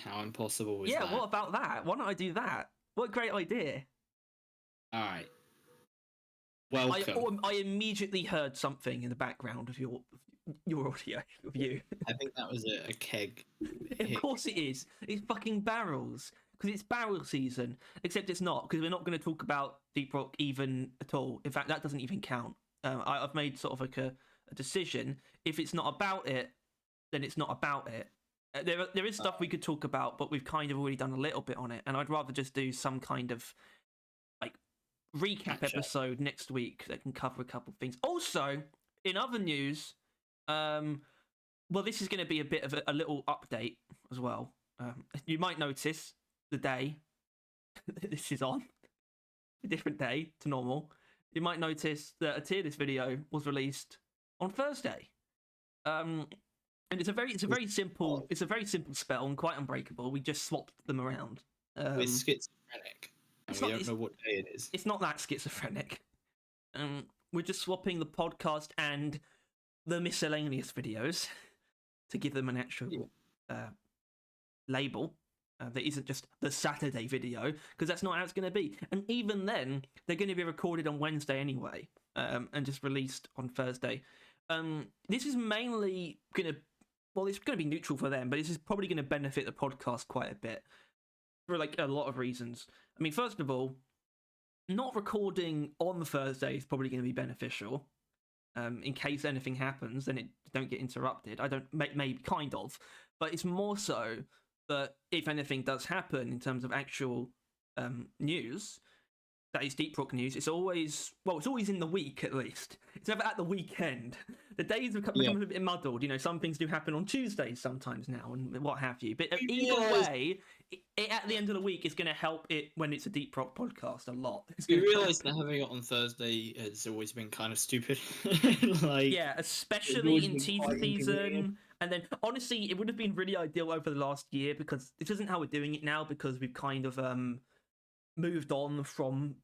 How impossible was Yeah, that? what about that? Why don't I do that? What a great idea. All right. Welcome. I immediately heard something in the background of your audio of you. I think that was a keg. Of course it is. It's fucking barrels. Because it's barrel season. Except it's not, because we're not going to talk about Deep Rock even at all. In fact, that doesn't even count. I've made sort of like a decision. If it's not about it, then it's not about it. There is stuff we could talk about, but we've kind of already done a little bit on it. And I'd rather just do some kind of like recap episode next week that can cover a couple of things. Also, in other news, well, this is going to be a bit of a little update as well. You might notice the day this is on, a different day to normal. You might notice that a tier list video was released on Thursday. And it's a very simple spell and quite unbreakable. We just swapped them around. We're schizophrenic, and we don't know what day it is. It's not that schizophrenic. We're just swapping the podcast and the miscellaneous videos to give them an actual label that isn't just the Saturday video, because that's not how it's going to be. And even then, they're going to be recorded on Wednesday anyway, and just released on Thursday. This is mainly going to, well, it's going to be neutral for them, but this is probably going to benefit the podcast quite a bit for like a lot of reasons. I mean, first of all, not recording on Thursday is probably going to be beneficial. In case anything happens, then it don't get interrupted. I don't, maybe kind of, but it's more so that if anything does happen in terms of actual news, that is Deep Rock news, it's always in the week at least. It's never at the weekend. The days have become a bit muddled. You know, some things do happen on Tuesdays sometimes now and what have you. But either way, at the end of the week, it's going to help it when it's a Deep Rock podcast a lot. You realise that having it on Thursday has always been kind of stupid. Yeah, especially in teaser season. And then, honestly, it would have been really ideal over the last year, because this isn't how we're doing it now, because we've kind of moved on from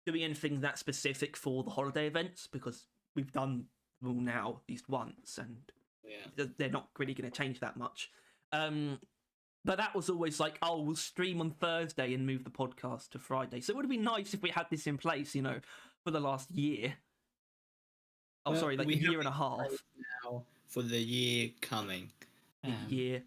doing anything that specific for the holiday events, because we've done them all now at least once, and they're not really going to change that much. But that was always like, oh, we'll stream on Thursday and move the podcast to Friday. So it would have been nice if we had this in place, you know, for the last year. Oh, well, sorry, like a year and a half. Now for the year coming. And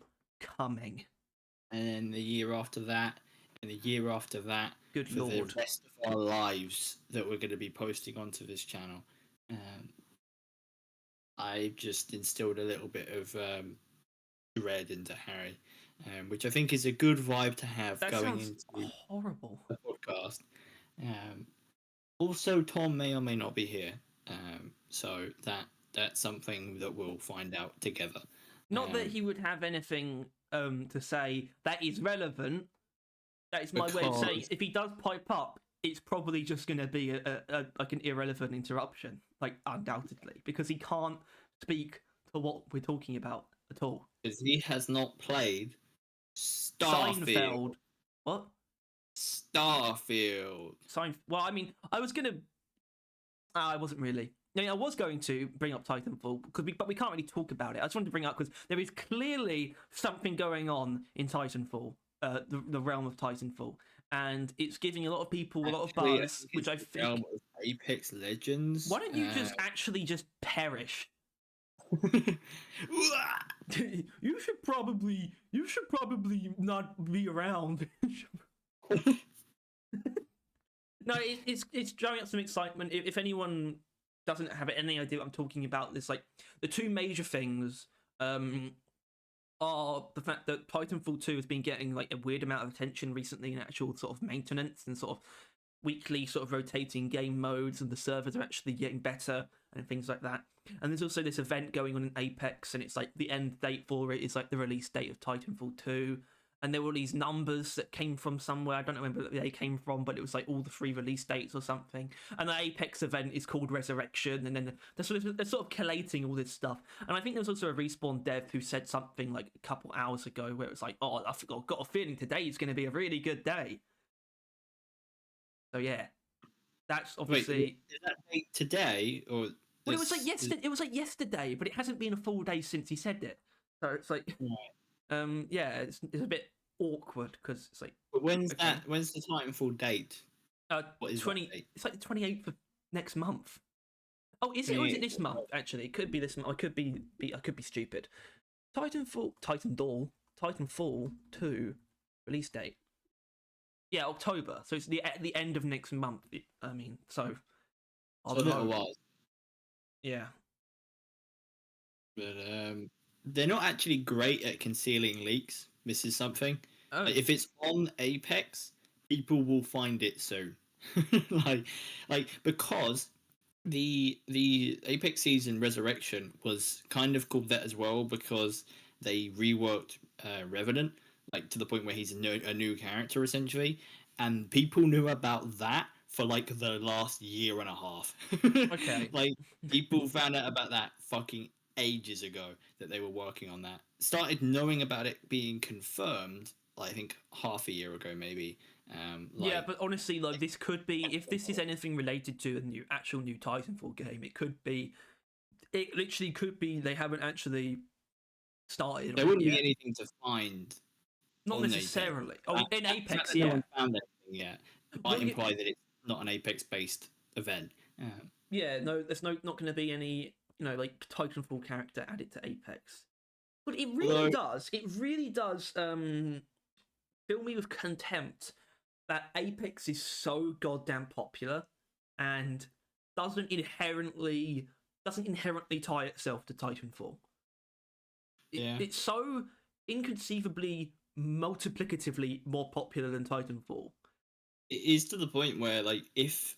then the year after that, and the year after that. Good for Lord. the rest of our lives that we're going to be posting onto this channel. I've just instilled a little bit of dread into Harry, which I think is a good vibe to have going into horrible the podcast. Also, Tom may or may not be here, so that's something that we'll find out together. Not that he would have anything to say that is relevant. That is my way of saying, if he does pipe up, it's probably just going to be like an irrelevant interruption, like undoubtedly, because he can't speak to what we're talking about at all. Because he has not played Starfield. Seinfeld. What? Starfield. Well, I mean, I wasn't really. I mean, I was going to bring up Titanfall, but we can't really talk about it. I just wanted to bring it up because there is clearly something going on in Titanfall. The realm of Titanfall, and it's giving a lot of people a lot of buzz, which I think realm of Apex Legends. Why don't you just perish? You should probably not be around. No, it's drawing up some excitement. If anyone doesn't have any idea what I'm talking about, there's like the two major things. Are the fact that Titanfall 2 has been getting like a weird amount of attention recently in actual sort of maintenance and sort of weekly sort of rotating game modes, and the servers are actually getting better and things like that. And there's also this event going on in Apex, and it's like the end date for it is like the release date of Titanfall 2. And there were all these numbers that came from somewhere. I don't remember where they came from, but it was like all the 3 release dates or something. And the Apex event is called Resurrection, and then they're sort of collating all this stuff. And I think there was also a Respawn dev who said something like a couple hours ago where it was like, oh, I've got a feeling today is going to be a really good day. So yeah, that's obviously... Wait, is that date today, or Well, it was like yesterday. It was like yesterday, but it hasn't been a full day since he said it. So it's like, yeah, it's a bit awkward because it's like. But when's okay. that? When's the Titanfall date? What is 20? that date? It's like the 28th of next month. Oh, is it or is it this month? Actually, it could be this month. I could be stupid. Titanfall 2 release date. Yeah, October. So it's at the end of next month. I mean, so I don't know. A while. Yeah. But they're not actually great at concealing leaks. This is something. Oh. Like, if it's on Apex, people will find it soon. like because the Apex season Resurrection was kind of called that as well because they reworked Revenant, like to the point where he's a new character essentially, and people knew about that for like the last year and a half. Okay. Like people found out about that fucking ages ago that they were working on that. Started knowing about it being confirmed, like, I think half a year ago maybe. Yeah, but honestly, like this could be, if this is anything related to a actual new Titanfall game, it literally could be they haven't actually started. There wouldn't be anything to find. Not necessarily. Apex. Oh, in Apex, no yeah. one found anything yet. It might imply that it's not an Apex-based event. Yeah, no, there's not going to be any, like Titanfall character added to Apex. But it really does. It really does fill me with contempt that Apex is so goddamn popular and doesn't inherently tie itself to Titanfall. It's so inconceivably multiplicatively more popular than Titanfall. It is to the point where, like, if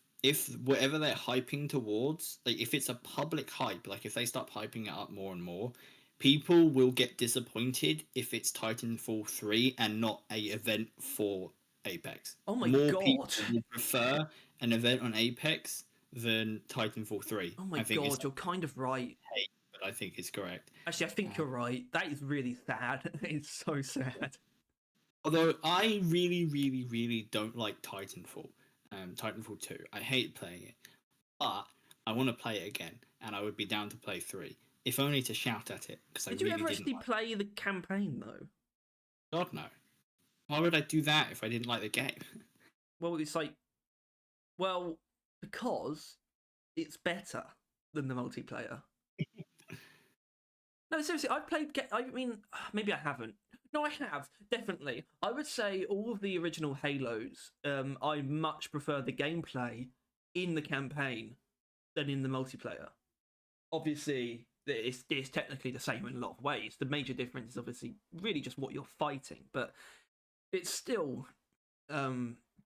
whatever they're hyping towards, like, if it's a public hype, like if they start hyping it up more and more, people will get disappointed if it's Titanfall 3 and not a event for Apex. Oh my more god! People will prefer an event on Apex than Titanfall 3. Oh my god, you're kind of right. But I think it's correct. Actually, I think you're right. That is really sad. It's so sad. Although I really, really, really don't like Titanfall. Titanfall 2. I hate playing it. But I want to play it again, and I would be down to play 3. If only to shout at it. Did you ever actually play the campaign, though? God, no. Why would I do that if I didn't like the game? Well, it's like... Well, because it's better than the multiplayer. No, seriously, I've played... I mean, maybe I haven't. No, I have, definitely. I would say all of the original Halos, I much prefer the gameplay in the campaign than in the multiplayer. Obviously, it's technically the same in a lot of ways. The major difference is obviously really just what you're fighting, but it's still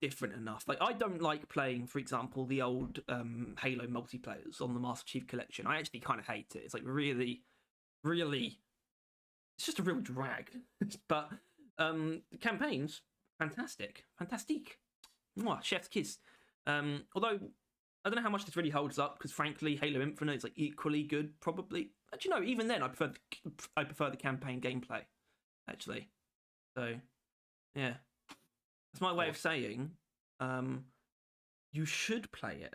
different enough. Like, I don't like playing, for example, the old Halo multiplayers on the Master Chief Collection. I actually kind of hate it. It's like really... It's just a real drag. But the campaign's fantastic. Fantastique. Mwah, chef's kiss. Although, I don't know how much this really holds up, because frankly, Halo Infinite is like equally good, probably. But even then, I prefer the campaign gameplay, actually. So, yeah. That's my way of saying, you should play it.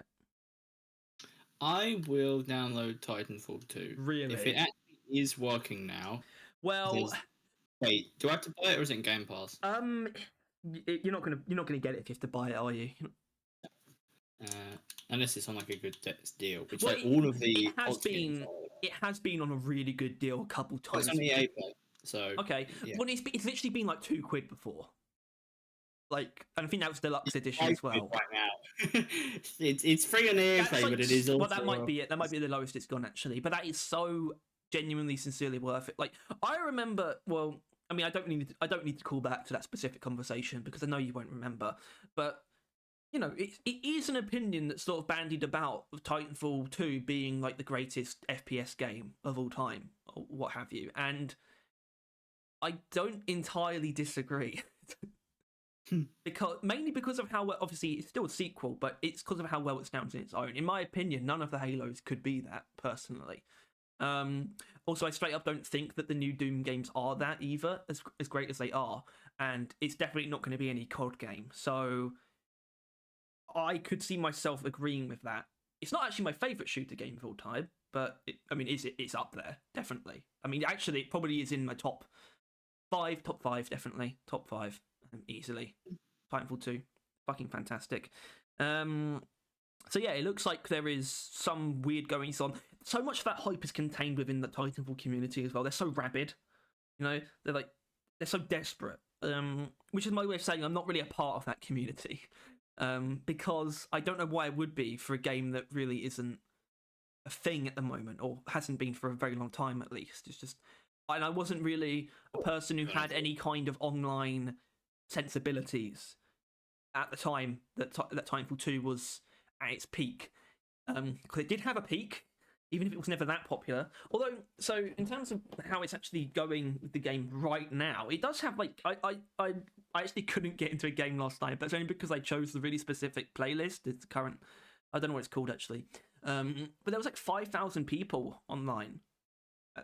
I will download Titanfall 2. Really? If it actually is working now. Well, wait, do I have to buy it or is it in Game Pass? You're not gonna get it if you have to buy it, are you? Unless it's on like a good deal, which well, like all of the it has been on a really good deal a couple times. It's on the Apex, so okay. Yeah. Well, it's literally been like £2 before. Like, and I think that was deluxe edition as well. Right now, it's free on the Airplay, but it is also. Well, that might be it. That might be the lowest it's gone actually. But that is so genuinely, sincerely worth it. Like, I remember. Well, I mean, I don't need to call back to that specific conversation because I know you won't remember. But it is an opinion that's sort of bandied about of Titanfall 2 being like the greatest FPS game of all time, or what have you. And I don't entirely disagree. Mainly because of how well, obviously it's still a sequel, but it's because of how well it stands on its own. In my opinion, none of the Halos could be that, personally. Also, I straight up don't think that the new Doom games are that either, as great as they are, and it's definitely not going to be any COD game. So I could see myself agreeing with that. It's not actually my favourite shooter game of all time, but I mean, it's up there definitely. I mean, actually, it probably is in my top five, definitely top five, easily. Titanfall 2, fucking fantastic. So yeah, it looks like there is some weird goings on. So much of that hype is contained within the Titanfall community as well. They're so rabid, they're so desperate. Which is my way of saying I'm not really a part of that community. Because I don't know why I would be for a game that really isn't a thing at the moment, or hasn't been for a very long time at least. It's just, and I wasn't really a person who had any kind of online sensibilities at the time that Titanfall 2 was at its peak. Because it did have a peak, even if it was never that popular. Although, so in terms of how it's actually going with the game right now, it does have I actually couldn't get into a game last night, but it's only because I chose the really specific playlist. It's the current, I don't know what it's called actually. But there was like 5,000 people online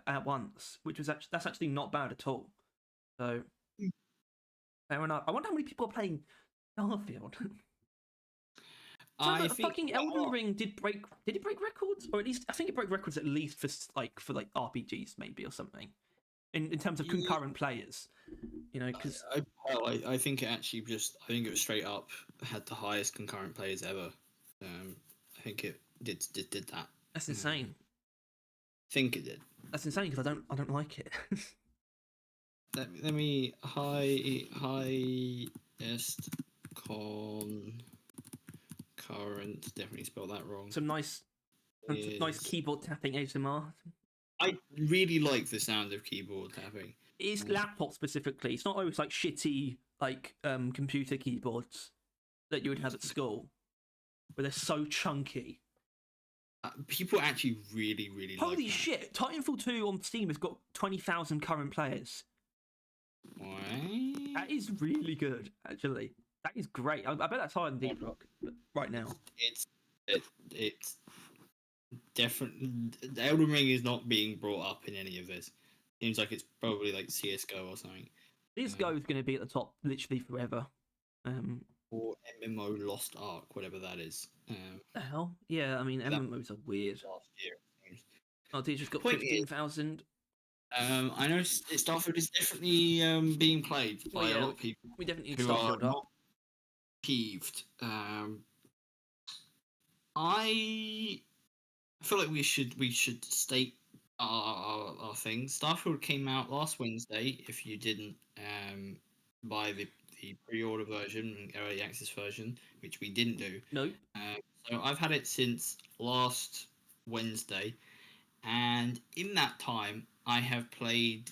at once, which was that's actually not bad at all. So fair enough. I wonder how many people are playing Starfield. I think fucking Elden Ring did it break records? Or at least I think it broke records at least for RPGs maybe or something. In terms of concurrent players. Because I think it actually I think it was straight up had the highest concurrent players ever. I think it did that. that's insane. I think it did. That's insane because I don't like it. Let me highest concurrent. Definitely spelled that wrong. Some nice keyboard tapping ASMR. I really like the sound of keyboard tapping. It's laptop specifically. It's not always like shitty computer keyboards that you would have at school, where they're so chunky. People actually really Holy like shit! Titanfall 2 on Steam has got 20,000 current players. Why? That is really good, actually. That is great. I bet that's higher than Deep Rock right now. It's definitely Elden Ring is not being brought up in any of this. Seems like it's probably like CS:GO or something. CS:GO is going to be at the top literally forever. Or MMO Lost Ark, whatever that is. The hell? Yeah, I mean MMOs are weird. Last year, it seems. Oh, they just got 15,000. I know Starfield is definitely being played by a lot of people. We definitely need who Starfield are up. not peeved. I feel like we should state our things. Starfield came out last Wednesday. If you didn't buy the pre-order version, early access version, which we didn't do. No. So I've had it since last Wednesday, and in that time I have played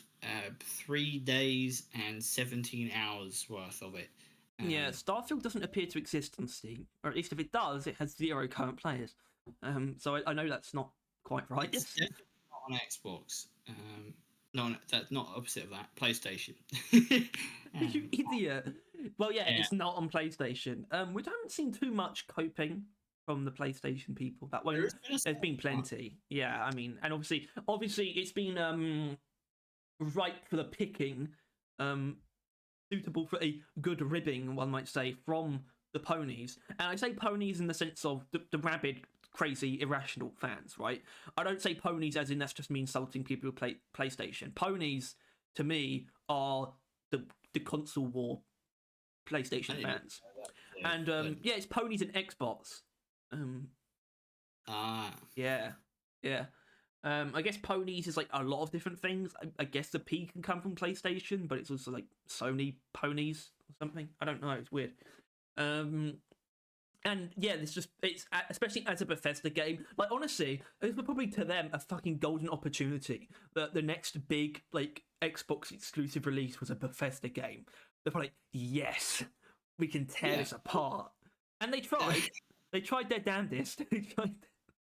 3 days and 17 hours worth of it. Yeah, Starfield doesn't appear to exist on Steam, or at least if it does, it has 0 current players. So I know that's not quite right. It's definitely not on Xbox. No, that's not opposite of that. PlayStation. You idiot. Well, yeah, it's not on PlayStation. We haven't seen too much coping from the PlayStation people. That way, there's been plenty. Yeah, I mean, and obviously, it's been ripe for the picking. Suitable for a good ribbing, one might say, from the ponies. And I say ponies in the sense of the rabid, crazy, irrational fans, right? I don't say ponies as in that's just me insulting people who play PlayStation. Ponies, to me, are the console war PlayStation fans. And yeah, it's ponies and Xbox. Yeah. I guess ponies is like a lot of different things. I guess the P can come from PlayStation, but it's also like Sony ponies or something. I don't know. It's weird. And yeah, it's especially as a Bethesda game. Like honestly, it was probably to them a fucking golden opportunity that the next big like Xbox exclusive release was a Bethesda game. They're probably like, yes, we can tear this apart. And they tried. They tried their damnedest.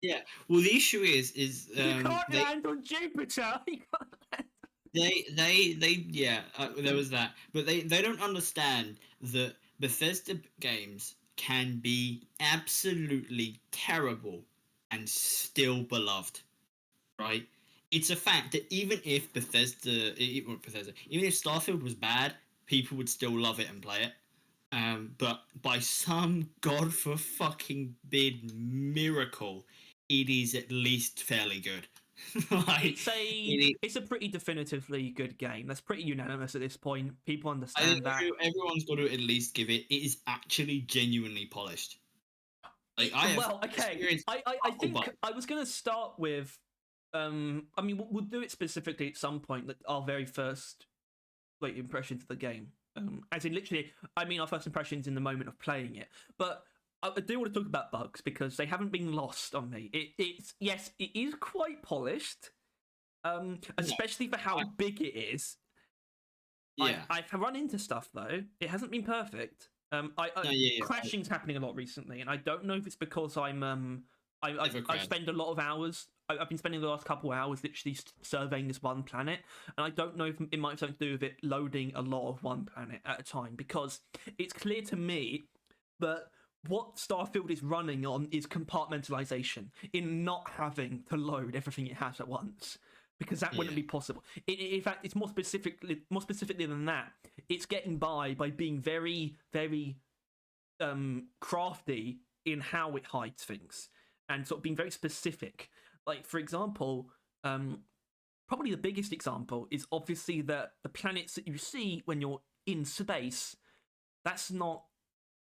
Yeah. Well, the issue is you can't land on Jupiter. You can't land. there was that, but they don't understand that Bethesda games can be absolutely terrible and still beloved, right? It's a fact that even if even if Starfield was bad, people would still love it and play it. But by some god for fucking big miracle, it is at least fairly good. Like It's a pretty definitively good game. That's pretty unanimous at this point. People I think understand that. everyone's got to at least give it. It is actually genuinely polished. Like I have Well, okay. experienced I couple think bugs. I was gonna start with I mean we'll do it specifically at some point, that our very first like impressions of the game. As in literally, I mean our first impressions in the moment of playing it. But I do want to talk about bugs because they haven't been lost on me. It's yes, it is quite polished. No, Especially for how I, big it is. yeah, I've run into stuff though. It hasn't been perfect. no, yeah, yeah. Crashing's happening a lot recently, and I don't know if it's because Never I've crashed. spent a lot of hours. I've been spending the last couple of hours literally surveying this one planet, and I don't know if it might have something to do with it loading a lot of one planet at a time, because it's clear to me that what Starfield is running on is compartmentalization, in not having to load everything it has at once, because that wouldn't Yeah, be possible. In fact, it's more specifically than that. It's getting by being very, very crafty in how it hides things, and sort of being very specific. Like, for example, probably the biggest example is obviously that the planets that you see when you're in space, that's not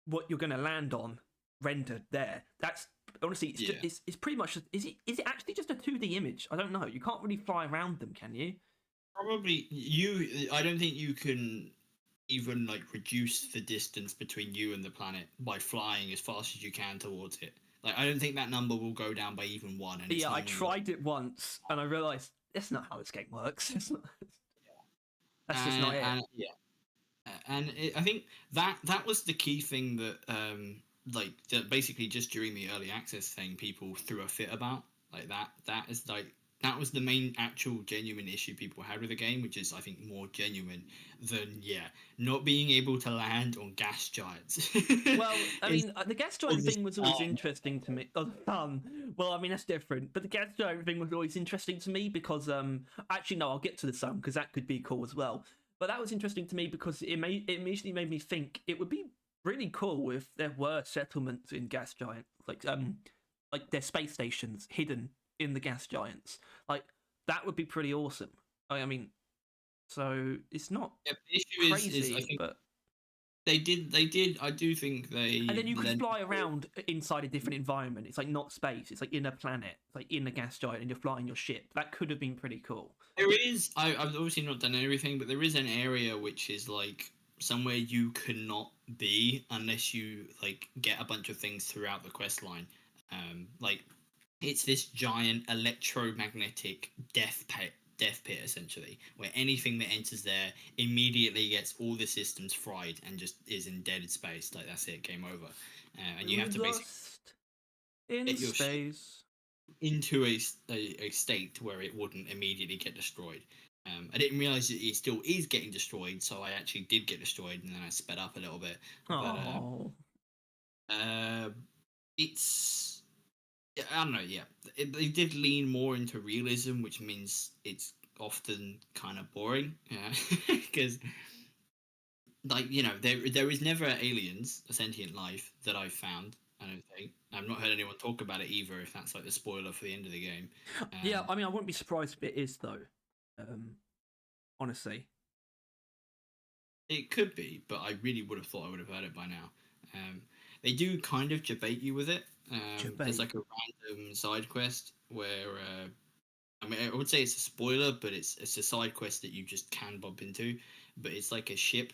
what you're going to land on rendered there. That's honestly, yeah. it's pretty much. Is it actually just a 2D image? I don't know. You can't really fly around them, can you? Probably you. I don't think you can even like reduce the distance between you and the planet by flying as fast as you can towards it. Like I don't think that number will go down by even one, and it's Yeah, I normally like tried it once and I realized that's not how this game works. That's just not it. and yeah, I think that was the key thing that like that basically just during the early access thing people threw a fit about, like that is like that was the main actual genuine issue people had with the game, which is I think more genuine than not being able to land on gas giants. Well, I is mean, the gas giant causes thing was always harm. interesting to me. Oh, fun. Well, I mean, that's different. But the gas giant thing was always interesting to me because, actually, no, I'll get to the sun because that could be cool as well. But that was interesting to me because it immediately made me think it would be really cool if there were settlements in gas giants, like their space stations hidden in the gas giants. Like that would be pretty awesome. I mean, so it's not Yeah, the issue is I crazy, think but they did I do think and they then you could lent fly around inside a different environment. It's like not space. It's like in a planet. It's like in a gas giant, and you're flying your ship. That could have been pretty cool. There is. I've obviously not done everything, but there is an area which is like somewhere you cannot be unless you like get a bunch of things throughout the quest line. Like it's this giant electromagnetic death pit essentially, where anything that enters there immediately gets all the systems fried and just is in dead space. Like that's it, game over. And you have to basically Lost in get your ship space. into a state where it wouldn't immediately get destroyed. I didn't realize that it still is getting destroyed, so I actually did get destroyed, and then I sped up a little bit. But Oh, uh, it's I don't know. Yeah, they did lean more into realism, which means it's often kind of boring. Because like there is never aliens, a sentient life that I've found. I don't think I've not heard anyone talk about it either. If that's like the spoiler for the end of the game. yeah. Um, I mean, I wouldn't be surprised if it is though. Um, honestly, It could be, but I really would have thought I would have heard it by now. Um, they do kind of debate you with it. There's debate. like a random side quest where I mean I would say it's a spoiler, but it's a side quest that you just can bump into. But it's like a ship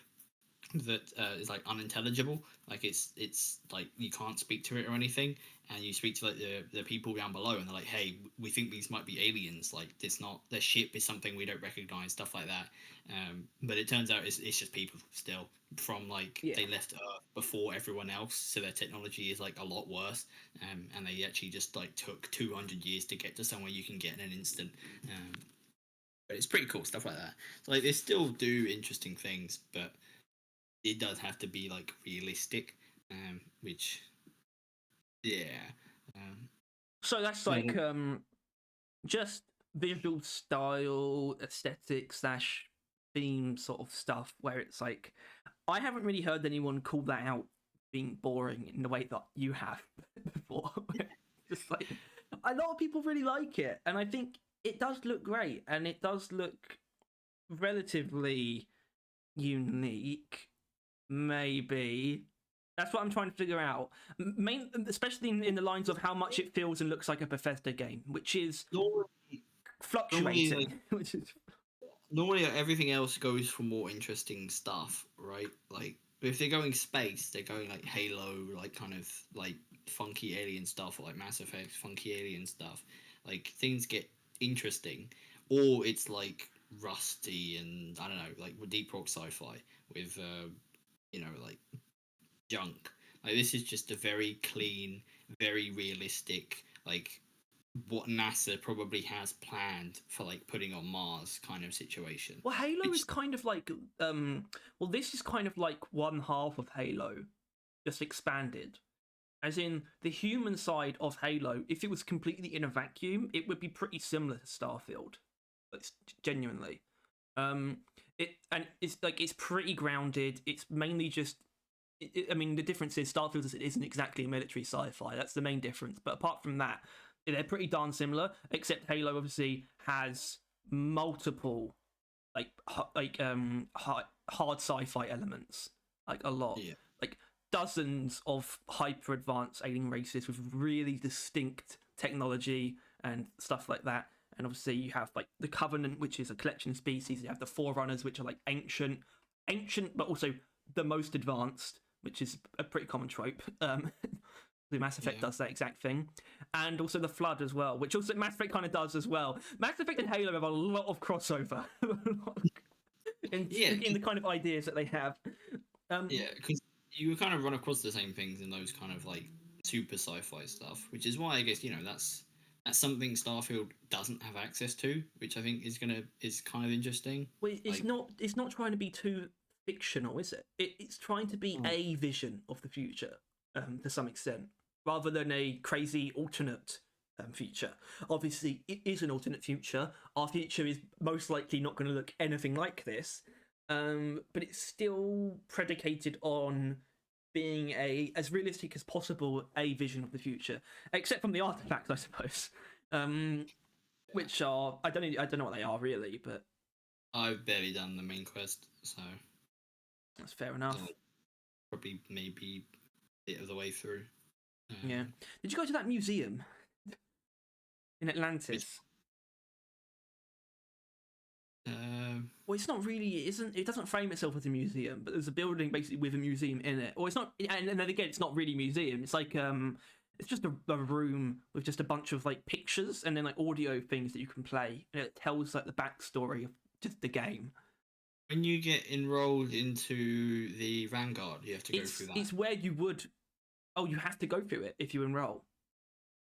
that is like unintelligible. Like it's like you can't speak to it or anything, and you speak to like the people down below, and they're like, "Hey, we think these might be aliens. Like, it's not their ship is something we don't recognize, stuff like that." But it turns out it's just people still from like Yeah. they left Earth before everyone else, so their technology is like a lot worse. And they actually just like took 200 years to get to somewhere you can get in an instant. But it's pretty cool stuff like that. So like they still do interesting things, but it does have to be like realistic, which yeah, um, So that's like no, just visual style, aesthetic slash theme sort of stuff where it's like I haven't really heard anyone call that out being boring in the way that you have before. Just like A lot of people really like it, and I think it does look great, and it does look relatively unique. Maybe that's what I'm trying to figure out. Especially in the lines of how much it feels and looks like a Bethesda game, which is Normally, like, fluctuating. Which is everything else goes for more interesting stuff, right? Like if they're going space, they're going like Halo, like kind of like funky alien stuff, or like Mass Effect, funky alien stuff. Like things get interesting, or it's like rusty and I don't know, like with deep rock sci-fi with like junk. Like this is just a very clean, very realistic, like what NASA probably has planned for like putting on Mars kind of situation. well, Halo is It's kind of like well, this is kind of like one half of Halo, just expanded. As in the human side of Halo, if it was completely in a vacuum, it would be pretty similar to Starfield. But genuinely, um, it's pretty grounded. It's mainly just. I mean, the difference is Starfield isn't exactly a military sci-fi. That's the main difference. But apart from that, they're pretty darn similar. Except Halo obviously has multiple hard sci-fi elements, like a lot, yeah, like dozens of hyper advanced alien races with really distinct technology and stuff like that. And obviously you have like the Covenant, which is a collection of species. You have the Forerunners, which are like ancient but also the most advanced, which is a pretty common trope. The Mass Effect yeah, does that exact thing, and also the Flood as well, which also Mass Effect kind of does as well. Mass Effect and Halo have a lot of crossover in, yeah, in the kind of ideas that they have. yeah. Because you kind of run across the same things in those kind of like super sci-fi stuff, which is why I guess that's something Starfield doesn't have access to, which I think is kind of interesting. Well, Like, it's not trying to be too fictional, is it? It's trying to be mm, a vision of the future, to some extent, rather than a crazy alternate future. Obviously, it is an alternate future. Our future is most likely not going to look anything like this, but it's still predicated on being a as realistic as possible a vision of the future, except from the artifacts, I suppose. yeah. Which are I don't know what they are really, but I've barely done the main quest, so that's fair enough. probably maybe a bit of the way through. Yeah. Um, Did you go to that museum in which Atlantis? um, Well, it's not really. It isn't. It doesn't frame itself as a museum, but there's a building basically with a museum in it. Or it's not. And then again, it's not really a museum. It's like it's just a room with just a bunch of like pictures and then like audio things that you can play, and it tells like the backstory of just the game. when you get enrolled into the Vanguard, you have to go through that. It's where you would. Oh, you have to go through it if you enroll.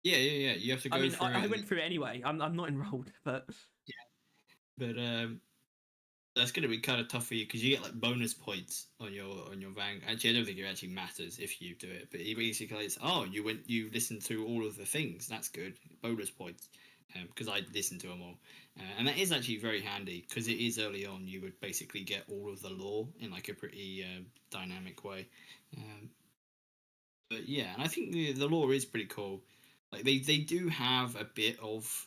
Yeah, yeah, yeah. You have to I go mean, through I it, went through it anyway. I'm not enrolled, but but that's going to be kind of tough for you because you get like bonus points on your Vanguard. Actually, I don't think it actually matters if you do it, but it basically it's you listened to all of the things. That's good, bonus points. Because I listened to them all, and that is actually very handy because it is early on. You would basically get all of the lore in like a pretty dynamic way. Um, but yeah, and I think the lore is pretty cool. Like they do have a bit of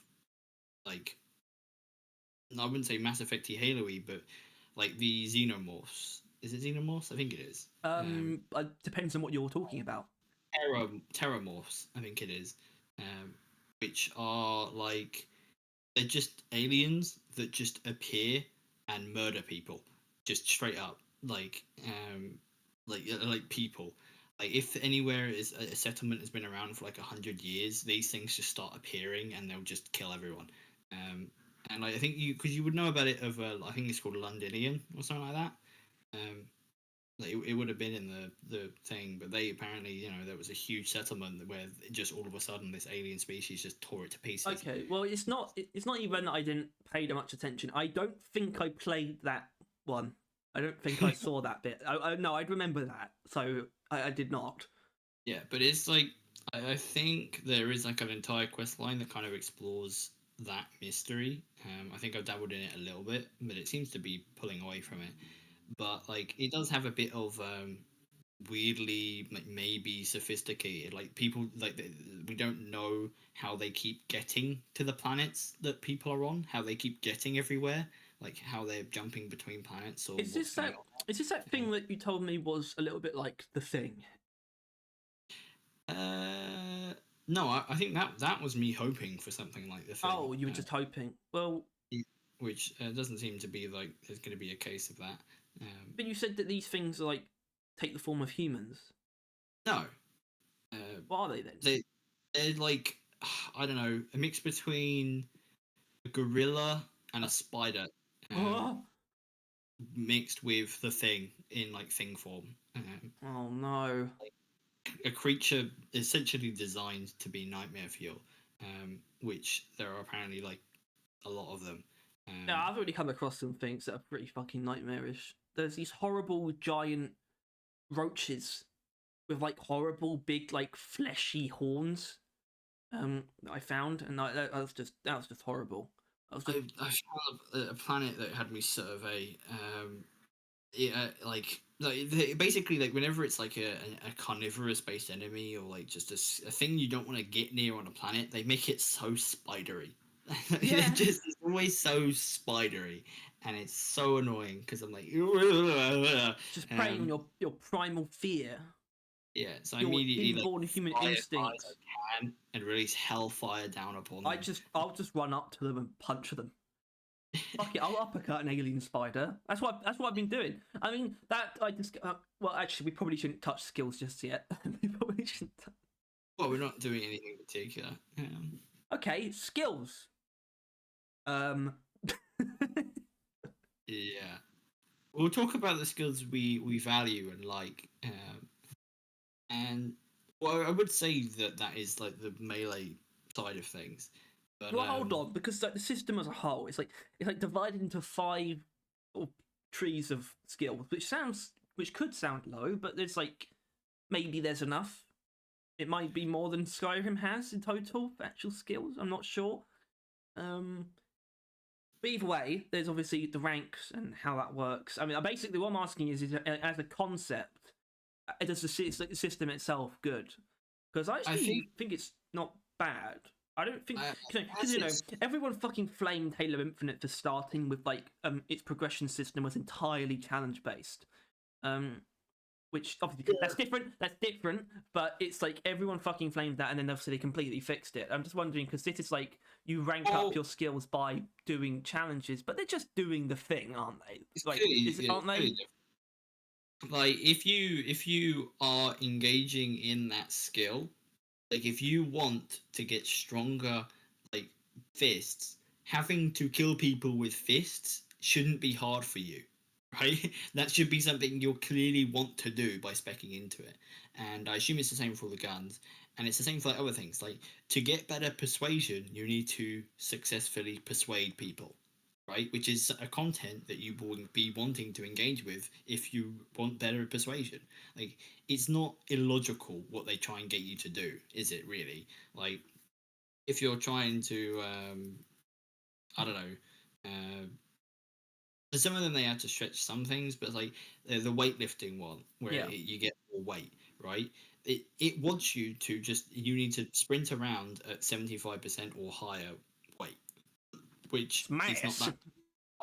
like I wouldn't say Mass Effect-y Halo-y, but like the xenomorphs. Is it xenomorphs? I think it is. depends on what you're talking about. Terramorphs, I think it is. Um, which are like they're just aliens that just appear and murder people, just straight up, like people. Like if anywhere is a settlement has been around for like 100 years, these things just start appearing and they'll just kill everyone. Um, and like, I think because you would know about it of I think it's called Londinium or something like that. Um, like it would have been in the thing, but they apparently there was a huge settlement where just all of a sudden this alien species just tore it to pieces. Okay, well, it's not even that I didn't pay that much attention. I don't think I played that one. I don't think I saw that bit. No, I'd remember that, so I did not. Yeah, but it's like I think there is like an entire quest line that kind of explores that mystery. I think I've dabbled in it a little bit, but it seems to be pulling away from it. But like it does have a bit of weirdly like maybe sophisticated. Like people like we don't know how they keep getting to the planets that people are on, how they keep getting everywhere, like how they're jumping between planets or Is what's this going that? on. Is this that thing that you told me was a little bit like the thing? No, I think that was me hoping for something like the thing, Oh, you were just hoping. Well, which doesn't seem to be like there's going to be a case of that. but you said that these things like take the form of humans. No, What are they then? they're like I don't know, a mix between a gorilla and a spider, um, Oh, mixed with the thing in like thing form. oh no. A creature essentially designed to be nightmare fuel, which there are apparently like a lot of them. Yeah, Um, I've already come across some things that are pretty fucking nightmarish. There's these horrible giant roaches with like horrible big like fleshy horns. That I found, and that was just horrible. That was just I found a planet that had me survey. Yeah, basically like whenever it's like a carnivorous based enemy or like just a thing you don't want to get near on a planet, they make it so spidery. yeah, It's always so spidery, and it's so annoying because I'm like, just preying on um, your primal fear, yeah. So I your immediately like inborn human fly as hard as instincts. I can and release hellfire down upon them. I'll just run up to them and punch them. Fuck it, I'll uppercut an alien spider. That's what I've been doing. I mean that I just well actually we probably shouldn't touch skills just yet. We probably shouldn't. Well, we're not doing anything particular. Okay, skills. Um, Yeah. We'll talk about the skills we value and like, and well, I would say that that is like the melee side of things, but well, hold on, because like the system as a whole, it's like divided into five sort of trees of skills, which could sound low, but there's like maybe there's enough. It might be more than Skyrim has in total for actual skills. I'm not sure. Um, but either way, there's obviously the ranks and how that works. I mean, basically, what I'm asking is as a concept, does the system itself good? Because I I think actually think it's not bad. I don't think because as you know it's everyone fucking flamed Halo Infinite for starting with like its progression system was entirely challenge based. Um, which obviously that's different. That's different, but it's like everyone fucking flamed that, and then obviously they completely fixed it. I'm just wondering because this is like you rank up well, your skills by doing challenges, but they're just doing the thing, aren't they? it's Like, clearly yeah, aren't it's clearly they? different. Like if you are engaging in that skill, like if you want to get stronger, like fists, having to kill people with fists shouldn't be hard for you, right? That should be something you'll clearly want to do by specking into it. And I assume it's the same for all the guns, and it's the same for like other things. Like to get better persuasion, you need to successfully persuade people, right? Which is a content that you will be wanting to engage with if you want better persuasion. Like it's not illogical what they try and get you to do, is it really? Like if you're trying to I don't know, for some of them they have to stretch some things, but like the weightlifting one where Yeah. you get more weight, right? It wants you to just you need to sprint around at 75% or higher weight, which is not Smash. that.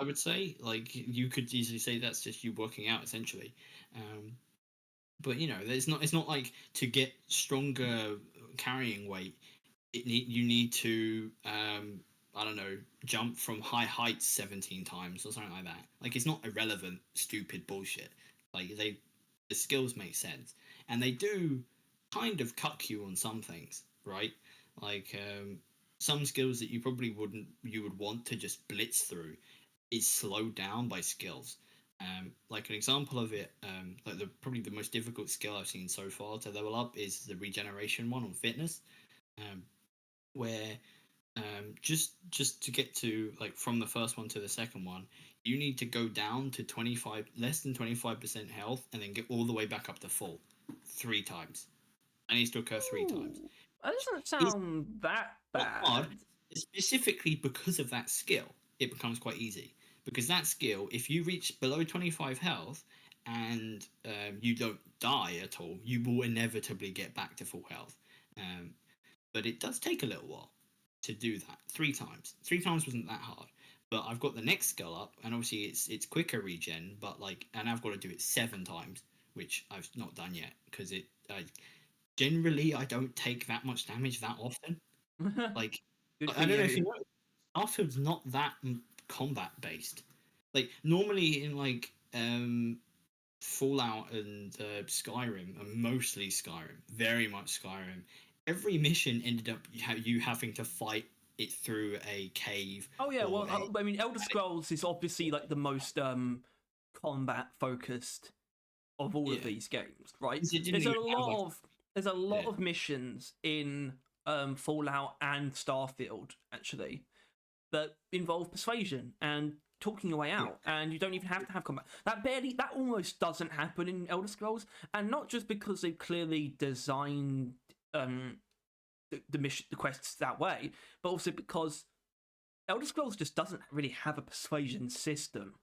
I would say like you could easily say that's just you working out essentially. um, but you know, it's not like to get stronger carrying weight. You need to I don't know, jump from high heights 17 times or something like that. Like it's not irrelevant, stupid bullshit. Like the skills make sense, and they do kind of cuck you on some things, right? Like some skills that you probably you would want to just blitz through is slowed down by skills. Like an example of it, like the probably the most difficult skill I've seen so far to level up is the regeneration one on fitness, um, where just to get to like from the first one to the second one, you need to go down to 25 less than 25% health and then get all the way back up to full 3 times. That needs to occur 3 times. Ooh, that doesn't It's sound that not hard, bad. specifically because of that skill. It becomes quite easy because that skill, if you reach below 25 health and you don't die at all, you will inevitably get back to full health. Um, but it does take a little while to do that. 3 times. 3 times wasn't that hard. But I've got the next skill up, and obviously it's quicker regen. But like, and I've got to do it 7 times, which I've not done yet because it. Generally, I don't take that much damage that often. Like, Good for I don't know if you. you know, Starfield's not that combat based. Like normally in like Fallout and Skyrim, and mostly Skyrim, very much Skyrim. Every mission ended up you having to fight it through a cave Oh yeah, or well, a. I mean, Elder Scrolls is obviously like the most combat focused of all of Yeah, these games, right? it didn't There's a even have like. lot of there's a lot Yeah, of missions in Fallout and Starfield actually that involve persuasion and talking your way yeah, out, and you don't even have to have combat. That almost doesn't happen in Elder Scrolls, and not just because they've clearly designed the quests that way, but also because Elder Scrolls just doesn't really have a persuasion system.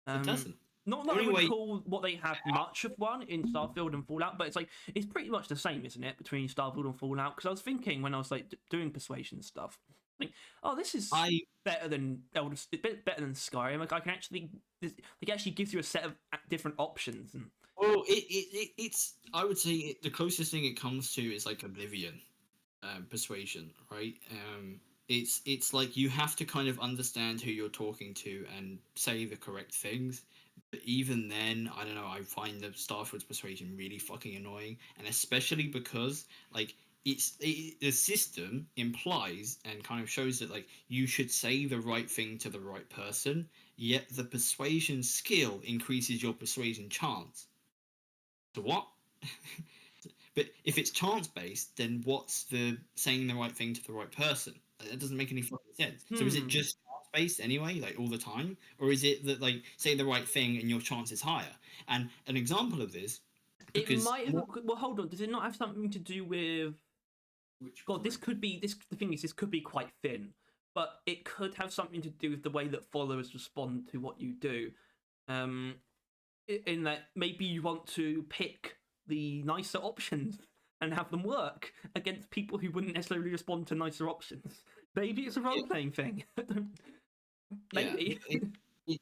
it Um, doesn't. not The that I only would way. call what they have much of one in Starfield and Fallout, but it's pretty much the same, isn't it, between Starfield and Fallout? Because I was thinking when I was like doing persuasion stuff, like, oh, this is I better than better than Skyrim. Like I can actually, it actually gives you a set of different options. And well, it's. I would say the closest thing it comes to is like Oblivion. Persuasion, right? It's like you have to kind of understand who you're talking to and say the correct things. But even then, I don't know. I find the Starfield's persuasion really fucking annoying, and especially because like the system implies and kind of shows that like you should say the right thing to the right person, yet the persuasion skill increases your persuasion chance. So what? But if it's chance based, then what's the saying the right thing to the right person? That doesn't make any fucking sense. So is it just chance based anyway, like all the time, or is it that like say the right thing and your chance is higher? And an example of this, it because might have. Well, hold on. Does it not have something to do with? which God, this point? could be this. The thing is, this could be quite thin, but it could have something to do with the way that followers respond to what you do. Um, in that maybe you want to pick the nicer options and have them work against people who wouldn't necessarily respond to nicer options. Maybe it's a role playing thing. Yeah, Maybe. well,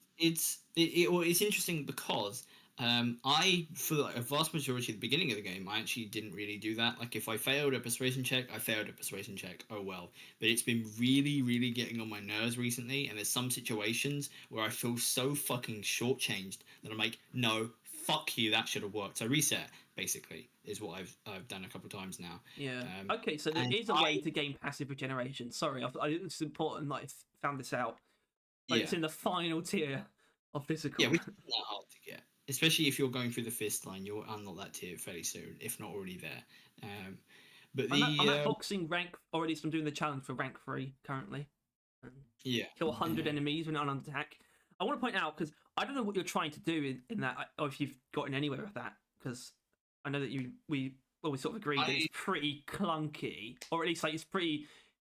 it's interesting because I for like a vast majority of the beginning of the game I actually didn't really do that. Like if I failed a persuasion check, I failed a persuasion check. Oh well. But it's been really getting on my nerves recently, and there's some situations where I feel so fucking shortchanged that I'm like, no, fuck you, that should have worked. So reset basically is what I've done a couple times now. Yeah. Um, Okay, so there and is a way to gain passive regeneration. Sorry, it's important that I found this out. Like yeah. it's in the final tier of Yeah, physical. which isn't that hard to get, especially if you're going through the fist line. You'll unlock that tier fairly soon, if not already there. But I'm the at boxing rank, or at least I'm doing the challenge for rank 3 currently. yeah, Kill 100 enemies when on attack. I want to point out because I don't know what you're trying to do in that, or if you've gotten anywhere with that. Because I know that we sort of agreed that it's pretty clunky, or at least like it's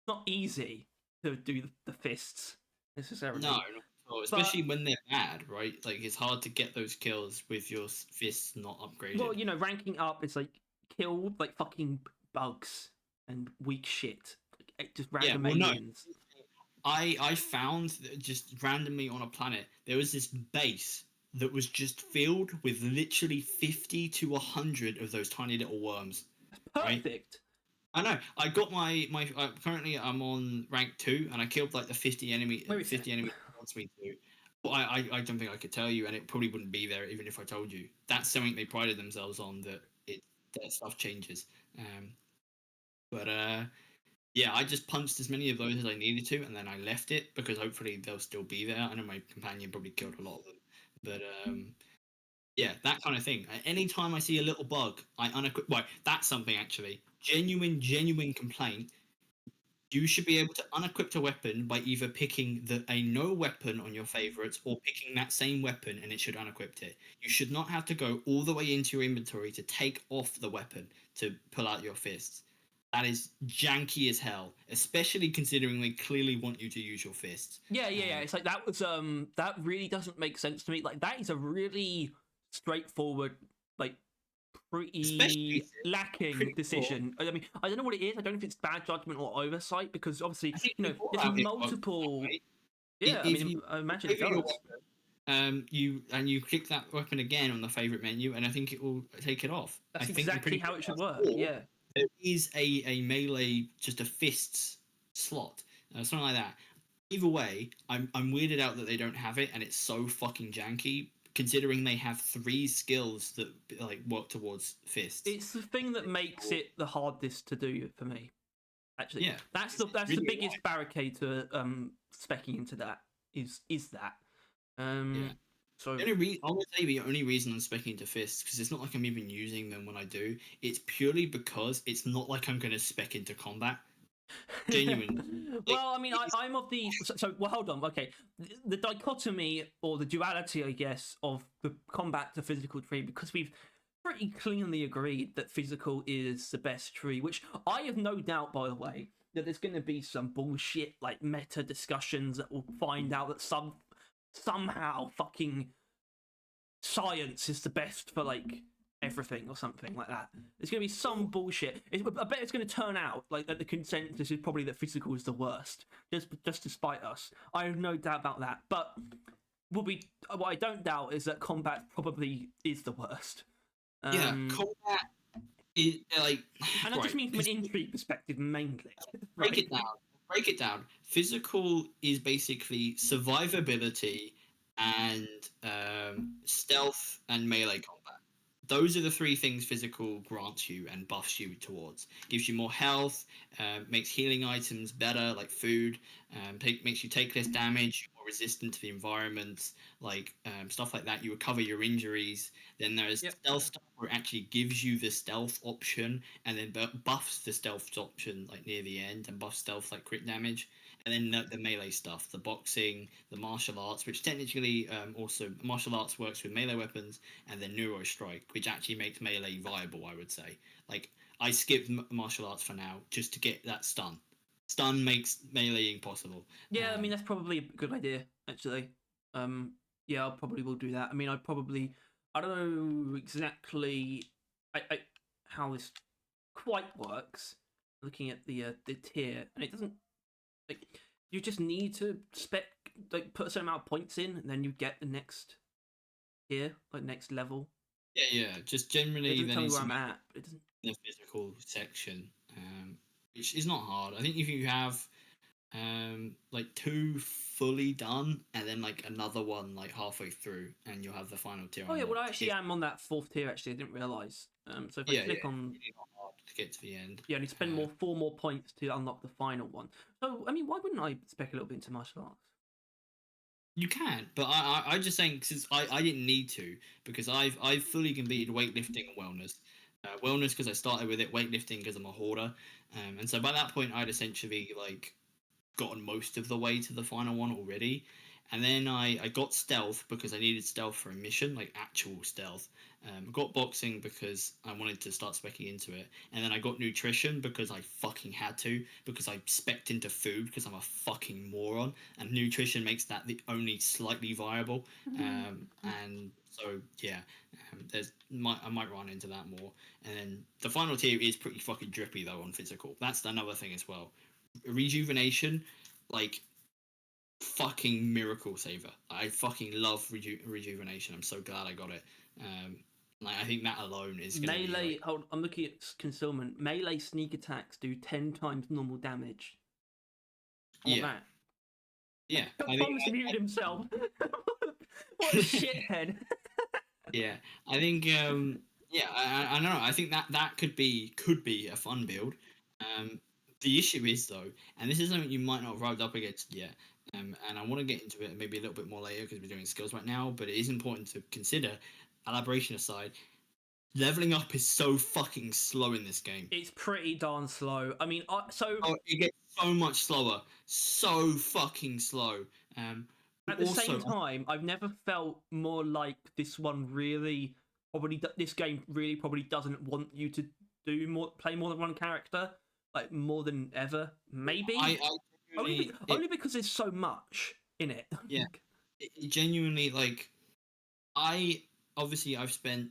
not easy to do the fists necessarily. no, not at all. Especially when they're bad, right? Like it's hard to get those kills with your fists not upgraded. Well, you know, ranking up is like kill like fucking bugs and weak shit, like, just random well, no. aliens. I found that just randomly on a planet there was this base that was just filled with literally 50 to 100 of those tiny little worms. Right? Perfect. I know. I got my. Currently, I'm on rank 2, and I killed like the 50 enemy. Where is 50 it? enemy wants me to. But I don't think I could tell you, and it probably wouldn't be there even if I told you. That's something they prided themselves on, that stuff changes. But yeah, I just punched as many of those as I needed to, and then I left it because hopefully they'll still be there. I know my companion probably killed a lot of them, but yeah, that kind of thing. Anytime I see a little bug, I unequip. Well, that's something actually. Genuine complaint. You should be able to unequip a weapon by either picking a no weapon on your favorites or picking that same weapon and it should unequip it. You should not have to go all the way into your inventory to take off the weapon to pull out your fists. That is janky as hell, especially considering they clearly want you to use your fists. Yeah. It's like that was that really doesn't make sense to me. Like that is a really straightforward, like Especially pretty lacking pretty cool. decision. I mean, I don't know what it is. I don't know if it's bad judgment or oversight because obviously, I think before there's how it works is that multiple. way. Yeah, I If mean, you I imagine it favorite your does. weapon, you click that weapon again on the favorite menu, and I think it will take it off. I That's think I'm exactly pretty how sure it it should does. work. Or Yeah. there is a melee, just a fists slot, something like that. Either way, I'm weirded out that they don't have it, and it's so fucking janky. Considering they have 3 skills that like work towards fists. It's the thing that makes it the hardest to do for me. Actually, Yeah, that's the really annoying. biggest barricade to specking into that is that. Yeah. So I would say the only reason I'm specking into fists because it's not like I'm even using them when I do. It's purely because it's not like I'm going to spec into combat. Genuinely, like, well, I mean, I'm of the well. Hold on, okay. The dichotomy or the duality, I guess, of the combat to physical tree, because we've pretty cleanly agreed that physical is the best tree. Which I have no doubt, by the way, that there's going to be some bullshit like meta discussions that will find out that somehow fucking science is the best for like everything or something like that. There's going to be some bullshit. I bet it's going to turn out like that the consensus is probably that physical is the worst, just to spite us. I have no doubt about that. But what I don't doubt is that combat probably is the worst. yeah, combat is like And I right. just mean from an intrigue perspective mainly. Break Right? it down. Break it down. Physical is basically survivability and stealth and melee combat. Those are the 3 things physical grants you and buffs you towards. Gives you more health, makes healing items better, like food, makes you take less damage, you're more resistant to the environment, like stuff like that. You recover your injuries. Then there's Yep. stealth stuff where it actually gives you the stealth option, and then buffs the stealth option like near the end, and buffs stealth like crit damage. And then the melee stuff, the boxing, the martial arts, which technically also martial arts works with melee weapons, and then Neuro Strike, which actually makes melee viable, I would say. Like, I skipped martial arts for now just to get that stun. Stun makes meleeing possible. Yeah, I mean that's probably a good idea actually. Yeah, I probably will do that. I mean, I don't know exactly how this quite works. Looking at the tier, and it doesn't like you just need to spec like put a certain amount of points in, and then you get the next tier, like next level. Yeah. Just It generally, doesn't there tell me needs where to I'm be at. But it doesn't. the physical section, which is not hard. I think if you have like 2 fully done and then like another one like halfway through, and you'll have the final tier Oh yeah, well I unlocked. actually am on that 4th tier. Actually, I didn't realize. So if I Yeah, click on really not hard to get to the end. yeah, I need to spend 4 more points to unlock the final one. So I mean, why wouldn't I spec a little bit into martial arts? You can, but I just saying since I didn't need to because I've fully completed weightlifting and wellness. Wellness because I started with it, weightlifting because I'm a hoarder, and so by that point I'd essentially like gotten most of the way to the final one already. And then I got stealth because I needed stealth for a mission, like actual stealth. I got boxing because I wanted to start specking into it. And then I got nutrition because I fucking had to, because I specced into food because I'm a fucking moron. And nutrition makes that the only slightly viable. And so, yeah, I might run into that more. And then the final tier is pretty fucking drippy, though, on physical. That's another thing as well. Rejuvenation, like fucking miracle saver. I fucking love rejuvenation. I'm so glad I got it. Like I think that alone is gonna be Melee. like, Hold, I'm looking at concealment. Melee sneak attacks do 10 times normal damage. I want yeah, that. yeah. I think Thomas muted himself. What a shithead. yeah, I think yeah, I don't know. I think that could be a fun build. The issue is though, and this is something you might not have rubbed up against yet. And I want to get into it maybe a little bit more later because we're doing skills right now. But it is important to consider, elaboration aside, leveling up is so fucking slow in this game. It's pretty darn slow. I mean, Oh, it gets so much slower, so fucking slow. at But the also, same time, I've never felt more like this one really this game really probably doesn't want you to play more than one character, like more than ever. Maybe only because there's so much in it. Yeah, it genuinely like I obviously I've spent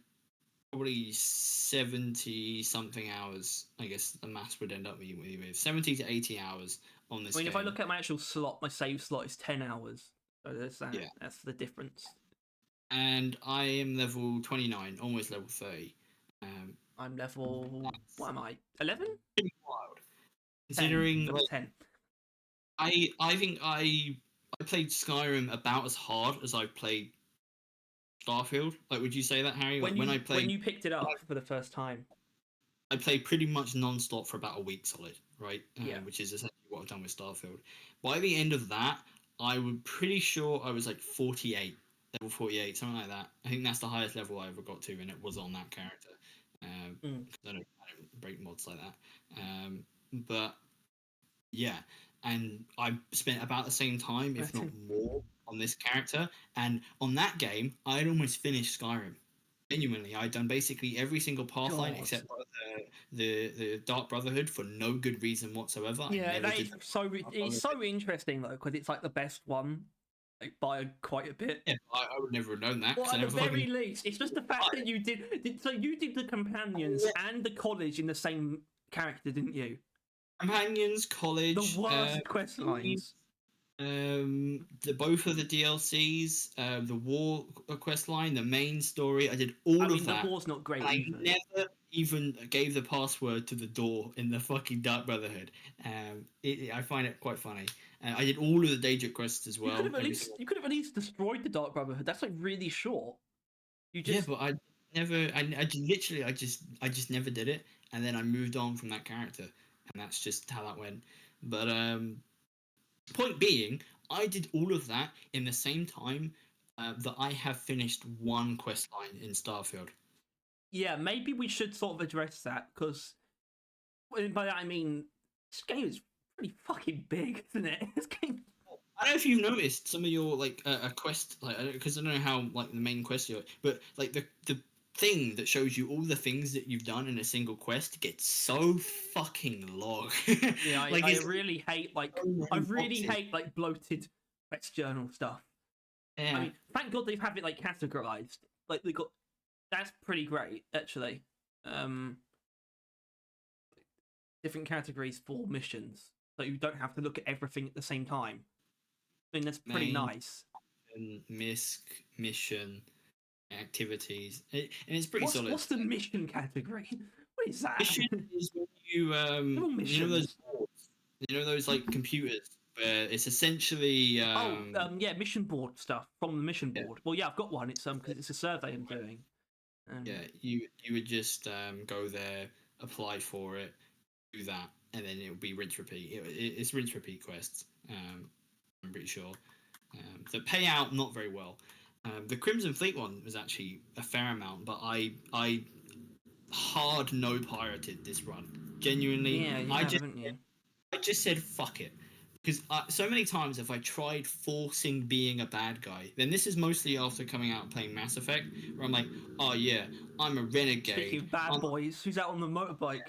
probably 70 something hours. I guess the maths would end up being with 70 to 80 hours on I this mean, if I game. look at my actual slot, my save slot is 10 hours. So there's that. Yeah, That's the difference. and I am level 29, almost level 30. Um, I'm level. What am I? 11? Pretty wild. 10. Considering Level like 10. I think I played Skyrim about as hard as I've played Starfield. Like, would you say that, Harry? Like, When when I you when played, you picked it up for the first time. I played pretty much non-stop for about a week solid, right? Yeah. Which is essentially what I've done with Starfield. By the end of that, I was pretty sure I was like 48, level 48, something like that. I think that's the highest level I ever got to, and it was on that character. Mm. I don't break mods like that. But yeah, and I spent about the same time, if not more, on this character. And on that game, I had almost finished Skyrim. Genuinely, I'd done basically every single pathline God. except for the Dark Brotherhood for no good reason whatsoever. I Yeah, never that did is so. It's the so interesting though, because it's like the best one, like by quite a bit. yeah, I would never have known that Well, because I at the never fucking very least, it's just the fact that you did. So you did the companions and the college in the same character, didn't you? companions, The college, worst quest lines. the both of the DLCs, the war quest line, the main story. I did all I of mean, the that. war's not great And I either. never even gave the password to the door in the fucking Dark Brotherhood. I find it quite funny. I did all of the Daedric quests as You could well. have at Every least single. you could have at least destroyed the Dark Brotherhood. That's like really short. You Yeah, just but I never. I literally. I just never did it, and then I moved on from that character, and that's just how that went. But point being, I did all of that in the same time that I have finished one quest line in Starfield. yeah, maybe we should sort of address that because by that I mean this game is pretty fucking big, isn't it? This game. I don't know if you've noticed some of your like a quest, like because I don't know how like the main quest you, but like the thing that shows you all the things that you've done in a single quest gets so fucking long. Yeah, Like I it's really hate so I many really boxes. hate like bloated quest journal stuff. I Yeah, mean, thank God they have it like categorized. Like they got that's pretty great actually. Um, different categories for missions, so you don't have to look at everything at the same time. I mean, that's pretty main nice. and misc mission activities, and it's pretty solid. What's the mission category? What is that? Mission is when you They're all you know those missions. boards, you know those like computers where it's essentially Oh, yeah, mission board stuff from the mission yeah, board. Well, yeah, I've got one. It's because it's a survey I'm doing. yeah, you would just go there, apply for it, do that, and then it would be rinse repeat. It's rinse repeat quests. I'm pretty sure. The payout not very well. The Crimson Fleet one was actually a fair amount, but I hard no pirated this run. Genuinely, Yeah, you have, haven't you? I just said fuck it. Because so many times have I tried forcing being a bad guy. Then this is mostly after coming out and playing Mass Effect, where I'm like, oh yeah, I'm a Speaking renegade. of bad boys, who's out on the motorbike?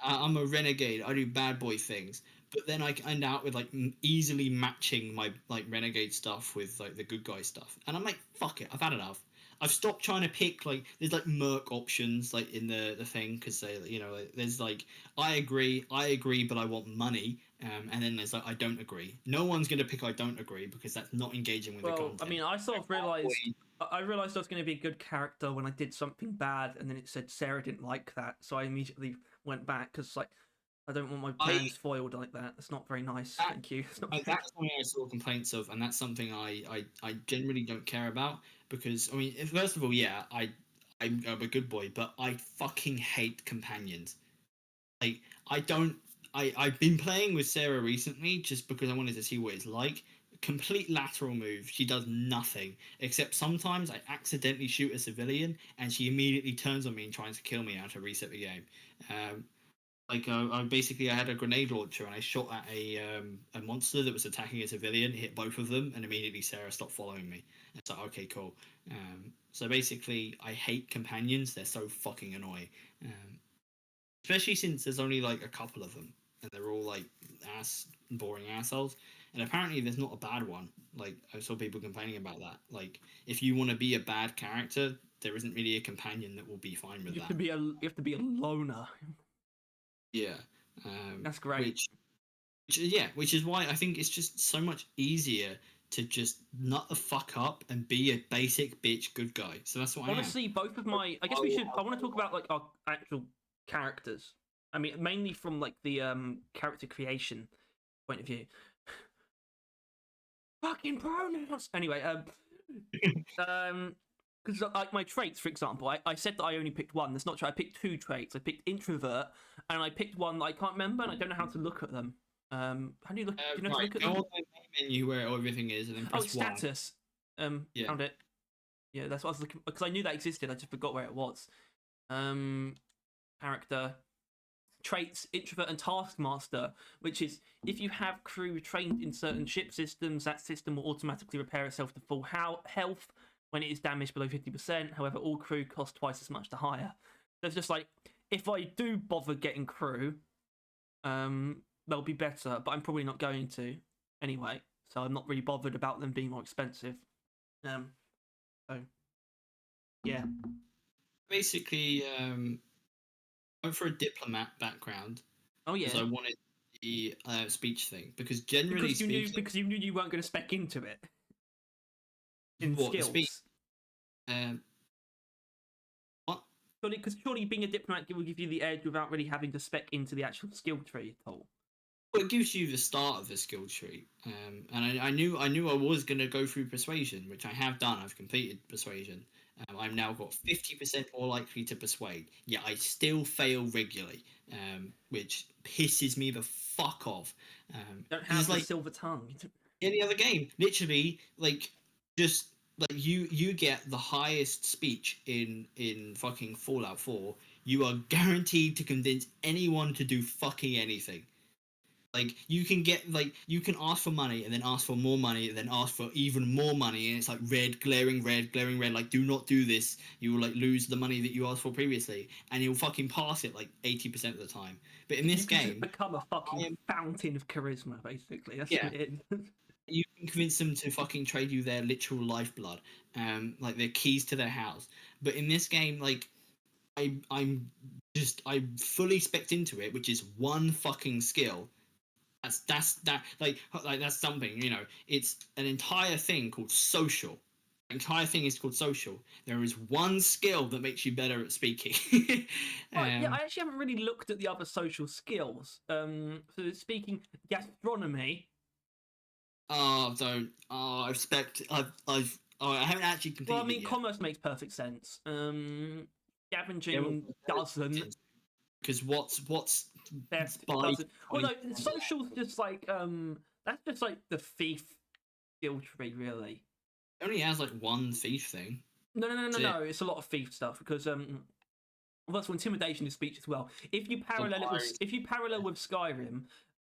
I'm a renegade. I do bad boy things. But then I end out with like easily matching my like renegade stuff with like the good guy stuff, and I'm like, fuck it, I've had enough. I've stopped trying to pick like there's like merc options like in the thing because they like, there's like I agree, but I want money, and then there's like I don't agree. No one's gonna pick I don't agree because that's not engaging with the Well, I content. mean, I sort of realized I realized I was going to be a good character when I did something bad, and then it said Sarah didn't like that, so I immediately went back because like I don't want my I plans foiled like that. That's not very nice. that Thank you. It's not very... that's something I saw complaints of, and that's something I generally don't care about because I mean, first of all, yeah, I'm a good boy, but I fucking hate companions. Like I don't. I've been playing with Sarah recently just because I wanted to see what it's like. Complete lateral move. She does nothing except sometimes I accidentally shoot a civilian and she immediately turns on me and tries to kill me. I have to reset the game. Um, I had a grenade launcher and I shot at a monster that was attacking a civilian, hit both of them, and immediately Sarah stopped following me. It's like okay, cool. So basically, I hate companions. They're so fucking annoying, especially since there's only like a couple of them and they're all like boring assholes. and apparently there's not a bad one. Like I saw people complaining about that. Like if you want to be a bad character, there isn't really a companion that will be fine with You have that. to be a loner. Yeah, That's great. which is why I think it's just so much easier to just nut the fuck up and be a basic bitch good guy. So that's what I am. Honestly, both of my. I guess we should. I want to talk about like our actual characters. I mean, mainly from like the character creation point of view. Fucking pronouns. Anyway, because like my traits, for example, I said that I only picked one. That's not true. I picked two traits. I picked introvert, and I picked one that I can't remember, and I don't know how to look at them. How do you look? Do you know how to Right, look at go them? on the main menu where everything is, and then Oh, press it's Y. status. Yeah. Found it. Yeah, that's what I was looking because I knew that existed. I just forgot where it was. Um, Character traits, introvert and taskmaster, which is if you have crew trained in certain ship systems, that system will automatically repair itself to full health when it is damaged below 50%. However, all crew cost twice as much to hire. So it's just like if I do bother getting crew, they'll be better, but I'm probably not going to anyway. So I'm not really bothered about them being more expensive. So yeah. Basically, went for a diplomat background Oh because yeah. I wanted the speech thing. Because generally speaking, Because you knew you weren't going to spec into it in what the speech? skills. Um, what? Surely being a diplomat will give you the edge without really having to spec into the actual skill tree at all. Well, it gives you the start of the skill tree, and I knew I was gonna go through persuasion, which I have done. I've completed persuasion. I've now got 50% more likely to persuade. Yet I still fail regularly, which pisses me the fuck off. Don't Because it's have the like silver tongue. any other game, literally, like just like you get the highest speech in fucking Fallout 4. You are guaranteed to convince anyone to do fucking anything. Like you can get like you can ask for money and then ask for more money and then ask for even more money, and it's like red, glaring red, like do not do this. You will like lose the money that you asked for previously, and you'll fucking pass it like 80% of the time. But in You this can just game, become a I fucking am fountain of charisma, basically. That's yeah, what it is. you can convince them to fucking trade you their literal lifeblood, like their keys to their house. But in this game, like I fully spec'd into it, which is one fucking skill. That's something, you know. It's an entire thing called social. The entire thing is called social. There is one skill that makes you better at speaking. Right, yeah, um, I actually haven't really looked at the other social skills. So speaking gastronomy. oh, don't. Oh, I haven't actually Well, I completed it mean, yet. commerce makes perfect sense. Yeah, well, Scavenging doesn't. because what's Theft by doesn't. Well, no, 20%? social's just like that's just like the thief skill tree, really. It only has like one thief thing. That's it. No. It's a lot of thief stuff because well, that's intimidation is speech as well. If you Some parallel it with irons.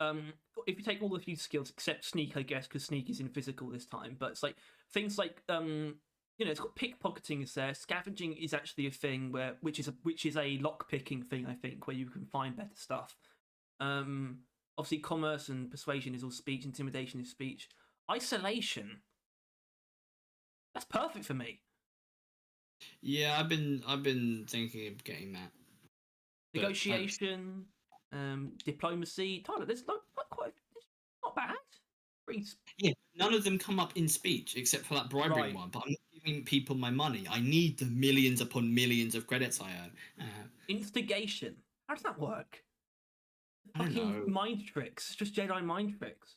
Skyrim, if you take all of these skills except sneak, I guess, because sneak is in physical this time, but it's like things like it's got pickpocketing is there. Scavenging is actually a thing which is a lock picking thing, I think, where you can find better stuff. Obviously, commerce and persuasion is all speech. Intimidation is speech. Isolation. That's perfect for me. Yeah, I've been thinking of getting that, but Negotiation, diplomacy. Tyler, there's not quite. It's not bad. Pretty yeah, none of them come up in speech except for that bribing right. one. But I'm not giving people my money. I need the millions upon millions of credits I earn. Instigation. How does that work? I don't Fucking know. mind tricks. It's just Jedi mind tricks.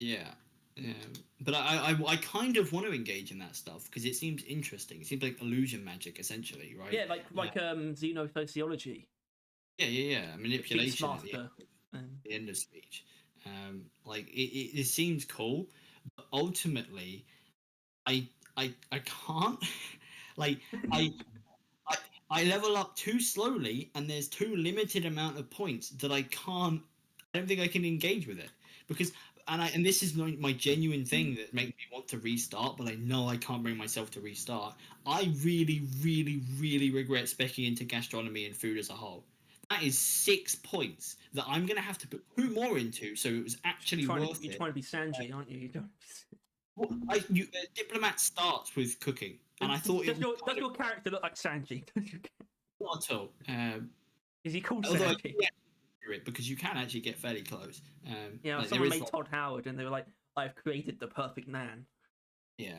Yeah, yeah. But I kind of want to engage in that stuff because it seems interesting. It seems like illusion magic, essentially, right? Yeah, like xenosociology, the Manipulation at Beastmaster. the end of speech. Like it seems cool, but ultimately, I can't. like I I I level up too slowly, and there's too limited amount of points that I can't. I don't think I can engage with it because, and this is my genuine thing that makes me want to restart, but I know I can't bring myself to restart. I really, really, really regret specking into gastronomy and food as a whole. That is 6 points that I'm gonna have to put 2 more into, so it was actually worth You're it. trying to be Sanji, aren't you? You don't. Diplomat starts with cooking, and I thought it was Does kind of your character look like Sanji? not at all. Is he called Although I Sanji? do do it because you can actually get fairly close. Yeah, Like there someone is made Todd Howard, and they were like, "I've created the perfect man." yeah.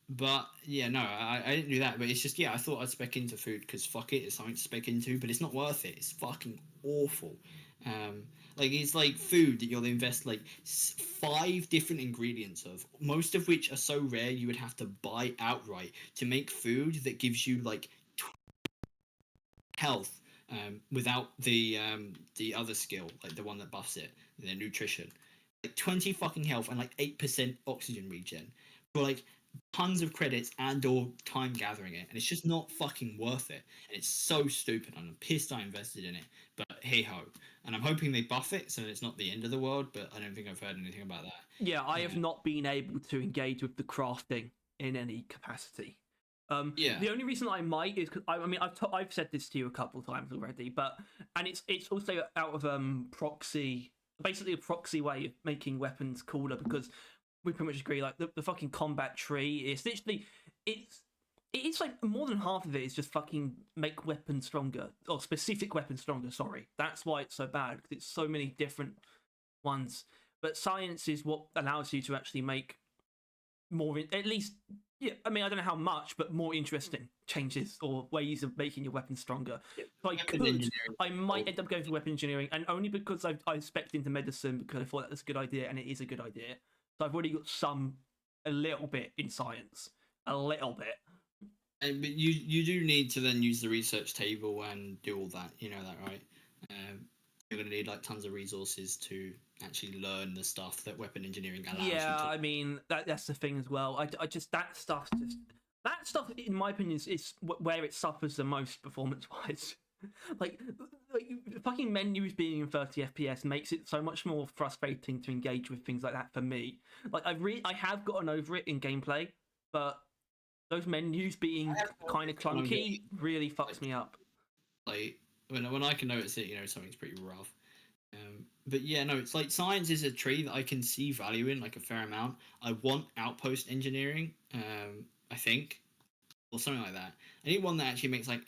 But yeah, no, I didn't do that. But it's just yeah, I thought I'd spec into food because fuck it, it's something to spec into. But it's not worth it. It's fucking awful. Um, like it's like food that you'll invest like 5 different ingredients of, most of which are so rare you would have to buy outright to make food that gives you like health without the other skill, like the one that buffs it, the nutrition. Like 20 fucking health and like 8% oxygen regen for like tons of credits and or time gathering it, and it's just not fucking worth it. And it's so stupid. I'm pissed I invested in it, but hey ho. And I'm hoping they buff it so it's not the end of the world. But I don't think I've heard anything about that. Yeah, I have not been able to engage with the crafting in any capacity. Yeah, The only reason I might is because I mean I've said this to you a couple of times already, but and it's also out of proxy, basically a proxy way of making weapons cooler, because we pretty much agree like the fucking combat tree is literally it's like more than half of it is just fucking make weapons stronger, or specific weapons stronger. Sorry, that's why it's so bad, because it's so many different ones. But science is what allows you to actually make more, at least, yeah. I mean, I don't know how much, but more interesting changes or ways of making your weapon stronger. So I might end up going for weapon engineering, and only because I spec'd into medicine because I thought that was a good idea, and it is a good idea. So I've already got a little bit in science, a little bit. But you do need to then use the research table and do all that. You know that, right? You're gonna need like tons of resources to actually learn the stuff that weapon engineering allows you Yeah, to. I mean that's the thing as well. I just that stuff, in my opinion, is where it suffers the most performance wise. like, like fucking menus being in 30 FPS makes it so much more frustrating to engage with things like that for me. Like I have gotten over it in gameplay, but those menus being kind of clunky really fucks me up. Like when I can notice it, something's pretty rough. But yeah, no, it's like science is a tree that I can see value in like a fair amount. I want outpost engineering, I think, or something like that. I need one that actually makes like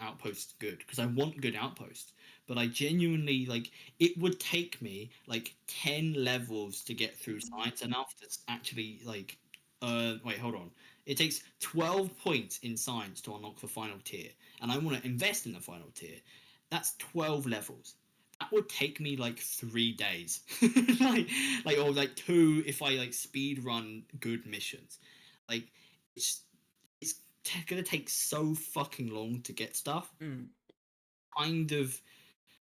outposts good because I want good outposts. But I genuinely like it would take me like 10 levels to get through science enough to actually like wait, hold on. It takes 12 points in science to unlock the final tier, and I want to invest in the final tier. That's 12 levels. That would take me like 3 days, or like two if I like speed run good missions. Like it's gonna take so fucking long to get stuff. Mm. Kind of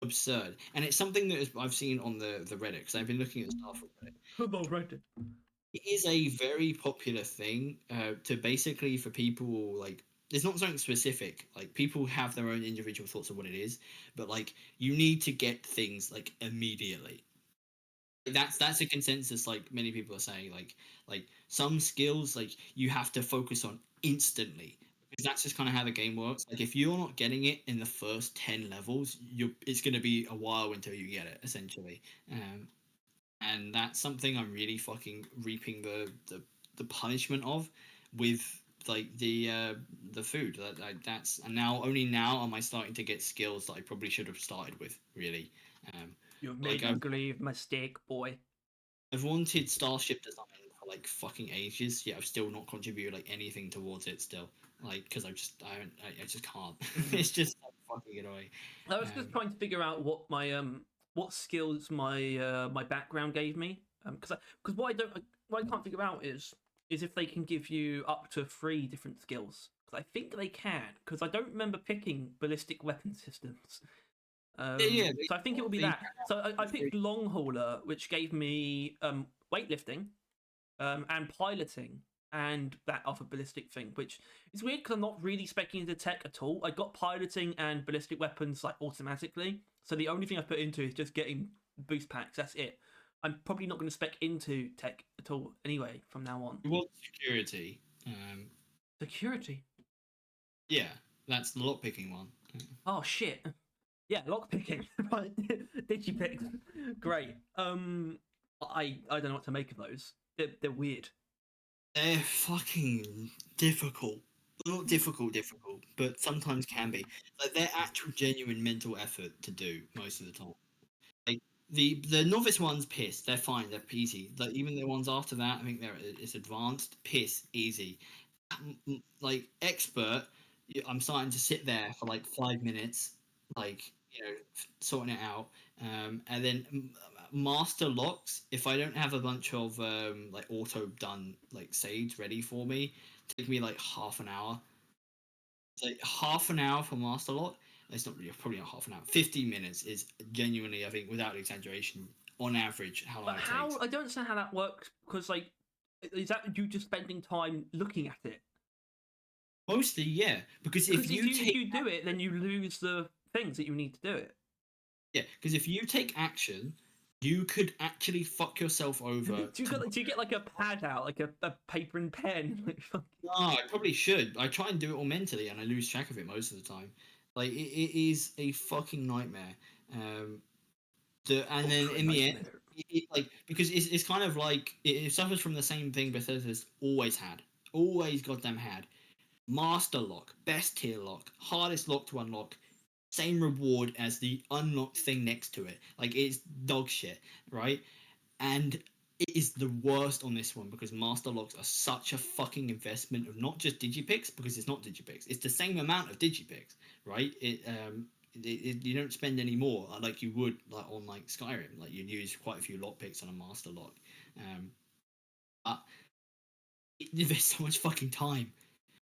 absurd, and it's something that I've seen on the Reddit because I've been looking at stuff on Reddit. About Reddit. It is a very popular thing to basically for people like it's not something specific. Like people have their own individual thoughts of what it is, but like you need to get things like immediately. That's a consensus. Like many people are saying, like some skills like you have to focus on instantly because that's just kind of how the game works. Like if you're not getting it in the first 10 levels, it's going to be a while until you get it essentially. And that's something I'm really fucking reaping the punishment of with like the food that's and now only now am I starting to get skills that I probably should have started with really. You've like made a grave mistake, boy. I've wanted Starship Design for like fucking ages, yet I've still not contributed like anything towards it still. Like, because I just can't. It's just so fucking annoying. I was just trying to figure out what skills my background gave me, because what I can't figure out is if they can give you up to 3 different skills, because I think they can, because I don't remember picking ballistic weapon systems. Yeah, So I think it will be that. So I picked long hauler, which gave me weightlifting, and piloting, and that other ballistic thing, which is weird because I'm not really specking into tech at all. I got piloting and ballistic weapons like automatically, so the only thing I put into is just getting boost packs. That's it. I'm probably not going to spec into tech at all anyway from now on. you want security. Security. Yeah, that's the lockpicking one. Oh shit. Yeah, lockpicking. Right. Digipicks. Great. I don't know what to make of those. They're weird. They're fucking difficult. Not difficult, but sometimes can be. Like they're actual genuine mental effort to do most of the time. Like the novice ones, piss. They're fine. They're easy. Like even the ones after that, I think it's advanced. Piss easy. Like expert, I'm starting to sit there for like 5 minutes, like sorting it out. And then master locks. If I don't have a bunch of like auto done like sage ready for me, take me like half an hour. Like half an hour for master lock. It's not really probably not half an hour. 15 minutes is genuinely, I think, without exaggeration, on average, how long But it how? takes. I don't understand how that works because like, is that you just spending time looking at it? Mostly, yeah, because Because if you if take you do it, then you lose the things that you need to do it. Yeah, because if you take action, you could actually fuck yourself over. Do you get like a pad out, like a paper and pen? Like, No, I probably should. I try and do it all mentally, and I lose track of it most of the time. Like it is a fucking nightmare. Um, and then ultra in the end, nightmare. like because it's kind of like it suffers from the same thing Bethesda's always had, always goddamn had. Master lock, best tier lock, hardest lock to unlock, same reward as the unlocked thing next to it. Like it's dog shit, right? And it is the worst on this one because master locks are such a fucking investment of not just digipicks, because it's not digipicks, it's the same amount of digipicks, right? You don't spend any more like you would like on like Skyrim. Like you'd use quite a few lockpicks on a master lock. um but there's so much fucking time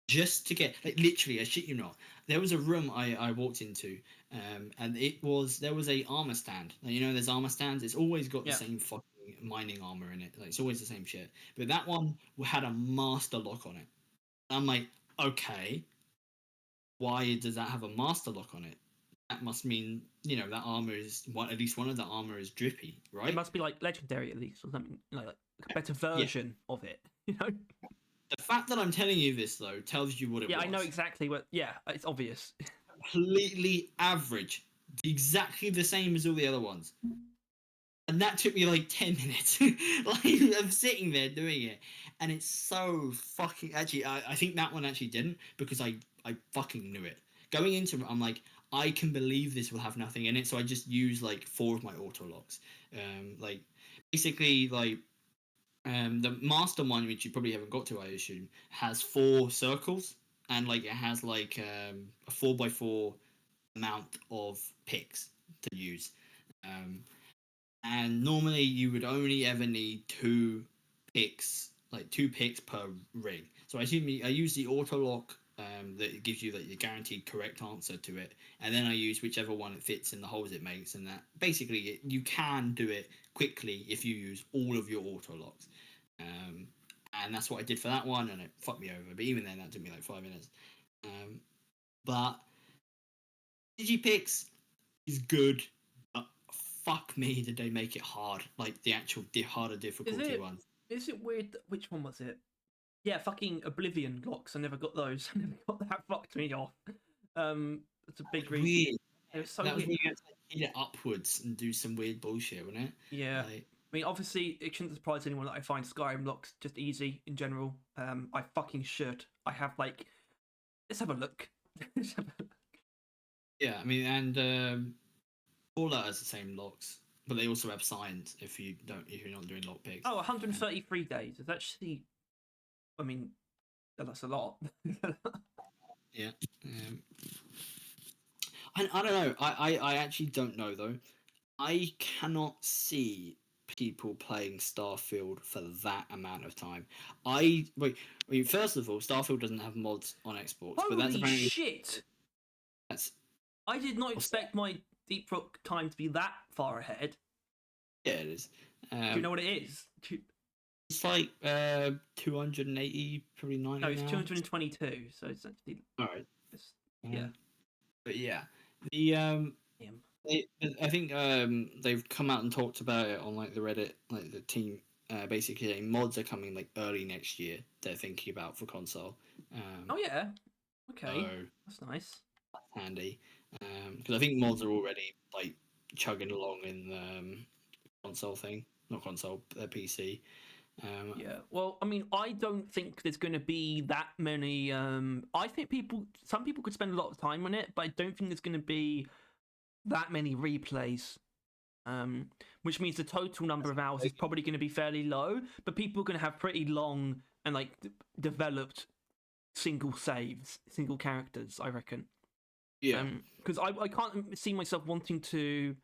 just to get, like, literally, I shit you not, there was a room I walked into, and there was a armor stand. Like, there's armor stands, it's always got the Yeah, same fucking mining armor in it, like it's always the same shit, but that one had a master lock on it. I'm like, okay, why does that have a master lock on it? That must mean, that armor is one, at least one of the armor is drippy, it right? must be like legendary at least or something like a better Yeah, version of it. You know? the fact that I'm telling you this though tells you what it Yeah, I know was. exactly what. Yeah, it's obvious. Completely average, exactly the same as all the other ones. And that took me like 10 minutes like of sitting there doing it. And it's so fucking, actually, I think that one actually didn't, because I fucking knew it going into it. I'm like, I can believe this will have nothing in it, so I just use like 4 of my auto locks. Like basically, like, the master one, which you probably haven't got to, I assume, has 4 circles, and like it has like a 4x4 amount of picks to use. Um, and normally you would only ever need 2 picks, like 2 picks per ring. So I use the auto lock, that gives you like the guaranteed correct answer to it, and then I use whichever one it fits in the holes it makes, and that basically you can do it quickly if you use all of your auto locks. Um, and that's what I did for that one, and it fucked me over. But even then, that took me like 5 minutes. But Digipix is good, but fuck me, did they make it hard? Like the actual harder Is difficulty it? one. Is it weird? Which one was it? Yeah, fucking Oblivion locks. I never got those. I never got that. Fucked me off. That's a big reason. Weird. It was so That was weird. when you had to like, hit it upwards and do some weird bullshit, wasn't it? Yeah. Like, I mean, obviously, it shouldn't surprise anyone that I find Skyrim locks just easy in general. I fucking should. I have like, let's have a look. Let's have a look. yeah, I mean, and Fallout has the same locks, but they also have signs if you're not doing lock picks. Oh, And 133 days. It's actually, I mean, that's a lot. yeah, I don't know. I actually don't know though. I cannot see people playing Starfield for that amount of time. I mean, first of all, Starfield doesn't have mods on Xbox, but that's Holy apparently shit! that's I did not what's that? expect my Deep Rock time to be that far ahead. Yeah, it is. Do you know what it is? It's like 280, probably No, 90 it's now. 222. So it's actually, All right. yeah. But yeah, the Him. I think they've come out and talked about it on like the Reddit, like the team. Basically, saying mods are coming like early next year. They're thinking about for console. Oh yeah. So Okay, that's nice. handy because I think mods are already like chugging along in the console thing, not console, PC. Yeah, well, I mean, I don't think there's going to be that many. I think some people could spend a lot of time on it, but I don't think there's going to be that many replays. Which means the total number of hours is probably going to be fairly low, but people are going to have pretty long and like developed single saves, single characters, I reckon. Yeah, Because I can't see myself wanting to.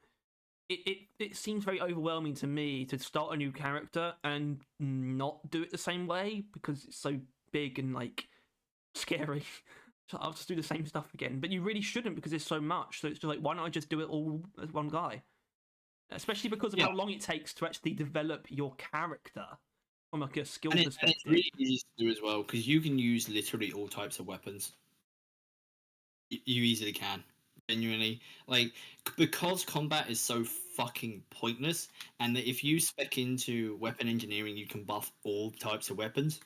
It seems very overwhelming to me to start a new character and not do it the same way because it's so big and like scary. So I'll just do the same stuff again. But you really shouldn't because there's so much. So it's just like, why not I just do it all as one guy? Especially because of yeah. how long it takes to actually develop your character from like a skill And perspective. it's really easy to do as well because you can use literally all types of weapons. You easily can, genuinely, like because combat is so fucking pointless, and that if you spec into weapon engineering, you can buff all types of weapons.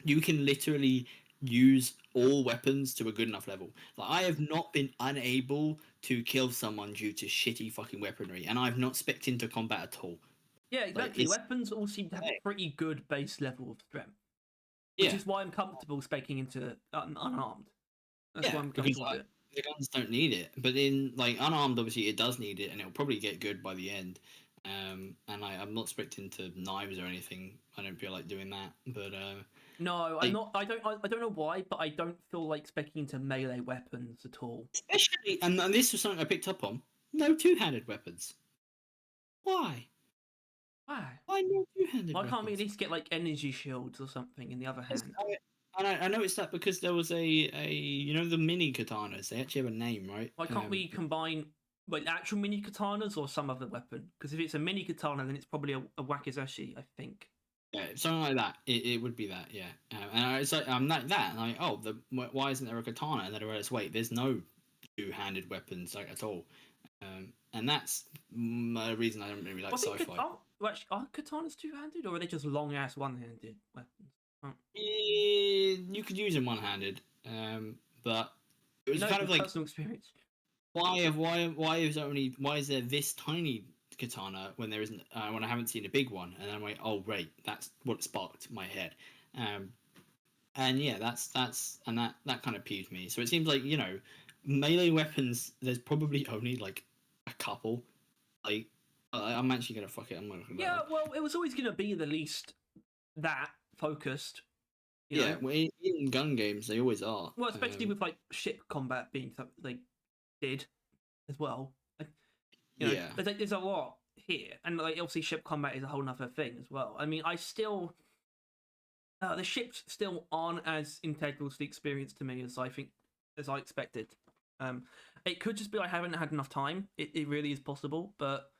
You can literally use all weapons to a good enough level. Like I have not been unable to kill someone due to shitty fucking weaponry, and I've not spec into combat at all. Yeah, Like exactly. it's Weapons all seem to have a pretty good base level of strength, which yeah, is why I'm comfortable speccing into unarmed. That's why yeah, I'm because comfortable with it. the guns don't need it, but in like unarmed, obviously it does need it, and it'll probably get good by the end. And I'm not spec into knives or anything. I don't feel like doing that, but No, I'm like not. I don't know why, but I don't feel like specking into melee weapons at all. especially and this was something I picked up on. No two-handed weapons. Why? Why? Why no two-handed Why can't we at weapons? least get like energy shields or something in the other It's- hand? I noticed that because there was a you know the mini katanas. They actually have a name, right? Why can't we combine like actual mini katanas or some other weapon? Because if it's a mini katana, then it's probably a wakizashi, I think. Yeah, something like that. It would be that, yeah. And it's like I'm like that. And I'm like, oh, why isn't there a katana? And then I realized, wait, there's no two-handed weapons like at all. And that's a reason I don't really like I think sci-fi. actually, are katanas two-handed or are they just long ass one-handed weapons? Oh. You could use them one-handed, but it You was know, kind from of like personal experience. why is there this tiny katana when there isn't when I haven't seen a big one? And I'm like, oh right, that's what sparked my head. Um, and yeah, that's and that kind of peeved me. So it seems like melee weapons. There's probably only like a couple. Like I'm actually gonna fuck it. I'm gonna look that Yeah, up. well, it was always going to be the least that focused, you Yeah, know. well, in gun games they always are. Well, especially with like ship combat being something they did as well. Like, Yeah, there's a lot here, and like obviously ship combat is a whole other thing as well. I mean, I still the ships still aren't as integral to the experience to me as I expected. Um, it could just be I haven't had enough time. It really is possible, but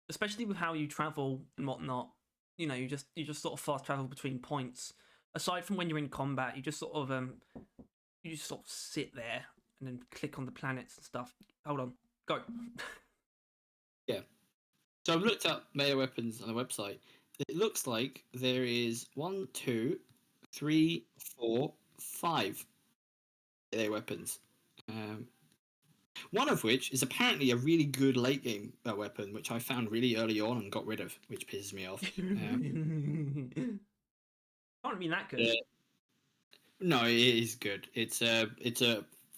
especially with how you travel and whatnot, you just sort of fast travel between points. Aside from when you're in combat, you just sort of sit there and then click on the planets and stuff. Hold on, go. yeah. So I've looked up melee weapons on the website. It looks like there is one, two, three, four, five melee weapons. Um, One of which is apparently a really good late game weapon, which I found really early on and got rid of, which pisses me off. Can't mean that good. Uh, no, it is good. It's a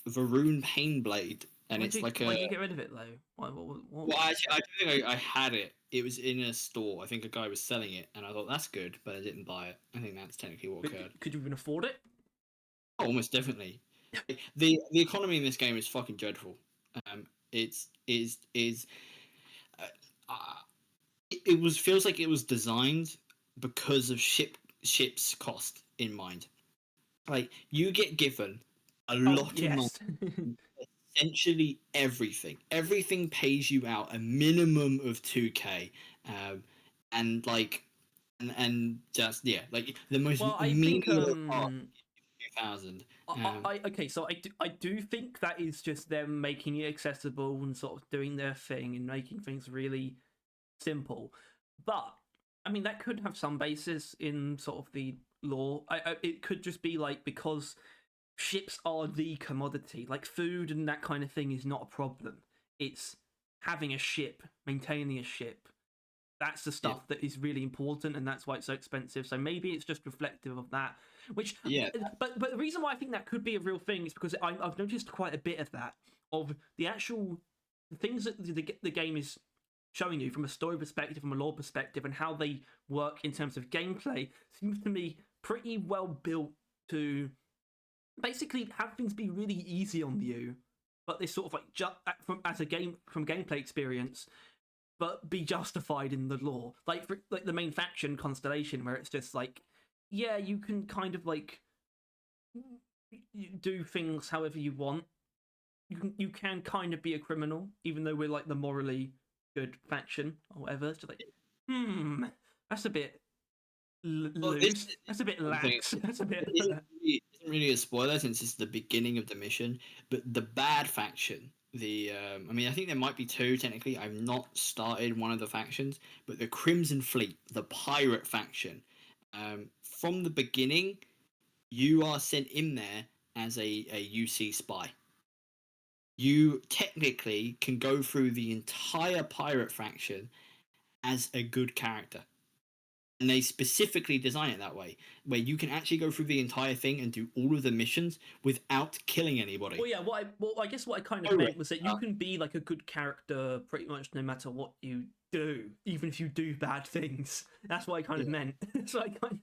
Varun Pain Blade, and it's like Why'd a. you get rid of it though? What? Well, actually, I don't think I had it. It was in a store. I think a guy was selling it, and I thought that's good, but I didn't buy it. I think that's technically what occurred. Could you even afford it? Oh, almost definitely. The economy in this game is fucking dreadful. It's is uh, uh, it was feels like it was designed because of ships cost in mind. Like you get given a lot of money, Yes. essentially everything. Everything pays you out a minimum of 2k, and like and just yeah, like the most Well, I think menial part 2000. okay, so I do think that is just them making it accessible and sort of doing their thing and making things really simple. But I mean, that could have some basis in sort of the law. It could just be like because ships are the commodity. Like food and that kind of thing is not a problem. It's having a ship, maintaining a ship. That's the Yeah, stuff that is really important, and that's why it's so expensive. So maybe it's just reflective of that. Which, yeah, but the reason why I think that could be a real thing is because I've noticed quite a bit of that, of the actual things that the game is showing you from a story perspective, from a lore perspective, and how they work in terms of gameplay seems to me pretty well built to basically have things be really easy on you, but they sort of like from as a game from gameplay experience, but be justified in the lore. Like like the main faction Constellation, where it's just like, yeah, you can kind of like you do things however you want. You can kind of be a criminal, even though we're like the morally good faction or whatever. It's just like, that's a bit well, loose. That's a bit one thing. lax. That's a bit. Isn't really a spoiler since it's the beginning of the mission, but the bad faction, I mean, I think there might be two technically. I've not started one of the factions, but the Crimson Fleet, the pirate faction, from the beginning, you are sent in there as a UC spy. You technically can go through the entire pirate faction as a good character. And they specifically design it that way, where you can actually go through the entire thing and do all of the missions without killing anybody. Well, yeah. I guess what I kind of Oh, meant was that you can be like a good character pretty much no matter what you do, even if you do bad things. That's what I kind of yeah. meant. So I kind.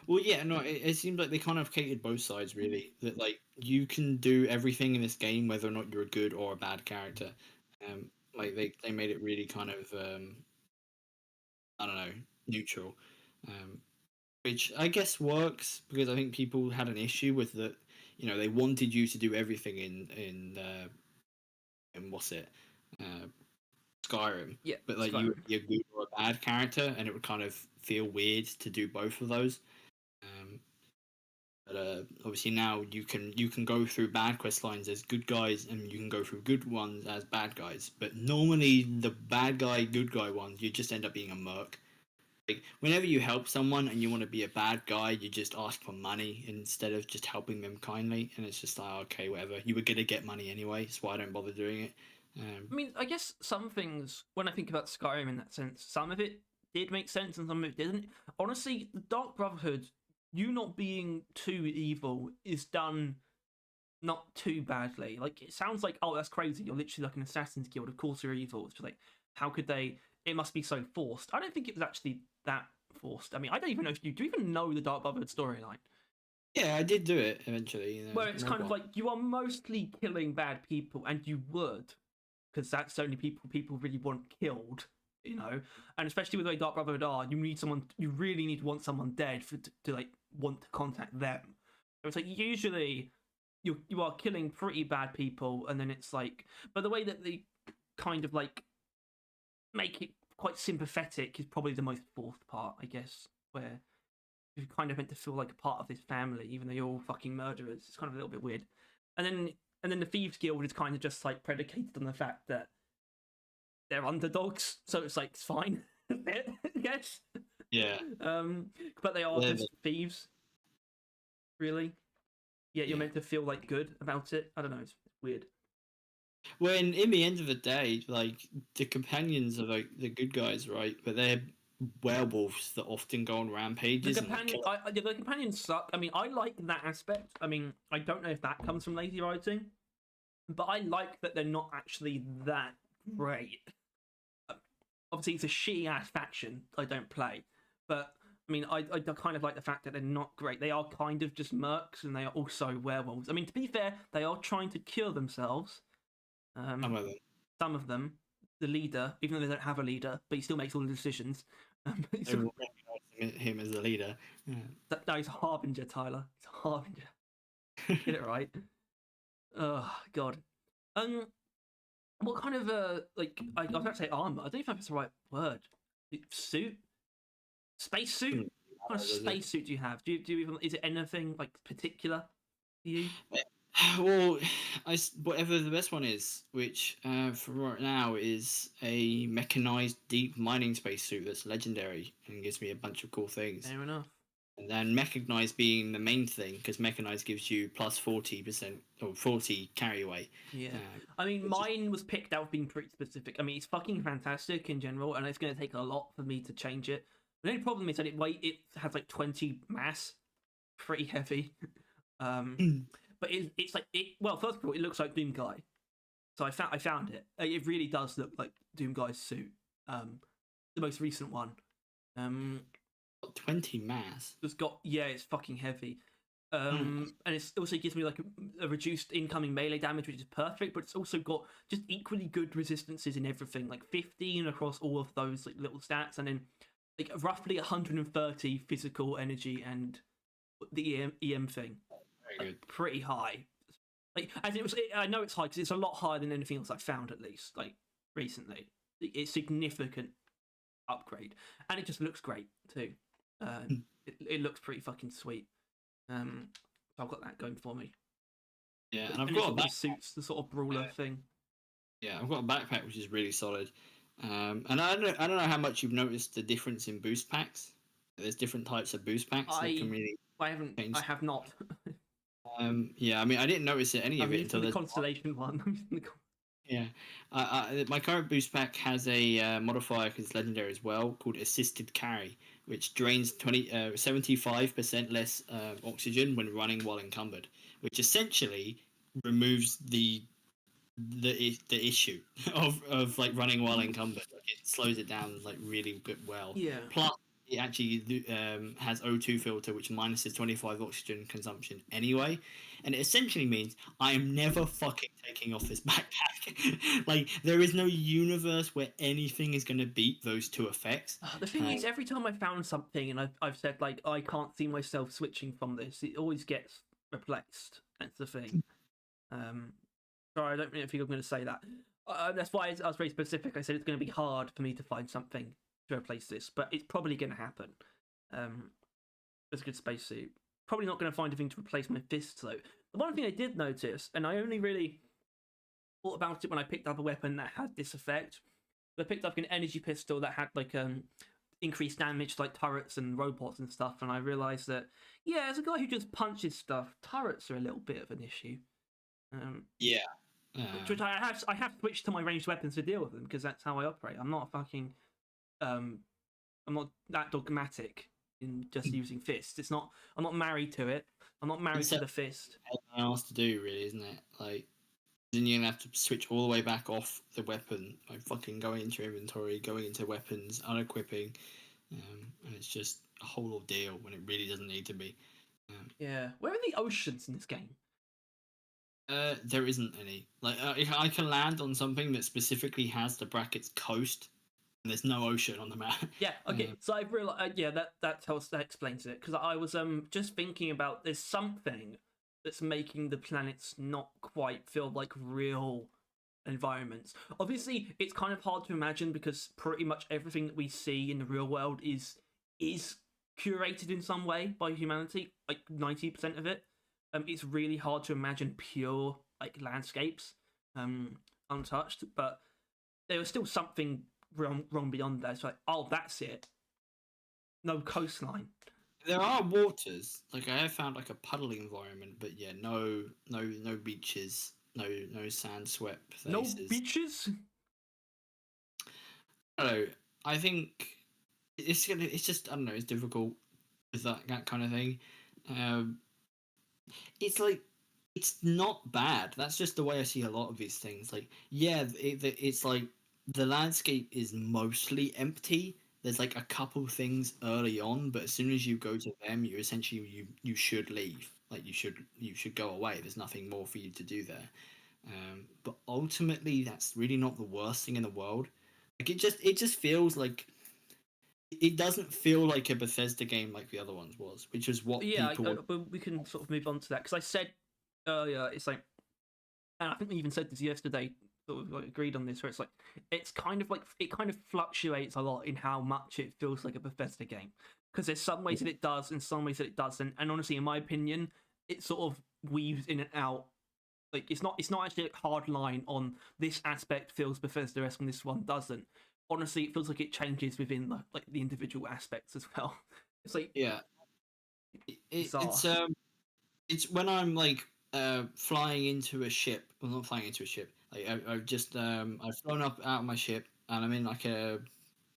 Well, yeah, no, it seems like they kind of catered both sides really. That like you can do everything in this game, whether or not you're a good or a bad character. Like they made it really kind of I don't know, neutral, um, which I guess works because I think people had an issue with that. You know, they wanted you to do everything in what's it, uh, Skyrim, Yeah, but like you Skyrim. would be a good or a bad character, and it would kind of feel weird to do both of those. Um, but obviously now you can go through bad quest lines as good guys, and you can go through good ones as bad guys. But normally the bad guy, good guy ones, you just end up being a merc. Like whenever you help someone and you want to be a bad guy, you just ask for money instead of just helping them kindly, and it's just like okay, whatever. You were gonna get money anyway, so I don't bother doing it. I mean, I guess some things, when I think about Skyrim in that sense, some of it did make sense and some of it didn't. Honestly, the Dark Brotherhood, you not being too evil, is done not too badly. Like, it sounds like, oh, that's crazy. You're literally like an assassin's guild. Of course you're evil. It's just like, how could they? It must be so forced. I don't think it was actually that forced. I mean, I don't even know if you do even know the Dark Brotherhood storyline. Yeah, I did do it eventually. You know, Where it's mod kind of one. like you are mostly killing bad people, and you would, because that's the only people really want killed, you know. And especially with the way Dark Brotherhood are, you need someone, you really need to want someone dead to like want to contact them. So it's like usually you are killing pretty bad people, and then it's like, but the way that they kind of like make it quite sympathetic is probably the most fourth part, I guess, where you're kind of meant to feel like a part of this family, even though you're all fucking murderers. It's kind of a little bit weird. And then the Thieves Guild is kind of just like predicated on the fact that they're underdogs, so it's like it's fine, I guess. Yeah, Um, but they are yeah, just thieves, really. Yet you're yeah. meant to feel like good about it. I don't know. It's weird. Well, in the end of the day, like the companions are like the good guys, right? But they're werewolves that often go on The rampages and like companion, kill. the companions suck. I mean, I like that aspect. I mean, I don't know if that comes from lazy writing, but I like that they're not actually that great. Obviously it's a shitty ass faction I don't play, but I mean I kind of like the fact that they're not great. They are kind of just mercs and they are also werewolves. I mean, to be fair, they are trying to cure themselves. Some Um, of them. some of them, the leader, even though they don't have a leader, but he still makes all the decisions. They will recognize him as a leader. Yeah. No, he's a harbinger, Tyler. He's a harbinger. Get it right. Oh God. Um, what kind of like I was about to say armor. I don't know if that's the right word. Suit, space suit. Hmm. What kind of Does it? space suit do you have? Do you even is it anything like particular to you? Well, whatever the best one is, which for right now is a mechanized deep mining spacesuit that's legendary and gives me a bunch of cool things. Fair enough. And then Mechanize being the main thing, because Mechanize gives you plus 40% or 40 carry away. Yeah, Um, I mean, which is mine was picked out being pretty specific. I mean, it's fucking fantastic in general, and it's going to take a lot for me to change it. The only problem is that it has like 20 mass, pretty heavy. Um, but it's like it. Well, first of all, it looks like Doom Guy, so I found it. It really does look like Doom Guy's suit. The most recent one. Um, 20 mass. it's got it's fucking heavy. Mm. And it also gives me like a reduced incoming melee damage, which is perfect. But it's also got just equally good resistances in everything, like 15 across all of those like little stats, and then like roughly 130 physical energy and the EM thing, Very like good. pretty high. Like as I know it's high because it's a lot higher than anything else I've found at least like recently. It's significant upgrade, and it just looks great too. It looks pretty fucking sweet. So I've got that going for me. Yeah, and I've And it got a sort of backpack. suits the sort of brawler thing. Yeah, I've got a backpack which is really solid. And I don't know how much you've noticed the difference in boost packs. There's different types of boost packs that can I really I change. have not. Yeah, I mean, I didn't notice any of I'm it using until the there's constellation one. I'm using the yeah. My current boost pack has a modifier because it's legendary as well called assisted carry, which drains 75% less oxygen when running while encumbered, which essentially removes the issue of like running while encumbered. Like it slows it down like really good well. yeah. Plus, it actually has O2 filter, which minuses 25 oxygen consumption anyway, and it essentially means I am never fucking taking off this backpack. Like there is no universe where anything is going to beat those two effects. The thing is, every time I found something and I've said like I can't see myself switching from this, it always gets replaced. That's the thing. Um, sorry, I don't really think I'm going to say that. That's why I was very specific. I said it's going to be hard for me to find something to replace this, but it's probably going to happen. It's a good spacesuit. Probably not going to find anything to replace my fists though. The one thing I did notice, and I only really thought about it when I picked up a weapon that had this effect. I picked up an energy pistol that had like increased damage to, like turrets and robots and stuff, and I realised that as a guy who just punches stuff, turrets are a little bit of an issue. Yeah. Which I have switched to my ranged weapons to deal with them because that's how I operate. I'm not fucking um I'm not that dogmatic in just using fists. It's not I'm not married to it. I'm not married It's to the fist. anything else to do, really, isn't it? Like then you're gonna have to switch all the way back off the weapon, like fucking going into your inventory, going into weapons, unequipping, and it's just a whole ordeal when it really doesn't need to be. Yeah. Where are the oceans in this game? There isn't any. Like I can land on something that specifically has the brackets coast, and there's no ocean on the map. Yeah, okay. Um, So I've realized, that explains it because I was just thinking about there's something that's making the planets not quite feel like real environments. Obviously, it's kind of hard to imagine because pretty much everything that we see in the real world is curated in some way by humanity, like 90% of it. It's really hard to imagine pure like landscapes, untouched, but there was still something wrong beyond that. It's like, oh, that's it. No coastline. there are waters. Like I have found like a puddling environment, but yeah, no beaches, no sand swept No places. beaches. I don't know. I think it's just I don't know. It's difficult with that kind of thing. Um, it's like it's not bad. That's just the way I see a lot of these things. Like, yeah, it's like the landscape is mostly empty. There's like a couple things early on, but as soon as you go to them, you essentially you should leave. Like you should go away. There's nothing more for you to do there. But ultimately, that's really not the worst thing in the world. Like it just feels like it doesn't feel like a Bethesda game like the other ones was, which is what Yeah, people were. but we can sort of move on to that because I said earlier it's like, and I think we even said this yesterday. Sort of like agreed on this, where it's like it's kind of like it kind of fluctuates a lot in how much it feels like a Bethesda game because there's some ways that it does and some ways that it doesn't. And honestly, in my opinion, it sort of weaves in and out. Like it's not actually a hard line on this aspect feels Bethesda-esque and this one doesn't. Honestly, it feels like it changes within the individual aspects as well. It's like Yeah, Bizarre. It's when I'm like flying into a ship. Well, not flying into a ship. Like I've just I've flown up out of my ship and I'm in like a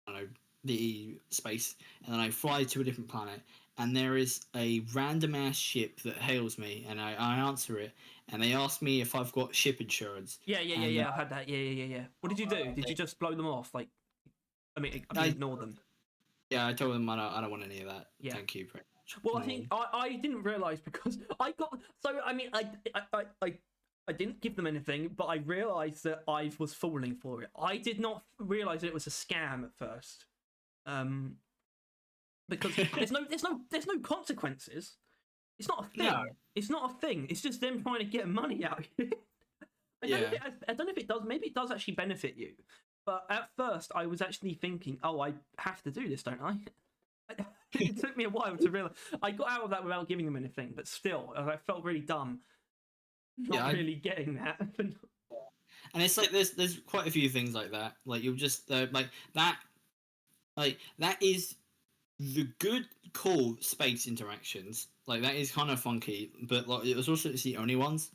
I don't know the space, and then I fly to a different planet, and there is a random ass ship that hails me, and I answer it, and they ask me if I've got ship insurance, and I've had that. Yeah. What did you do? Did you just blow them off? Like, I mean, I ignore them. yeah I told them I don't want any of that. Yeah. Thank you very much. Well, I think I didn't realize because I got so I mean I didn't give them anything, but I realized that I was falling for it. I did not realize it was a scam at first. Because there's no consequences. It's not a thing. No. It's not a thing. It's just them trying to get money out of you. I don't know if it does. Maybe it does actually benefit you. But at first, I was actually thinking, "Oh, I have to do this, don't I?" It took me a while to realize. I got out of that without giving them anything, but still, I felt really dumb, not really getting that. And it's like there's quite a few things like that. Like you'll just like that is the good cool space interactions. Like that is kind of funky, but like it was also it's the only ones.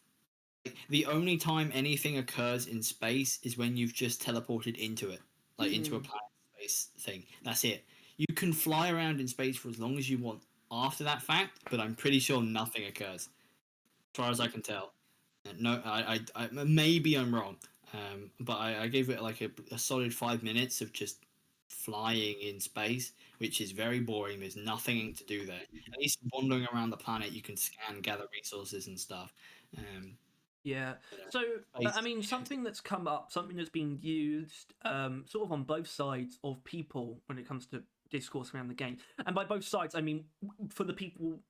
Like, the only time anything occurs in space is when you've just teleported into it, like into a planet space thing. That's it. You can fly around in space for as long as you want after that fact, but I'm pretty sure nothing occurs, as far as I can tell. No, maybe I'm wrong, but I gave it like a solid 5 minutes of just flying in space, which is very boring. There's nothing to do there. At least wandering around the planet, you can scan, gather resources and stuff. Yeah. You know, So, I space. mean, something that's come up, something that's been used, sort of on both sides of people when it comes to discourse around the game, and by both sides, I mean for the people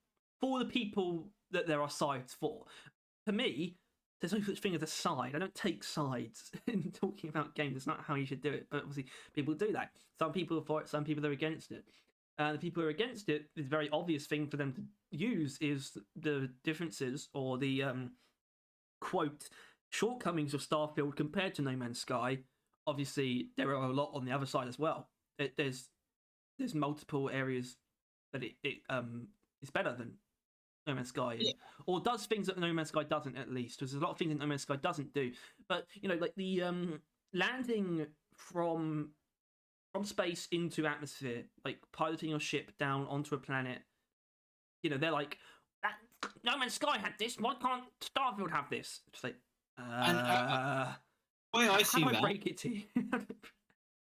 that there are sides for. For me, there's no such thing as a side. I don't take sides in talking about games. It's not how you should do it. But obviously, people do that. Some people are for it. Some people are against it. And the people who are against it, the very obvious thing for them to use is the differences or the quote shortcomings of Starfield compared to No Man's Sky. Obviously, there are a lot on the other side as well. There's multiple areas that it is better than No Man's Sky, Yeah. or does things that No Man's Sky doesn't. At least there's a lot of things that No Man's Sky doesn't do. But like the landing from space into atmosphere, like piloting your ship down onto a planet. They're like, that No Man's Sky had this. Why can't Starfield have this? It's like, And the way I how see do I that, break it to you? the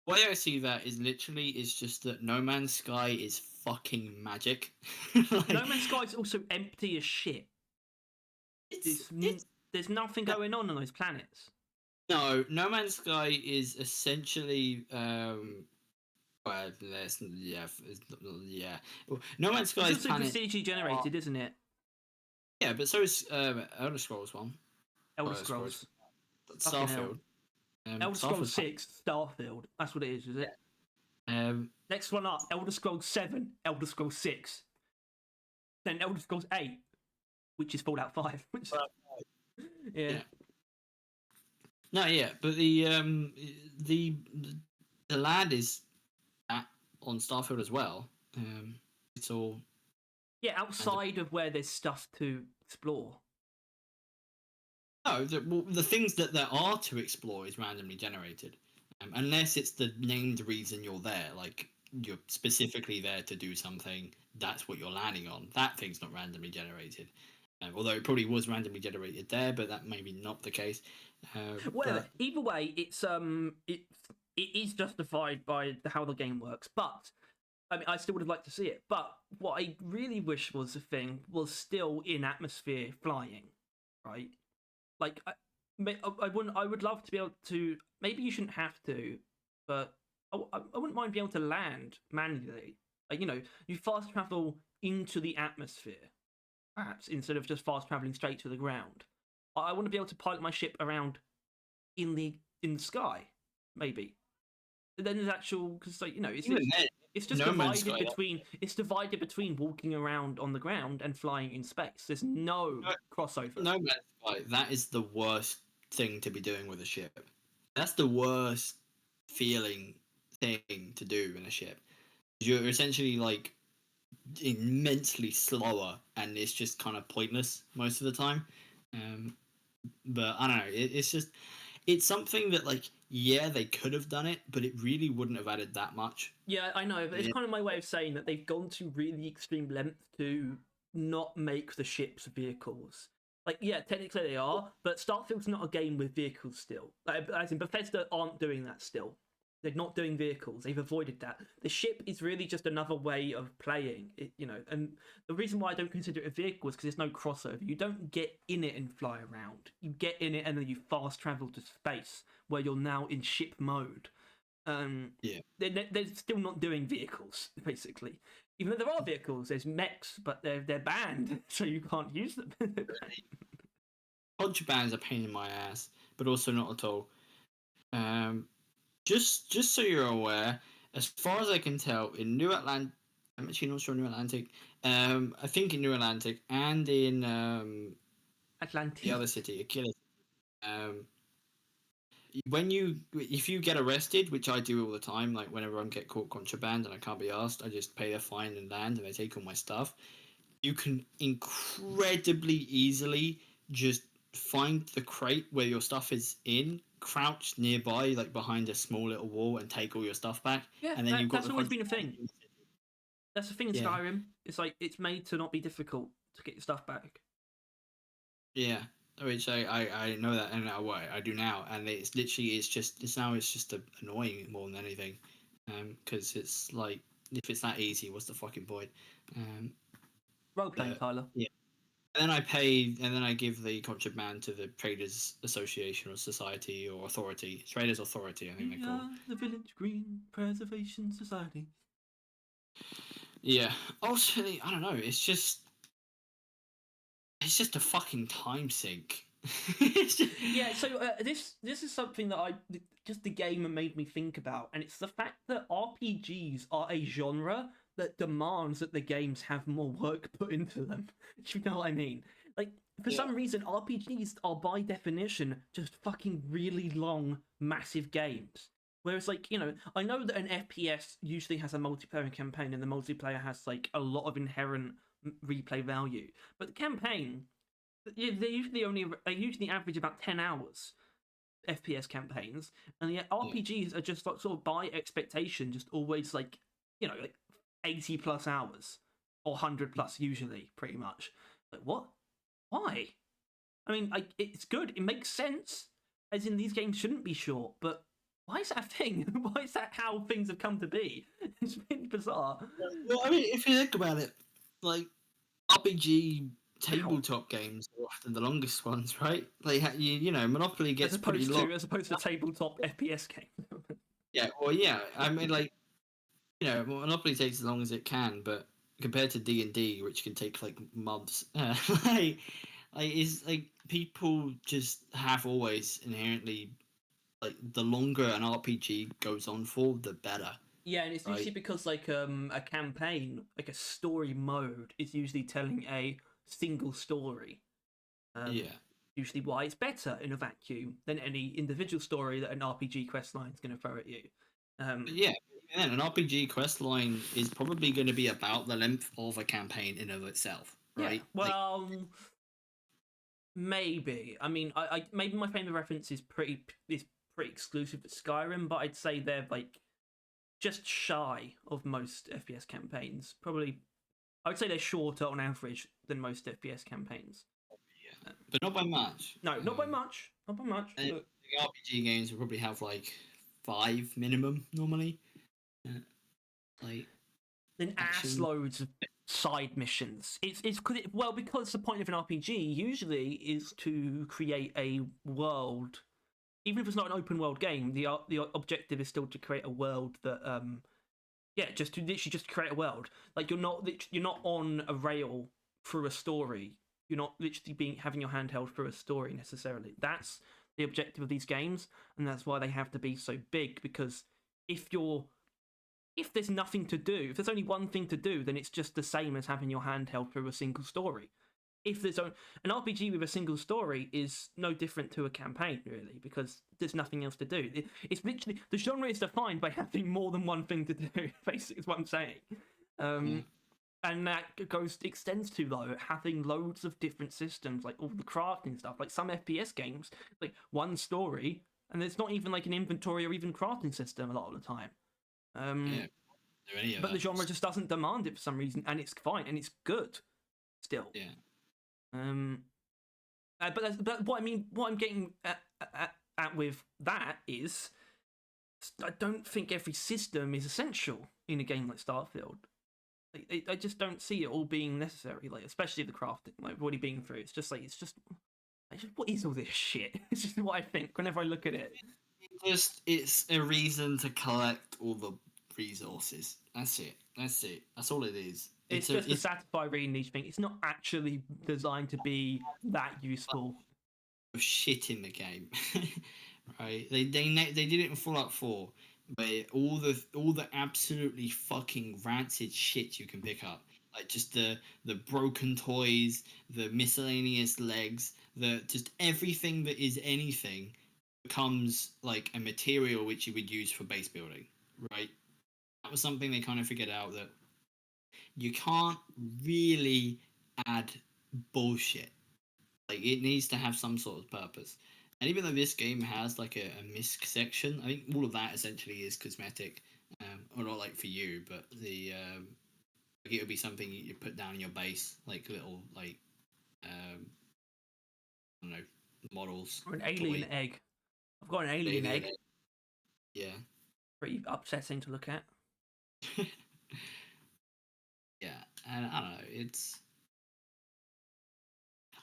way I see that is literally is just that No Man's Sky is fucking magic. No Man's Sky is also empty as shit. There's nothing going on those planets. No Man's Sky is essentially well, yeah. No Man's Sky It's is also planet. procedurally generated, isn't it? Yeah, but so is Elder Scrolls one. Elder Elder Scrolls. Fucking hell. Starfield. Elder Scrolls Starfield's 6, Starfield. That's what it is it? Um, Next one up, Elder Scrolls 7, Elder Scrolls 6. Then Elder Scrolls 8, which is Fallout 5. Yeah. No, yeah, but the lad is on Starfield as well. It's all outside of where there's stuff to explore. no. The things that there are to explore is randomly generated, unless it's the named reason you're there. Like you're specifically there to do something. That's what you're landing on. That thing's not randomly generated. Although it probably was randomly generated there, but that may be not the case. Well, either way, it is justified by how the game works. But I mean, I still would have liked to see it. But what I really wish was the thing was still in atmosphere flying, right? Like I wouldn't. I would love to be able to. Maybe you shouldn't have to, but I wouldn't mind being able to land manually. Like you fast travel into the atmosphere, perhaps instead of just fast traveling straight to the ground. I want to be able to pilot my ship around in the sky, maybe. And then there's actual because it's just divided between walking around on the ground and flying in space. There's no crossover. No Man's Sky. That is the worst thing to be doing with a ship. That's the worst feeling thing to do in a ship. You're essentially like immensely slower, and it's just kind of pointless most of the time. Um, but I don't know. It's something that like yeah they could have done it, but it really wouldn't have added that much. Yeah, I know, but it's Yeah, kind of my way of saying that they've gone to really extreme lengths to not make the ships vehicles. Like, yeah, technically they are, but Starfield's not a game with vehicles still. Like, as in, Bethesda aren't doing that still. They're not doing vehicles. They've avoided that. The ship is really just another way of playing it, you know. And the reason why I don't consider it a vehicle is because there's no crossover. You don't get in it and fly around. You get in it and then you fast travel to space, where you're now in ship mode. yeah. They're still not doing vehicles, basically. Even though there are vehicles, there's mechs, but they're banned, so you can't use them. Contraband's a pain in my ass, but also not at all. Um, just so you're aware, as far as I can tell, in New Atlantic, I'm actually not sure New Atlantic. I think in New Atlantic and in the other Atlantique. city, Achilles. Um, if you get arrested, which I do all the time, like whenever I get caught contraband and I can't be asked, I just pay a fine and land, and they take all my stuff. You can incredibly easily just find the crate where your stuff is in, crouch nearby, like behind a small little wall, and take all your stuff back. Yeah, And then you've got that's the always been a contraband. thing. That's the thing in Yeah, Skyrim. It's like it's made to not be difficult to get your stuff back. yeah. Which I know that, and I do now, and it's literally it's just annoying more than anything, because it's like if it's that easy, what's the fucking point? Um, Role playing, but Tyler. yeah. And then I pay, and then I give the contraband to the Traders Association or Society or Authority. Traders Authority, I think We they're called. are the Village Green Preservation Society. Yeah. Ultimately, I don't know. It's just a fucking time sink. It's just- Yeah, so this is something that I just the game made me think about, and it's the fact that RPGs are a genre that demands that the games have more work put into them. Do you know what I mean? Like for yeah, some reason, RPGs are by definition just fucking really long, massive games. Whereas, like, you know, I know that an FPS usually has a multiplayer campaign, and the multiplayer has like a lot of inherent replay value, but the campaign yeah, they usually average about 10 hours FPS campaigns, and yet yeah, RPGs are just like sort of by expectation, just always like you know like 80 plus hours or 100 plus usually, pretty much. Like what? Why? I mean, like it's good. It makes sense, as in these games shouldn't be short, but why is that a thing? Why is that how things have come to be? It's really bizarre. Well, I mean, if you think about it, like RPG Ow. tabletop games are often the longest ones, right? Like you know, Monopoly As gets pretty opposed long. to tabletop FPS game. Yeah, well, yeah. I mean, like you know, Monopoly takes as long as it can, but compared to D&D, which can take like months, like, is like people just have always inherently like the longer an RPG goes on for, the better, Yeah, and it's usually right? because like a campaign, like a story mode, is usually telling a single story. Um, Yeah, usually why it's better in a vacuum than any individual story that an RPG quest line is going to throw at you. but Um, yeah. And an RPG quest line is probably going to be about the length of a campaign in of itself, yeah, right? Like, well, maybe. I mean, I maybe my favorite reference is pretty exclusive to Skyrim, but I'd say they're like just shy of most FPS campaigns. Probably, I would say they're shorter on average than most FPS campaigns. yeah, but not by much. No, not by much. Not by much. And But the RPG games will probably have like 5 minimum normally. Uh, like then ass action. loads of side missions. Because the point of an RPG usually is to create a world. Even if it's not an open world game, the objective is still to create a world that yeah, just to literally just create a world. Like you're not on a rail through a story. You're not literally being having your hand held through a story necessarily. That's the objective of these games, and that's why they have to be so big. Because if you're if there's nothing to do, if there's only one thing to do, then it's just the same as having your hand held through a single story. If there's an RPG with a single story is no different to a campaign, really, because there's nothing else to do. It's literally the genre is defined by having more than one thing to do. Basically, is what I'm saying. Yeah. Um, And that extends to though having loads of different systems, like all the crafting stuff. Like some FPS games, like one story, and there's not even like an inventory or even crafting system a lot of the time. Yeah, do any of But the that. genre just doesn't demand it for some reason, and it's fine and it's good still. Yeah. Um, but what I'm getting at with that is, I don't think every system is essential in a game like Starfield. I just don't see it all being necessary, like especially the crafting. Like we've already been through. It's just what is all this shit? It's just what I think whenever I look at it. It's a reason to collect all the resources. That's it. That's it. That's all it is. It's just to satisfy a really niche thing. It's not actually designed to be that useful. of shit in the game, right? They did it in Fallout 4, but all the absolutely fucking rancid shit you can pick up, like just the broken toys, the miscellaneous legs, the just everything that is anything becomes like a material which you would use for base building, right? That was something they kind of figured out, that you can't really add bullshit. Like it needs to have some sort of purpose. And even though this game has like a misc section, I think all of that essentially is cosmetic, or not like for you, but like it would be something you put down in your base, like little like I don't know, models, Or an alien toy, egg. I've got an alien alien, egg. yeah, Pretty upsetting to look at. yeah. And I don't know, it's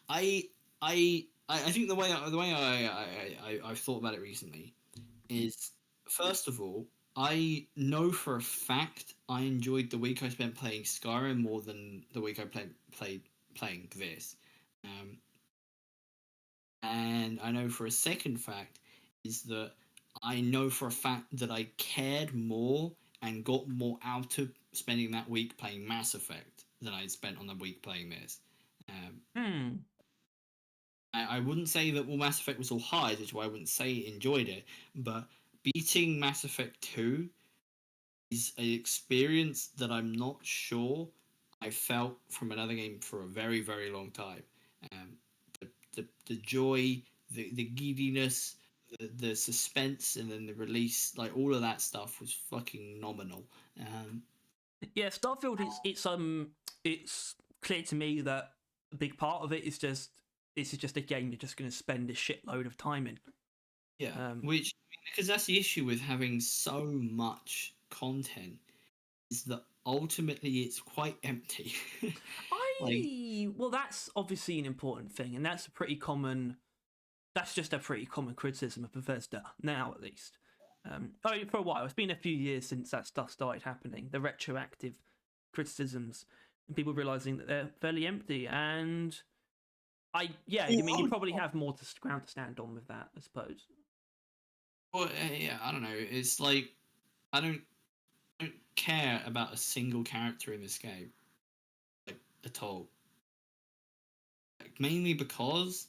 I I think the way I've thought about it recently is, first of all, I know for a fact I enjoyed the week I spent playing Skyrim more than the week I played playing this, um, and I know for a second fact is that I know for a fact that I cared more and got more out of spending that week playing Mass Effect than I spent on the week playing this. Um, Hmm. I wouldn't say that all Mass Effect was all highs, which is why I wouldn't say enjoyed it, but beating Mass Effect 2 is an experience that I'm not sure I felt from another game for a very, very long time. Um, the joy, the giddiness, the suspense, and then the release, like all of that stuff was fucking nominal. Yeah, Starfield is it's clear to me that a big part of it is just this is just a game you're just going to spend a shitload of time in. Yeah, Um, which, because that's the issue with having so much content, is that ultimately it's quite empty. Like, well, that's obviously an important thing, and that's a pretty common. That's just a pretty common criticism of Bethesda now, at least. For a while, it's been a few years since that stuff started happening. The retroactive criticisms and people realizing that they're fairly empty. And I mean, you probably have more ground to stand on with that, I suppose. well, yeah, I don't know. It's like I don't care about a single character in this game, like at all. Like, mainly because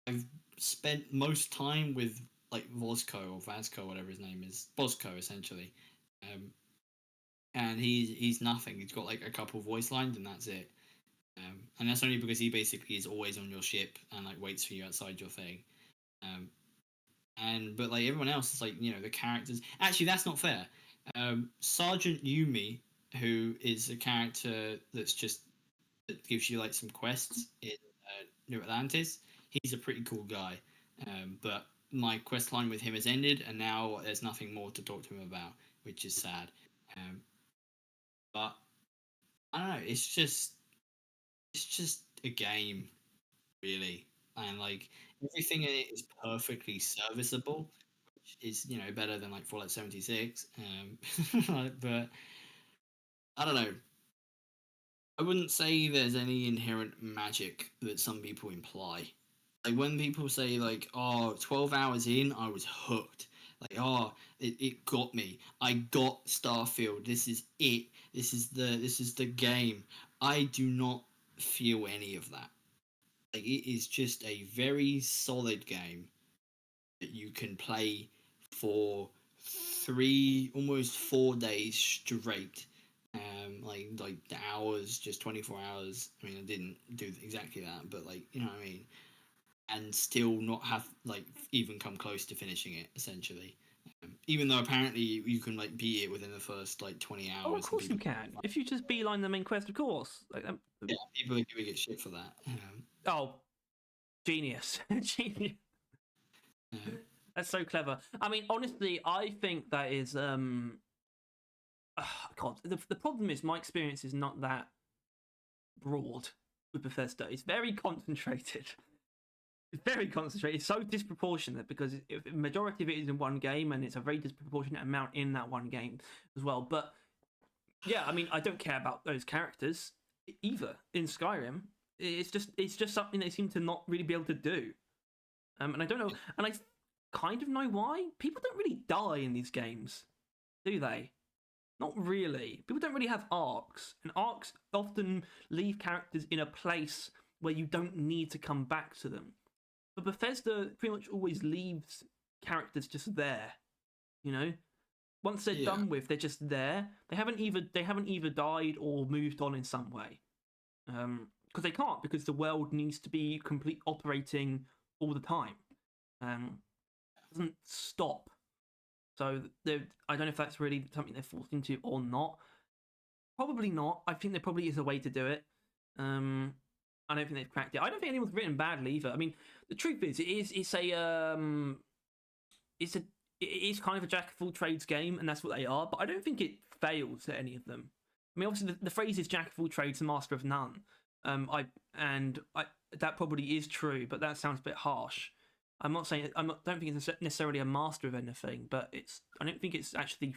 I've spent most time with like Vosco or Vasco, whatever his name is, Bosco essentially, um, and he's nothing. He's got like a couple voice lines and that's it. And that's only because he basically is always on your ship and like waits for you outside your thing. Um, and but like everyone else is like, the characters. Actually, that's not fair. Sergeant Yumi, who is a character that gives you like some quests in New Atlantis, he's a pretty cool guy. But my quest line with him has ended, and now there's nothing more to talk to him about, which is sad. Um, but I don't know. It's just a game, really, and like everything in it is perfectly serviceable, which is better than like Fallout 76. But I don't know. I wouldn't say there's any inherent magic that some people imply. Like when people say like, "Oh, 12 hours in, I was hooked." Like, "Oh, it got me. I got Starfield. This is it. This is the game." I do not feel any of that. Like it is just a very solid game that you can play for 3, almost 4 days straight. like the hours, just 24 hours. I mean, I didn't do exactly that, but like, you know what I mean, and still not have like even come close to finishing it essentially. Even though apparently you can like beat it within the first like 20 Oh, of hours, and course you people, can. If you just beeline the main quest, of course. Like, yeah, people are giving it shit for that. oh, genius, genius. Um, That's so clever. I mean, honestly, I think that is God. The problem is my experience is not that broad with Bethesda. It's very concentrated. It's very concentrated. It's so disproportionate because if the majority of it is in one game, and it's a very disproportionate amount in that one game as well. But yeah, I mean, I don't care about those characters either in Skyrim. It's just something they seem to not really be able to do. And I don't know, and I kind of know why. People don't really die in these games, do they? Not really. People don't really have arcs, and arcs often leave characters in a place where you don't need to come back to them. But Bethesda pretty much always leaves characters just there. You know, once they're yeah, done with, they're just there. They haven't either died or moved on in some way. Because they can't, because the world needs to be complete operating all the time. It doesn't stop. So I don't know if that's really something they're forced into or not. Probably not. I think there probably is a way to do it. I don't think they've cracked it. I don't think anyone's written badly either. I mean, the truth is, it's a it is kind of a jack of all trades game, and that's what they are. But I don't think it fails at any of them. I mean, obviously, the phrase is jack of all trades and master of none. I that probably is true, but that sounds a bit harsh. I'm not saying don't think it's necessarily a master of anything, but I don't think it's actually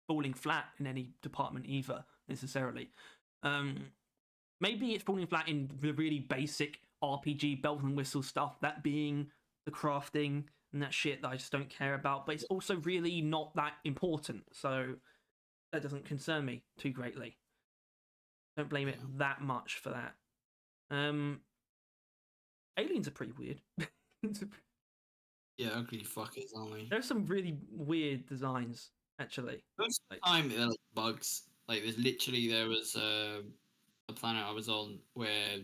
falling flat in any department either necessarily. Maybe it's falling flat in the really basic RPG bells and whistles stuff, that being the crafting and that shit that I just don't care about. But it's also really not that important, so that doesn't concern me too greatly. Don't blame it that much for that. Aliens are pretty weird. yeah, ugly fuckers, aren't they? There's some really weird designs, actually. Most of Like, the time, they're like bugs. Like there was a planet I was on where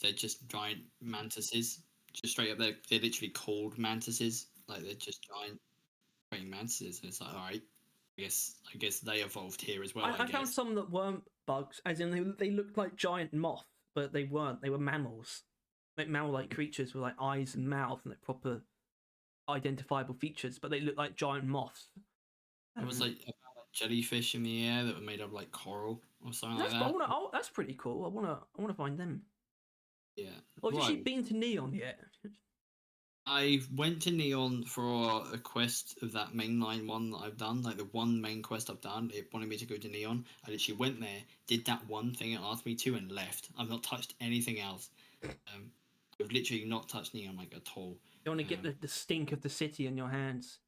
they're just giant mantises, just straight up. They're literally called mantises. Like they're just giant praying mantises, and it's like, all right, I guess they evolved here as well. I found some that weren't bugs, as in they looked like giant moths, but they weren't. They were mammals, like mammal-like creatures with like eyes and mouths and like proper identifiable features, but they looked like giant moths. It was like jellyfish in the air that were made of like coral or something like That's that. oh, that's pretty cool. I wanna find them. Yeah. Oh, have you Right. been to Neon yet? I went to Neon for a quest of that mainline one that I've done, like the one main quest I've done. It wanted me to go to Neon. I literally went there, did that one thing it asked me to, and left. I've not touched anything else. I've literally not touched Neon like at all. You want to get the stink of the city in your hands.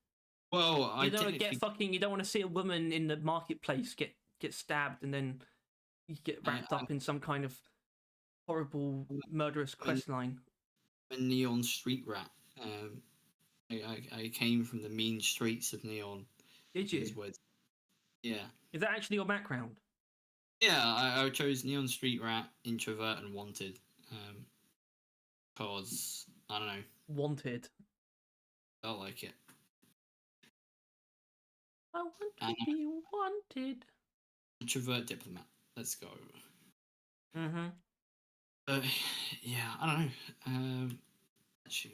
Well, I You don't want to technically get fucking. You don't want to see a woman in the marketplace get stabbed and then you get wrapped up in some kind of horrible murderous quest line. I'm a Neon street rat. Um, I came from the mean streets of Neon. Did you? Yeah. Is that actually your background? Yeah, I chose Neon Street Rat, Introvert, and Wanted. Cause I don't know, Wanted. I like it. I want to be wanted. Introvert Diplomat. Let's go. Mm-hmm. Yeah, I don't know. Actually,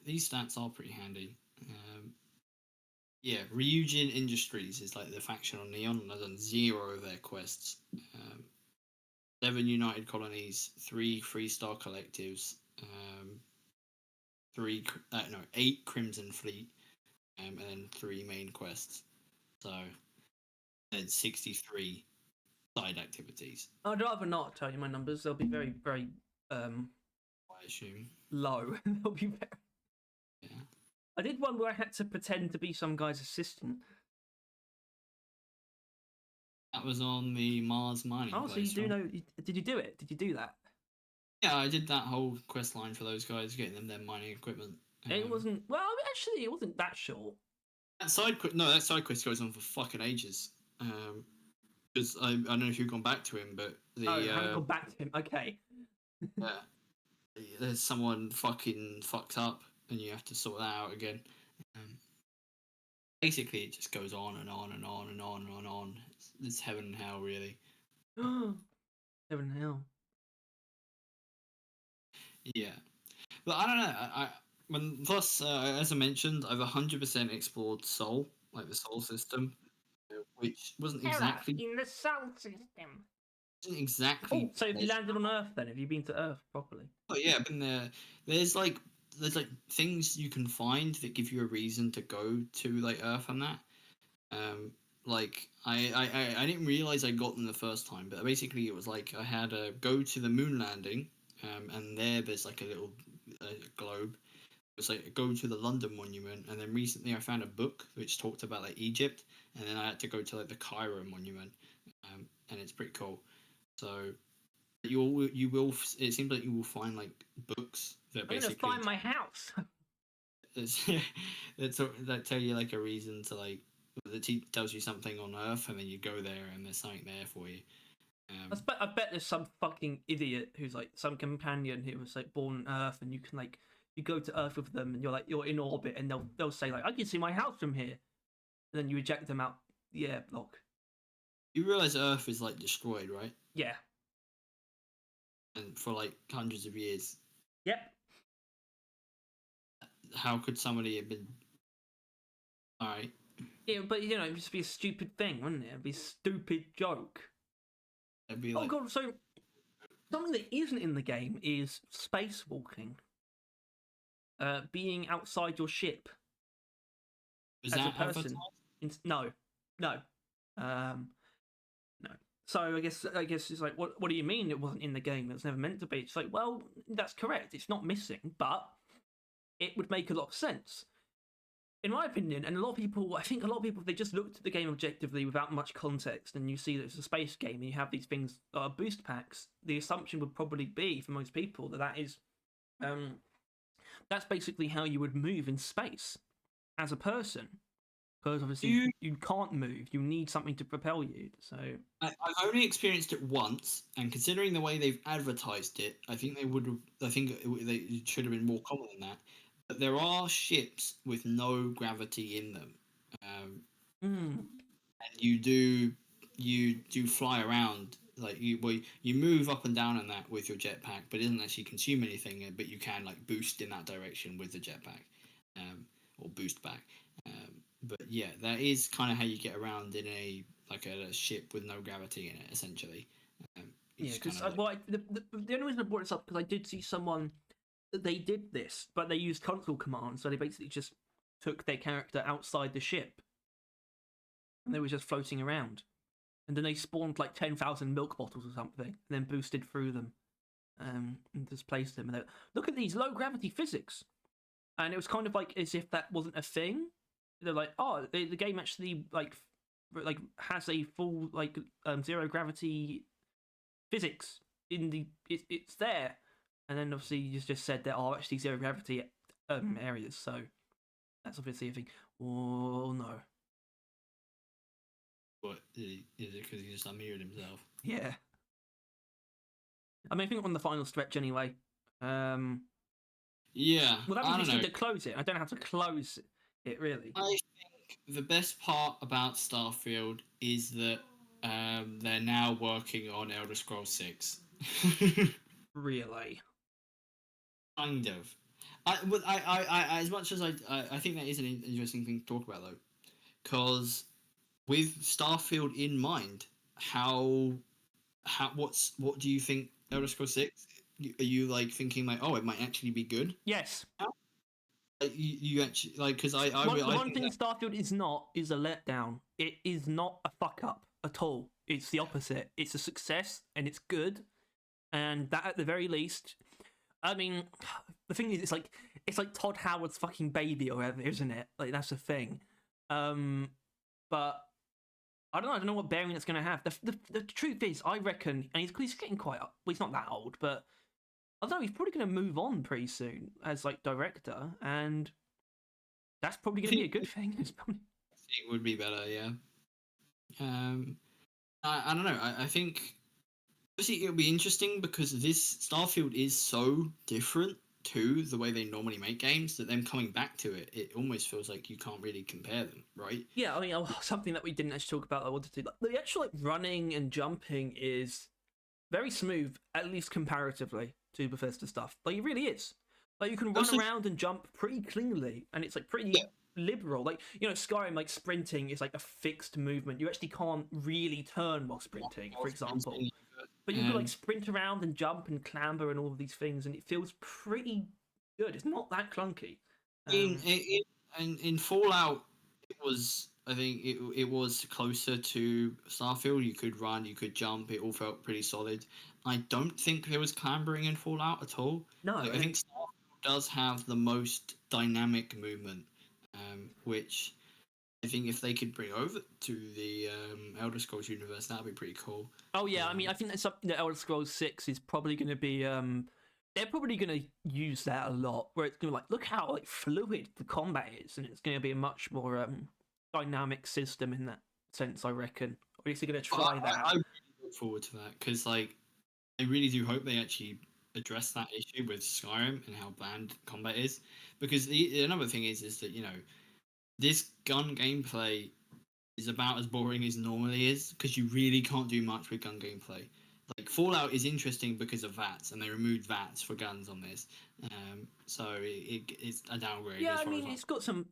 these stats are pretty handy. Yeah, Ryujin Industries is like the faction on Neon, and I've done 0 of their quests. 7 United Colonies, 3 Freestar Collectives, 8 Crimson Fleet, and then 3 main quests. So, then 63 side activities. I'd rather not tell you my numbers. They'll be very, very I assume. low. They'll be very. Yeah. I did one where I had to pretend to be some guy's assistant. That was on the Mars mining Oh, place. so you do right? know? Did you do it? Did you do that? Yeah, I did that whole quest line for those guys, getting them their mining equipment. It wasn't. Well, actually, it wasn't that short. That side quest goes on for fucking ages. because I don't know if you've gone back to him, but Oh, I the haven't gone back to him. Okay. yeah, there's someone fucking fucked up, and you have to sort that out again. Um, Basically, it just goes on and on and on and on and on. It's heaven and hell, really. Heaven and hell. Yeah, but I don't know. Plus, as I mentioned, I've 100% explored Soul, like the Soul system, which Terror in the soul system. wasn't exactly Oh, so have you pleasure. landed on Earth then? Have you been to Earth properly? Oh yeah, I've been there. There's like things you can find that give you a reason to go to like Earth and that. Um, like I didn't realize I got them the first time, but basically it was like I had to go to the moon landing, and there's like a little globe. It's like go to the London Monument, and then recently I found a book which talked about like Egypt, and then I had to go to like the Cairo Monument, and it's pretty cool. So you will it seems like you will find like books that I'm gonna basically find my house. that tell you like a reason to like tells you something on Earth, and then you go there and there's something there for you. Um, I bet there's some fucking idiot who's like some companion who was like born on Earth, and you can like you go to Earth with them, and you're in orbit, and they'll say like I can see my house from here, and then you eject them out the air block. you realize Earth is like destroyed, right? Yeah. And for like hundreds of years, Yep. how could somebody have been? All right, Yeah, but it'd just be a stupid thing, wouldn't it? It'd be a stupid joke. it'd be Oh like, god, so something that isn't in the game is spacewalking. Being outside your ship was as a that person. advertised? No, no, um, no. So I guess it's like, what do you mean it wasn't in the game? It was never meant to be. It's like, well, that's correct. It's not missing, but it would make a lot of sense, in my opinion. And I think a lot of people, they just looked at the game objectively without much context, and you see that it's a space game, and you have these things that are boost packs. The assumption would probably be for most people that is, um, that's basically how you would move in space as a person. Because obviously You, you can't move. You need something to propel you. So I've only experienced it once, and considering the way they've advertised it, I think they would have. I think it should have been more common than that. But there are ships with no gravity in them. mm, And you do fly around like you move up and down on that with your jetpack, but it doesn't actually consume anything. But you can like boost in that direction with the jetpack, or boost back. But yeah, that is kind of how you get around in a ship with no gravity in it, essentially. You yeah, just kind because of like, the only reason I brought this up because I did see someone they did this, but they used console commands. So they basically just took their character outside the ship, and they were just floating around. And then they spawned like 10,000 milk bottles or something, and then boosted through them, and just placed them. And they look at these low gravity physics, and it was kind of like as if that wasn't a thing. They're like, oh, the game actually like has a full like zero gravity physics in it's there. And then obviously you just said there are actually zero gravity areas, so that's obviously a thing. Oh no, what is it because he just unmuted himself? yeah. I mean, I think we're on the final stretch anyway. Um, Yeah, well, that means I we don't just know. need to close it. I don't know how to close it really. I think the best part about Starfield is that they're now working on Elder Scrolls 6. Really, Kind of. I, as much as I think that is an interesting thing to talk about though, because with Starfield in mind, what do you think Elder Scrolls 6? Are you like thinking like, oh, it might actually be good? yes. Like, you actually like because The I one think thing that Starfield is not is a letdown. It is not a fuck up at all. It's the opposite. It's a success and it's good, and that at the very least. I mean, the thing is, it's like Todd Howard's fucking baby or whatever, isn't it? Like that's the thing. But I don't know. I don't know what bearing it's going to have. The truth is, I reckon, and he's getting quite. Well, he's not that old, but I don't know. He's probably going to move on pretty soon as like director, and that's probably I going to be think a good thing. It's probably... it would be better, yeah. Um, I don't know. I think obviously it'll be interesting because this Starfield is so different to the way they normally make games that them coming back to it, it almost feels like you can't really compare them, right? Yeah, I mean, something that we didn't actually talk about, I wanted to, like, the actual like running and jumping is very smooth, at least comparatively to Bethesda stuff. Like, it really is. Like, you can run Also, around and jump pretty cleanly, and it's like yeah, pretty liberal. Like, Skyrim, like sprinting is like a fixed movement. You actually can't really turn while sprinting, for example. But you can like um, sprint around and jump and clamber and all of these things, and it feels pretty good. It's not that clunky. in, Um, in in Fallout, it was I think it was closer to Starfield. You could run, you could jump. It all felt pretty solid. I don't think there was clambering in Fallout at all. no, Like, I think and Starfield does have the most dynamic movement, which I think if they could bring over to the Elder Scrolls universe, that'd be pretty cool. oh yeah, I mean, Um, I think that's something that Elder Scrolls 6 is probably going to be. They're probably going to use that a lot, where it's going to like look how like fluid the combat is, and it's going to be a much more dynamic system in that sense, I reckon. Or at least they're going to but try that I out. really look forward to that because like I really do hope they actually address that issue with Skyrim and how bland combat is. Because another thing is that this gun gameplay is about as boring as normally is because you really can't do much with gun gameplay. Like Fallout is interesting because of VATS, and they removed VATS for guns on this. So it's a downgrade Yeah, as I far as mean, I'm. it's got some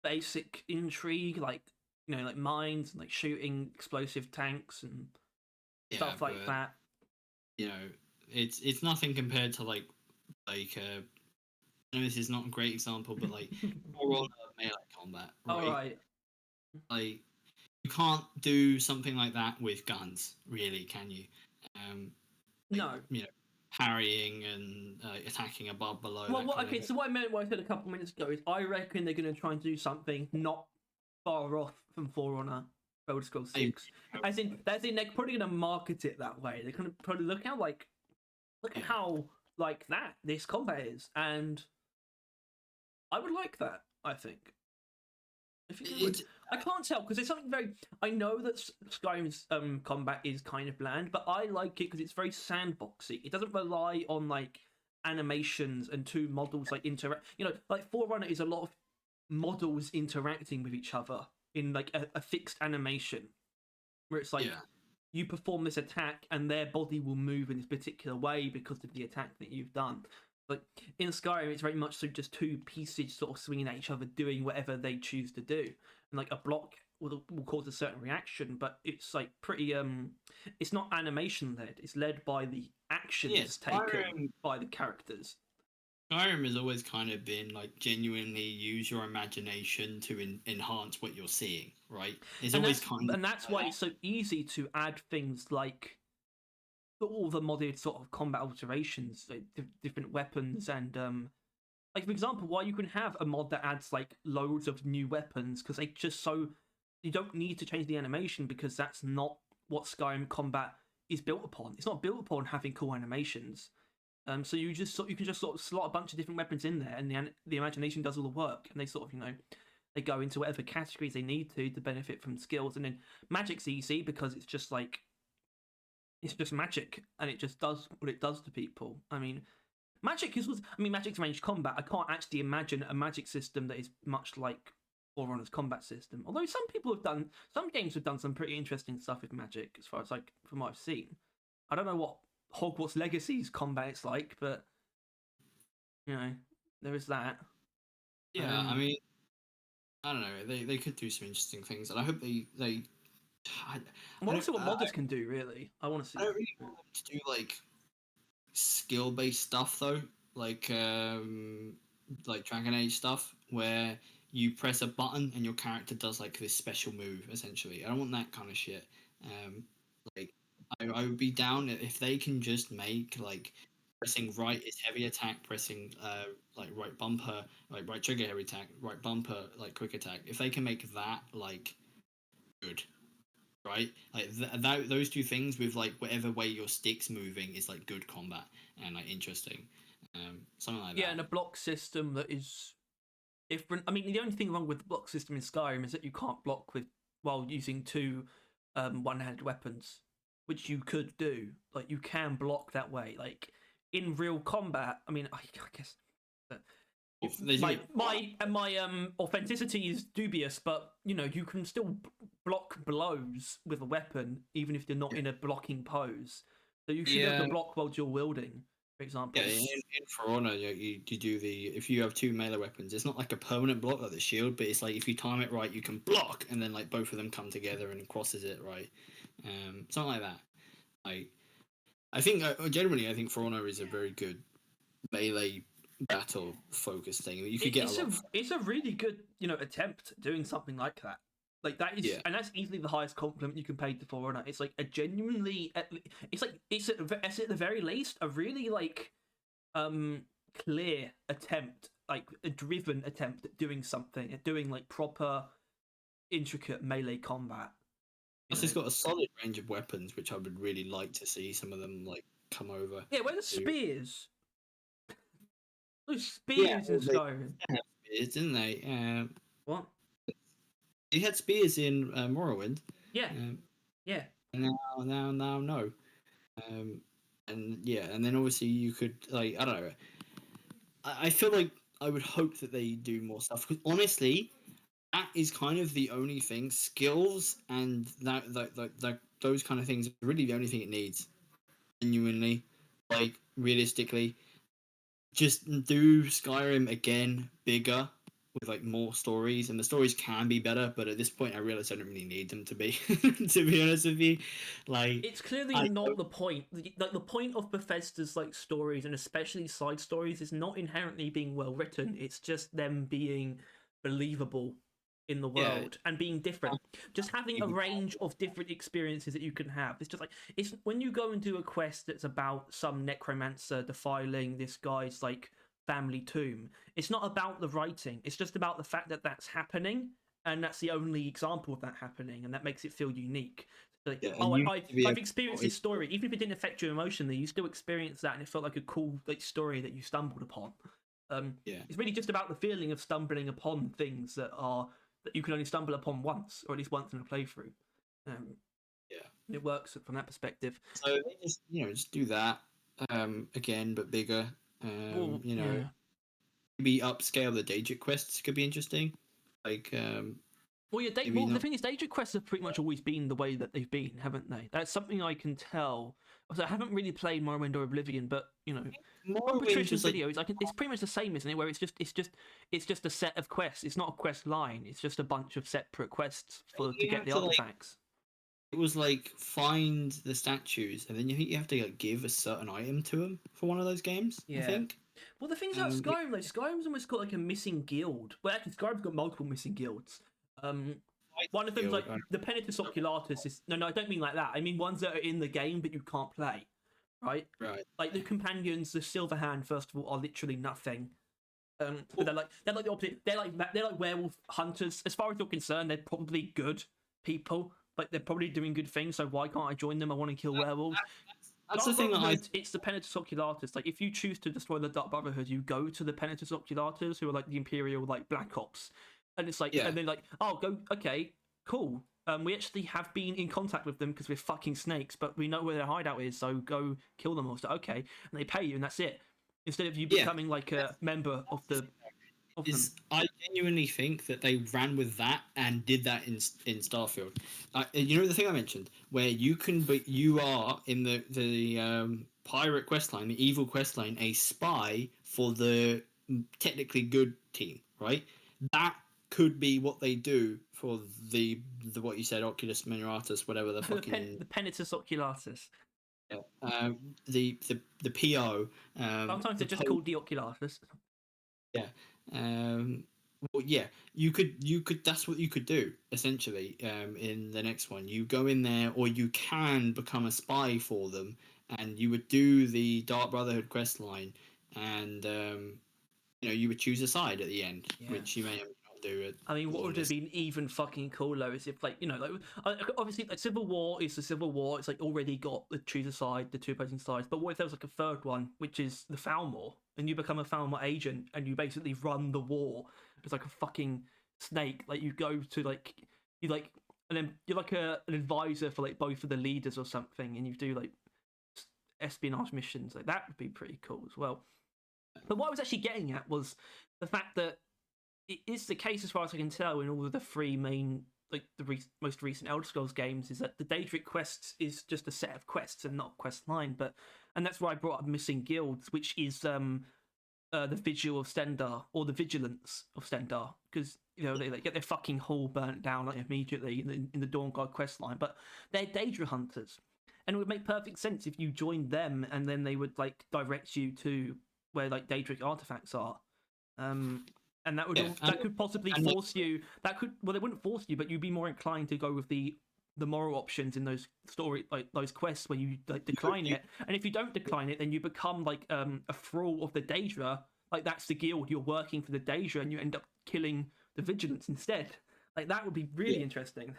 basic intrigue, like like mines and like shooting explosive tanks and Yeah, stuff like but that. you know, it's nothing compared to like I know this is not a great example, but like more on melee combat, All right? right. Like you can't do something like that with guns, really, can you? Um, like No. parrying and attacking above, below, Well, that kind of okay. thing. So what I meant, what I said a couple minutes ago is, I reckon they're going to try and do something not far off from For Honor, Elder Scrolls I Six. As in, they're probably going to market it that way. They're going to probably look at yeah, how like that this combat is, and I would like that. I think. I think I would. it's I can't tell because there's something very. I know that Skyrim's combat is kind of bland, but I like it because it's very sandboxy. It doesn't rely on like animations and two models like interact. Like Forerunner is a lot of models interacting with each other in like a fixed animation where it's like yeah, you perform this attack and their body will move in this particular way because of the attack that you've done. Like in Skyrim, it's very much so just two pieces sort of swinging at each other, doing whatever they choose to do, and like a block will cause a certain reaction, but it's like pretty it's not animation led. It's led by the yeah. actions taken by the characters. Skyrim has always kind of been like genuinely use your imagination to enhance what you're seeing, right? It's and always that's kind of and that's like why that. it's so easy to add things like all the modded sort of combat alterations, like different weapons, and like for example, why you can have a mod that adds like loads of new weapons because they just so you don't need to change the animation because that's not what Skyrim combat is built upon. It's not built upon having cool animations. So you can just sort of slot a bunch of different weapons in there, and the imagination does all the work, and they sort of they go into whatever categories they need to benefit from skills, and then magic's easy because it's just magic, and it just does what it does to people. I mean, magic's ranged combat. I can't actually imagine a magic system that is much like Forerunner's combat system. Although some games have done some pretty interesting stuff with magic, as far as like from what I've seen. I don't know what Hogwarts Legacy's combat is like, but you know, there is that. Yeah, I Um, mean, I don't know. They could do some interesting things, and I hope they. I, I I want to don't see what I, modders can do. Really, I want to I see. don't really want them to do like skill based stuff though, like Dragon Age stuff where you press a button and your character does like this special move. Essentially, I don't want that kind of shit. Um, like I would be down if they can just make like pressing right is heavy attack, pressing like right bumper, like right trigger heavy attack, right bumper like quick attack. If they can make that like good, right? Like those two things with like whatever way your stick's moving is like good combat and like interesting, something like Yeah, that. and a block system that is different. I mean, the only thing wrong with the block system in Skyrim is that you can't block with while using two one-handed weapons, which you could do. Like you can block that way. Like in real combat, I mean, I guess They do. my authenticity is dubious, but you can still block blows with a weapon even if you're not in a blocking pose. So you should be able Yeah, to block while dual wielding, for example. yeah. In For Honor, you do the if you have two melee weapons, it's not like a permanent block like the shield, but it's like if you time it right, you can block, and then like both of them come together and crosses it right. Something like that. Like I think generally, I think For Honor is a very good melee battle focused thing. You could get a lot. It's a really good attempt at doing something like that. Like that is, Yeah. and that's easily the highest compliment you can pay to For Honor. It's like a genuinely, it's at the very least a really like clear attempt, like a driven attempt at doing something, at doing like proper intricate melee combat. Plus, it's got a solid range of weapons, which I would really like to see some of them like come over. Yeah, where the spears? Those Yeah, spears in Skyrim. they had spears, didn't they? What? They had spears in Morrowind. Yeah, yeah. Now, no. And yeah, and then obviously you could like I don't know. I feel like I would hope that they do more stuff because honestly, that is kind of the only thing. Skills and that those kind of things are really the only thing it needs. Genuinely, like realistically, just do Skyrim again, bigger with like more stories, and the stories can be better. But at this point, I realize I don't really need them to be. To be honest with you, like It's clearly not the point. Like the point of Bethesda's like stories, and especially side stories, is not inherently being well written. It's just them being believable in the world and being different. Just having a range of different experiences that you can have. It's just like it's when you go and do a quest that's about some necromancer defiling this guy's like family tomb. It's not about the writing. It's just about the fact that that's happening, and that's the only example of that happening, and that makes it feel unique. Like, I've experienced this story, even if it didn't affect you emotionally, you still experienced that, and it felt like a cool like story that you stumbled upon. It's really just about the feeling of stumbling upon things that you can only stumble upon once, or at least once in a playthrough. It works from that perspective. So they just do that again, but bigger. Maybe upscale the Daedric quests could be interesting. Like, the thing is, Daedric quests have pretty much always been the way that they've been, haven't they? That's something I can tell. Also, I haven't really played Morrowind or Oblivion, but from Patricia's videos, it's pretty much the same, isn't it? Where it's just a set of quests. It's not a quest line. It's just a bunch of separate quests to get the artifacts. It was like find the statues, and then you have to like, give a certain item to them for one of those games. Yeah. I think. Well, the thing is about Skyrim, though, Skyrim's almost got like a missing guild. Well, actually, Skyrim's got multiple missing guilds. One of them's like the Penitus Oculatus is no, I don't mean like that. I mean ones that are in the game but you can't play, right? Right. Like the companions, the Silverhand, first of all, are literally nothing. But they're like the opposite. They're like werewolf hunters. As far as you're concerned, they're probably good people. Like they're probably doing good things. So why can't I join them? I want to kill werewolves. That's the thing it's the Penitus Oculatus. Like if you choose to destroy the Dark Brotherhood, you go to the Penitus Oculatus, who are like the Imperial like Black Ops. And it's like, and then like, oh, go, okay, cool. We actually have been in contact with them because we're fucking snakes, but we know where their hideout is, so go kill them all. So okay, and they pay you, and that's it. Instead of you becoming like a member of the. I genuinely think that they ran with that and did that in Starfield. The thing I mentioned, where you are in the pirate quest line, the evil quest line, a spy for the technically good team, right? That could be what they do for the what you said, Oculus Mineratus, whatever the fucking the Penitus Oculatus. Yeah. The PO. Sometimes they're just called the Oculatus. Yeah. Well, yeah. You could. That's what you could do essentially. In the next one, you go in there, or you can become a spy for them, and you would do the Dark Brotherhood quest line, and you would choose a side at the end, which you may have. I mean, what would have been even fucking cooler is if, like, obviously, like, Civil War is the Civil War. It's like already got the choose a side, the two opposing sides. But what if there was like a third one, which is the Falmor, and you become a Falmor agent and you basically run the war? It's like a fucking snake. Like you go to and then you're like an advisor for like both of the leaders or something, and you do like espionage missions. Like that would be pretty cool as well. But what I was actually getting at was the fact that it is the case, as far as I can tell, in all of the three main, like the most recent Elder Scrolls games, is that the Daedric quests is just a set of quests and not a quest line. And that's why I brought up Missing Guilds, which is the Vigil of Stendar, or the Vigilance of Stendar, because they like, get their fucking hall burnt down like immediately in the Dawn God quest line. But they're Daedra hunters, and it would make perfect sense if you joined them, and then they would like direct you to where like Daedric artifacts are. And that would that could possibly force you. That could they wouldn't force you, but you'd be more inclined to go with the moral options in those those quests where you like decline it. And if you don't decline it, then you become like a thrall of the Daedra. Like that's the guild, you're working for the Daedra, and you end up killing the Vigilance instead. Like that would be really interesting.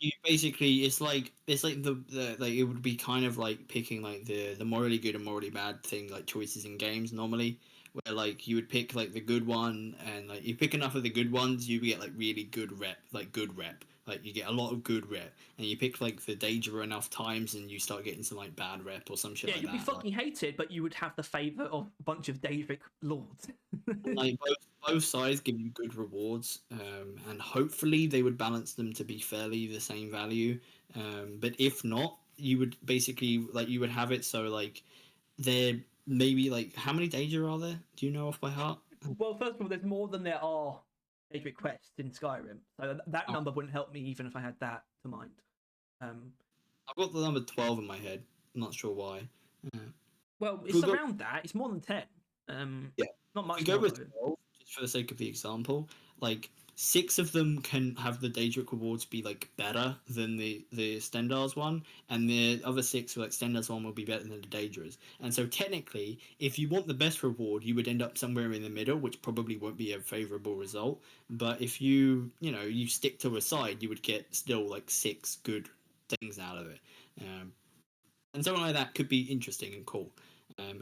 You basically, it's like the like it would be kind of like picking like the morally good and morally bad thing, like choices in games normally, where like you would pick like the good one, and like you pick enough of the good ones, you get like really good rep, like you get a lot of good rep, and you pick like the Danger enough times, and you start getting some like bad rep or some shit like You'd be that. fucking hated, but you would have the favor of a bunch of Daedric lords. Like both sides give you good rewards, and hopefully they would balance them to be fairly the same value. But if not, you would basically like you would have it so like there maybe like how many Danger are there? Do you know off by heart? Well, first of all, there's more than there are Daedric quests in Skyrim, so that Oh, number wouldn't help me even if I had that to mind. I've got the number 12 in my head. I'm not sure why. Well, If it's we go, around that. It's more than 10. yeah, Not if we much go more with though. 12, just for the sake of the example, like 6 of them can have the Daedric rewards be like better than the Stendar's one, and the other 6 like Stendar's one will be better than the Daedra's. And so technically, if you want the best reward, you would end up somewhere in the middle, which probably won't be a favorable result. But if you stick to a side, you would get still like 6 good things out of it. And something like that could be interesting and cool.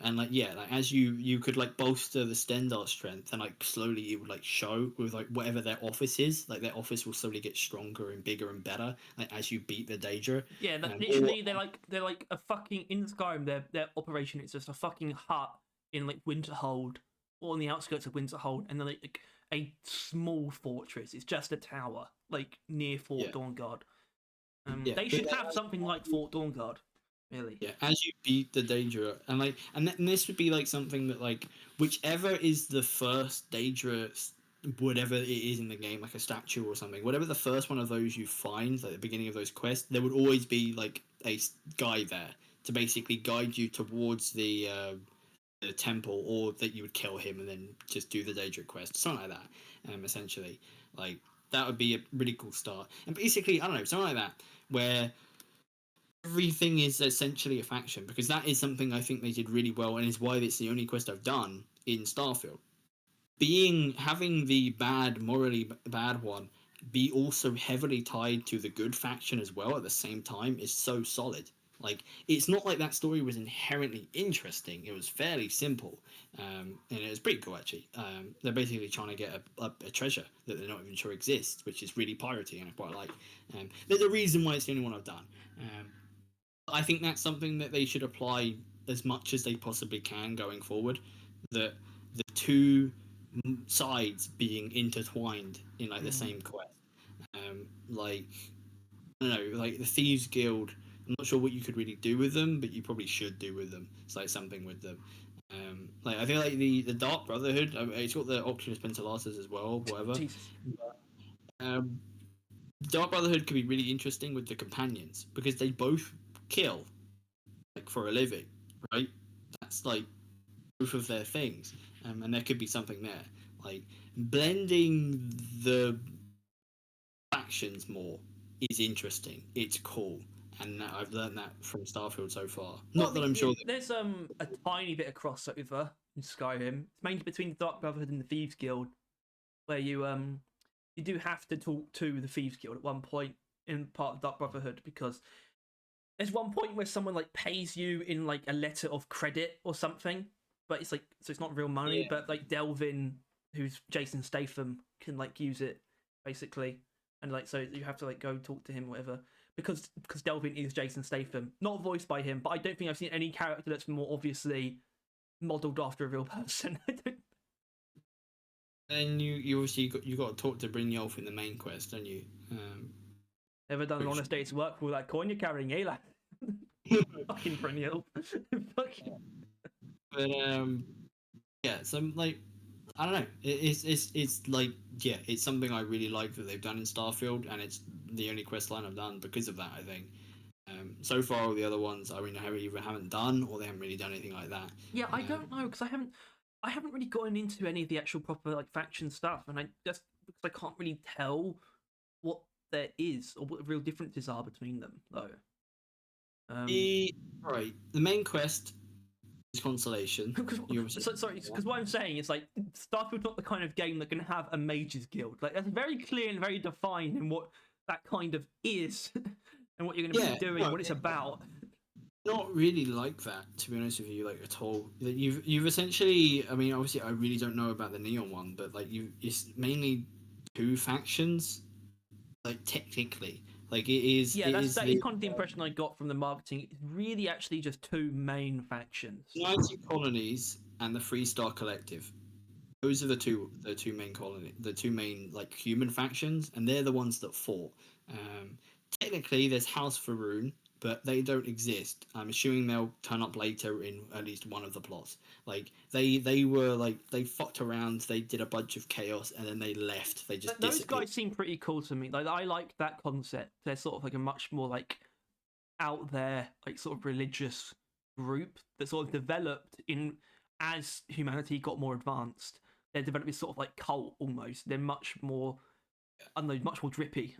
And like like as you could like bolster the Stendar strength, and like slowly it would like show with like whatever their office is, like their office will slowly get stronger and bigger and better like as you beat the Daedra. Yeah, Or literally, they're like a fucking in Skyrim. Their operation is just a fucking hut in like Winterhold, or on the outskirts of Winterhold, and then like a small fortress. It's just a tower, like near Fort yeah, Dawnguard. yeah, They but should have something like Fort Dawnguard, really. yeah, as you beat the Daedra, and like, and this would be like something that like whichever is the first Daedra, whatever it is in the game, like a statue or something, whatever the first one of those you find, like at the beginning of those quests, there would always be like a guy there to basically guide you towards the temple, or that you would kill him and then just do the Daedric quest, something like that. Essentially, like that would be a really cool start, and basically, I don't know, something like that where everything is essentially a faction, because that is something I think they did really well, and is why it's the only quest I've done in Starfield. Having the morally bad one be also heavily tied to the good faction as well at the same time is so solid. Like it's not like that story was inherently interesting; it was fairly simple, and it was pretty cool actually. They're basically trying to get a treasure that they're not even sure exists, which is really piratey, and I quite like. There's a reason why it's the only one I've done. I think that's something that they should apply as much as they possibly can going forward. That the two sides being intertwined in like the same quest. Like I don't know, like the Thieves Guild. I'm not sure what you could really do with them, but you probably should do with them. It's like something with them. Like I feel like the Dark Brotherhood. It's got the Oculus Pentelasers as well, whatever. Jesus. Um, Dark Brotherhood could be really interesting with the companions because they both kill like for a living, right? That's like both of their things, and there could be something there, like blending the factions more is interesting. It's cool, and I've learned that from Starfield so far. Well, Not that I'm sure that there's a tiny bit of crossover in Skyrim. It's mainly between the Dark Brotherhood and the Thieves Guild, where you do have to talk to the Thieves Guild at one point in part of Dark Brotherhood, because there's one point where someone like pays you in like a letter of credit or something, but it's like so it's not real money, yeah, but like Delvin, who's Jason Statham, can like use it basically, and like so you have to like go talk to him, or whatever. Because Delphine is Jason Statham, not voiced by him, but I don't think I've seen any character that's more obviously modelled after a real person. I don't... And you obviously you got to talk to Brynjolf in the main quest, don't you? Never done an Which- honest day's work for that coin you're carrying, eh, lad? Fucking Brynjolf. Fucking... But yeah, so like I don't know. It's like yeah, it's something I really like that they've done in Starfield, and it's the only quest line I've done because of that. I think. So far, all the other ones I mean, I either haven't done or they haven't really done anything like that. Yeah, I don't know because I haven't really gotten into any of the actual proper like faction stuff, and I just because I can't really tell what there is or what the real differences are between them, though. The main quest is consolation. Sorry, because what I'm saying is like Starfield's not the kind of game that can have a mages guild. Like that's very clear and very defined in what that kind of is and what you're going to be doing, what it's about. Not really like that, to be honest with you, like at all. You've essentially, I mean, obviously, I really don't know about the Neon one, but like it's mainly two factions, like technically, like it is. Yeah, it that is is kind of the impression I got from the marketing. It's really actually just two main factions. 90 colonies and the Freestar Collective. Those are the two main like human factions, and they're the ones that fought. Technically, there's House Faroon, but they don't exist. I'm assuming they'll turn up later in at least one of the plots. Like they were like they fucked around, they did a bunch of chaos, and then they left. They just Those disappeared. guys seem pretty cool to me. Like I like that concept. They're sort of like a much more like out there, like sort of religious group that sort of developed in as humanity got more advanced. They're developing sort of like cult almost. They're much more, I don't know, much more drippy.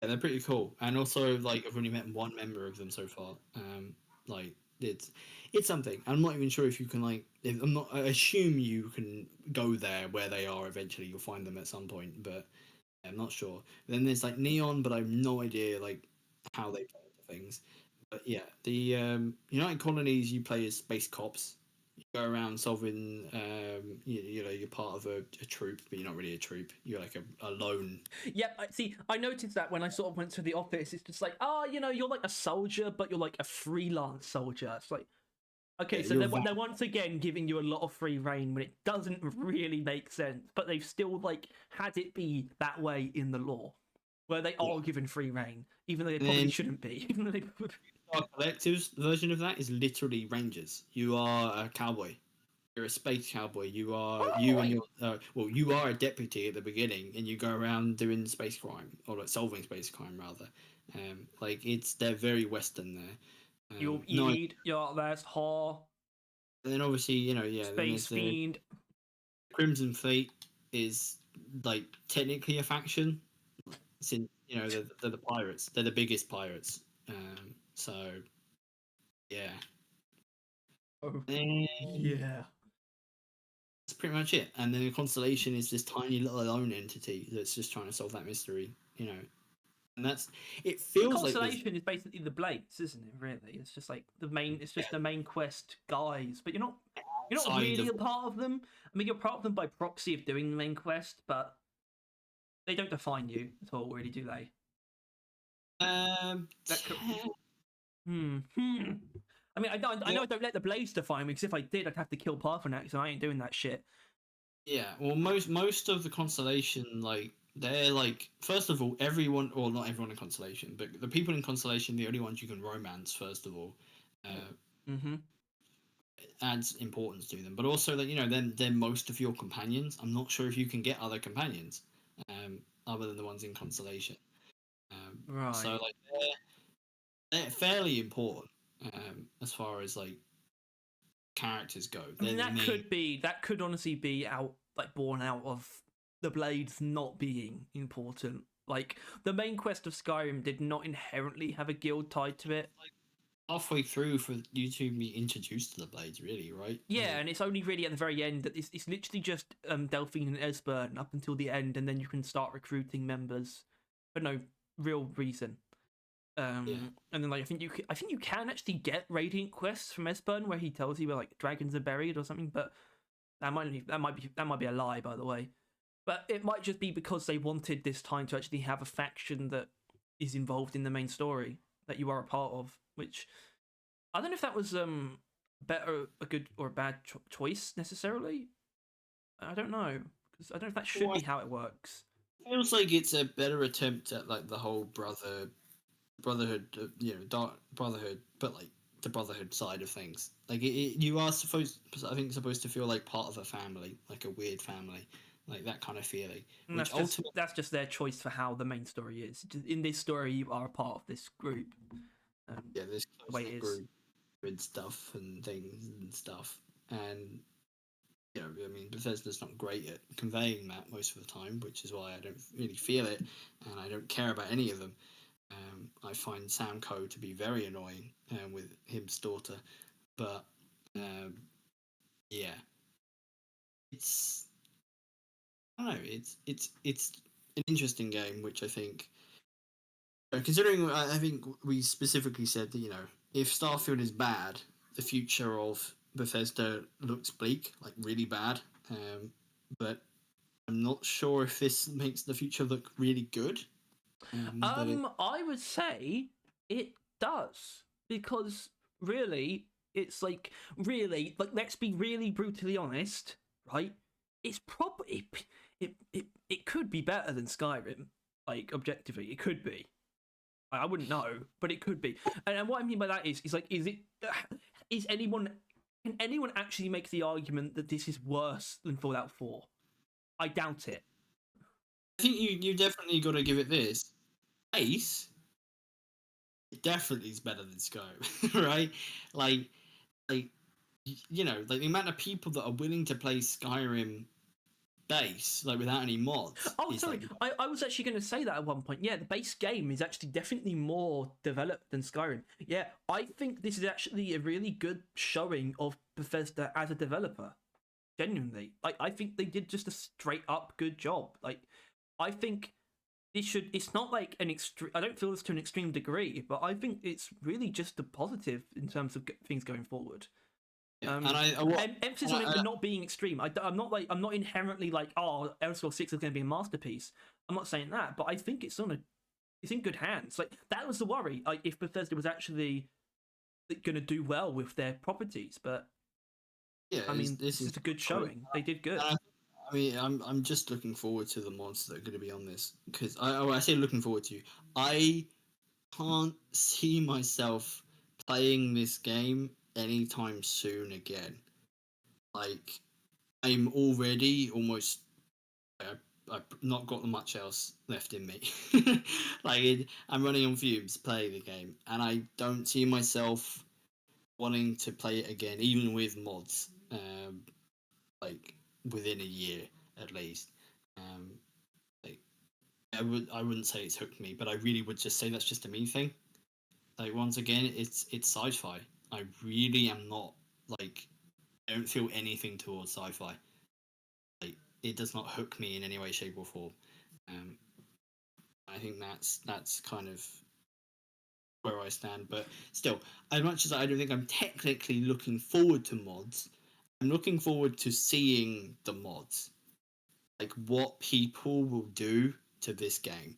Yeah, they're pretty cool, and also like I've only met one member of them so far. Like it's something. I'm not even sure if you can like. I'm not. I assume you can go there where they are. Eventually, you'll find them at some point, but I'm not sure. Then there's like Neon, but I have no idea like how they play into things. But yeah, the United Colonies you play as space cops. You go around solving. You know, you're part of a troop, but you're not really a troop. You're like a lone. Yep, see, I noticed that when I sort of went to the office. It's just like, oh, you know, you're like a soldier, but you're like a freelance soldier. It's like, okay, Yeah, so you're they're once again giving you a lot of free reign when it doesn't really make sense, but they've still like had it be that way in the law, where they are given free reign, even though they probably shouldn't be. Even though they... Our collective's version of that is literally Rangers. You are a cowboy. You're a space cowboy. You are and your you are a deputy at the beginning, and you go around doing space crime or like solving space crime rather. Like they're very Western there. You No, need your last haul. and then obviously then Space there's the Fiend. Crimson Fleet is like technically a faction, since they're the pirates. They're the biggest pirates. So yeah. Oh, And yeah. that's pretty much it. And then the Constellation is this tiny little lone entity that's just trying to solve that mystery, And it feels like Constellation is basically the Blades, isn't it? Really, it's just like the main. It's just the main quest guys, but you're not really a part of them. I mean, you're part of them by proxy of doing the main quest, but they don't define you at all, really, do they? That could... I mean, I know I don't let the Blades define me, because if I did, I'd have to kill Parthenax, and I ain't doing that shit. Yeah, well, most of the Constellation, like they're like, first of all, everyone, or not everyone in Constellation, but the people in Constellation, the only ones you can romance. First of all, adds importance to them, but also that then they're most of your companions. I'm not sure if you can get other companions, other than the ones in Constellation. Right. So like they're fairly important as far as like characters go. I mean, that could honestly be born out of the Blades not being important. Like the main quest of Skyrim did not inherently have a guild tied to it. Like, halfway through for you to be introduced to the Blades, really, right? Yeah, and it's only really at the very end that it's literally just Delphine and Esbern up until the end, and then you can start recruiting members for no real reason. And then like I think you can actually get Radiant quests from Esbern where he tells you where like dragons are buried or something, but that might be a lie, by the way. But it might just be because they wanted this time to actually have a faction that is involved in the main story that you are a part of, which I don't know if that was better, a good or a bad choice necessarily. I don't know, because I don't know if that should Well, be how it works. it feels like it's a better attempt at like the whole brotherhood, dark brotherhood, but like the brotherhood side of things. Like you are I think, supposed to feel like part of a family, like a weird family, like that kind of feeling. And Which ultimately, that's just their choice for how the main story is. In this story, you are a part of this group. yeah, this The way close it knit is. group and stuff and things and stuff, and I mean, Bethesda's not great at conveying that most of the time, which is why I don't really feel it, and I don't care about any of them. I find Samco to be very annoying with his daughter, but um, yeah, it's I don't know. It's an interesting game, which I think, considering I think we specifically said that if Starfield is bad, the future of Bethesda looks bleak, like really bad. But I'm not sure if this makes the future look really good. But I would say it does, because really, it's like, really, like, let's be really brutally honest, right? It's probably it could be better than Skyrim, like, objectively, it could be. I wouldn't know, but it could be. And what I mean by that is like, is anyone can anyone actually make the argument that this is worse than Fallout 4? I doubt it. I think you definitely got to give it this. Ace, it definitely is better than Skyrim, right? Like like like the amount of people that are willing to play Skyrim base like without any mods Oh, is sorry. like I was actually going to say that at one point. Yeah, the base game is actually definitely more developed than Skyrim. Yeah, I think this is actually a really good showing of Bethesda as a developer. Genuinely, like, I think they did just a straight up good job. Like, I think it should. It's not like an extreme. I don't feel this to an extreme degree, but I think it's really just a positive in terms of things going forward. yeah. And Emphasis on it not being extreme. I'm not inherently like, oh, Elder Scrolls 6 is going to be a masterpiece. I'm not saying that, but I think it's in good hands. Like, that was the worry. Like, if Bethesda was actually going to do well with their properties, but yeah, I mean, this this is is a good showing. They did good. I mean, I'm just looking forward to the mods that are going to be on this because I say looking forward to. I can't see myself playing this game anytime soon again. Like I'm already almost. I've not got much else left in me. I'm running on fumes playing the game, and I don't see myself wanting to play it again, even with mods. Like within a year at least. Um, like I wouldn't say it's hooked me, but I really would just say that's just a me thing. Like once again, it's sci-fi. I really am not like I don't feel anything towards sci-fi. Like it does not hook me in any way, shape, or form. Um, I think that's kind of where I stand. But still, as much as I don't think I'm technically looking forward to mods, I'm looking forward to seeing the mods. Like what people will do to this game,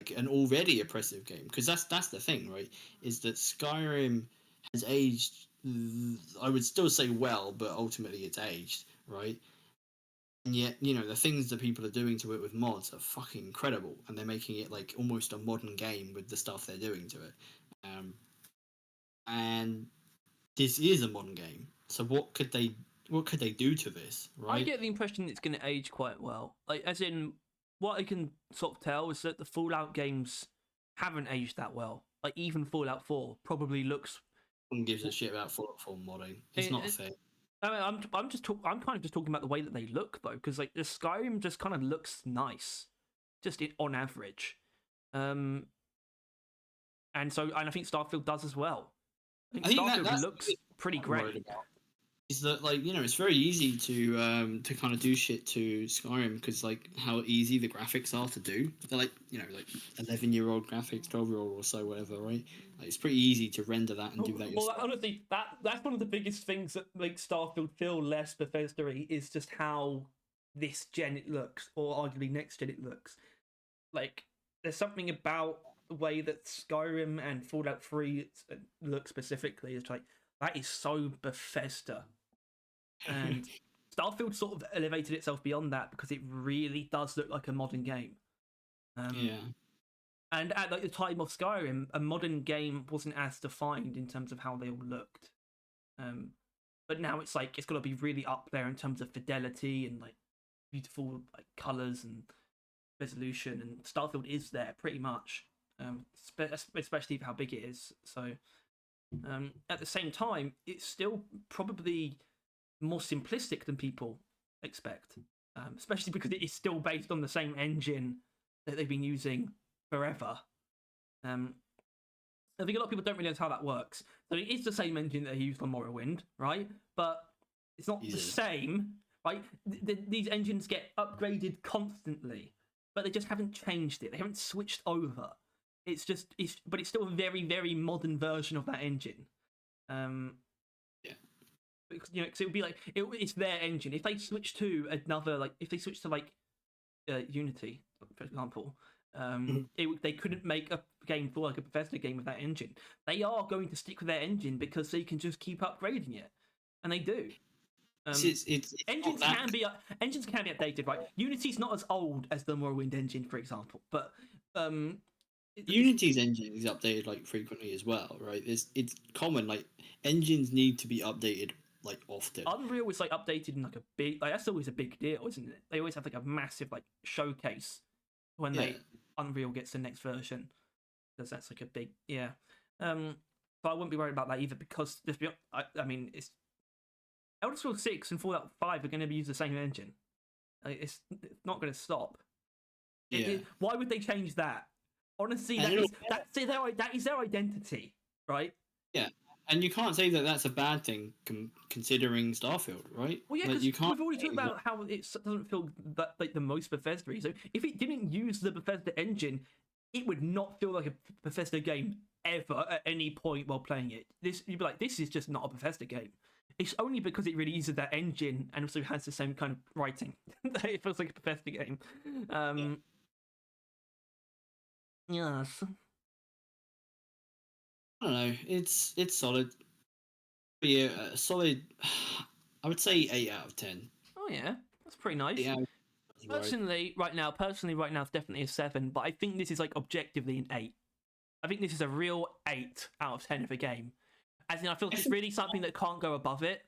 like an already oppressive game. Because that's the thing, right? Is that Skyrim has aged. I would still say well, but ultimately it's aged, right? And yet, the things that people are doing to it with mods are fucking incredible, and they're making it like almost a modern game with the stuff they're doing to it. Um, and this is a modern game, so what could they do to this, I right? get the impression it's going to age quite well. Like, as in, what I can sort of tell is that the Fallout games haven't aged that well. Like, even Fallout 4 probably looks. No one gives a shit about Fallout 4 modding. It's not a It, thing. I mean, I'm kind of just talking about the way that they look, though, because like the Skyrim just kind of looks nice, just on average. Um, and I think Starfield does as well. I think I think Starfield that's the looks biggest pretty I'm worried great. about. Is that like it's very easy to kind of do shit to Skyrim because like how easy the graphics are to do. They're like like 11-year-old graphics, 12-year-old or so, whatever, right? Like it's pretty easy to render that and do that Well, yourself. honestly, that's one of the biggest things that makes Starfield feel less Bethesda-y is just how this gen it looks, or arguably next gen it looks. Like, there's something about the way that Skyrim and Fallout 3 look specifically. It's like, that is so Bethesda. And Starfield sort of elevated itself beyond that because it really does look like a modern game. Yeah. And at like the time of Skyrim, a modern game wasn't as defined in terms of how they all looked. But now it's like it's got to be really up there in terms of fidelity and like beautiful like colors and resolution. And Starfield is there pretty much, especially for how big it is. So at the same time, it's still probably more simplistic than people expect, especially because it is still based on the same engine that they've been using forever. I think a lot of people don't really know how that works. So it is the same engine that they used on Morrowind, right? But it's not the same, right? These engines get upgraded constantly, but they just haven't changed it. They haven't switched over. But it's still a very, very modern version of that engine. Yeah. Because, cause it would be like it's their engine. If they switch to another, like if they switch to like Unity, for example, they couldn't make a game for like a Bethesda game with that engine. They are going to stick with their engine because they can just keep upgrading it, and they do. Engines can be updated, right? Unity's not as old as the Morrowind engine, for example, but Unity's engine is updated like frequently as well, right? It's common, like engines need to be updated like often. Unreal is like updated in like a big, like that's always a big deal, isn't it? They always have like a massive like showcase when Unreal gets the next version, because that's like a big but I wouldn't be worried about that either, because I mean, it's Elder Scrolls 6 and Fallout 5 are going to be using the same engine. It's not going to stop. Why would they change that? Honestly, that is their identity, right? Yeah, and you can't say that that's a bad thing considering Starfield, right? Well, yeah, because we've already talked about how it doesn't feel that like the most Bethesda. So if it didn't use the Bethesda engine, it would not feel like a Bethesda game ever at any point while playing it. You'd be like, this is just not a Bethesda game. It's only because it really uses that engine and also has the same kind of writing that it feels like a Bethesda game. Yes. I don't know. It's solid. Yeah, solid. I would say 8 out of 10. Oh yeah, that's pretty nice. Yeah. Personally, right now, it's definitely a 7. But I think this is like objectively an 8. I think this is a real 8 out of 10 of a game. As in, I feel it's really something that can't go above it.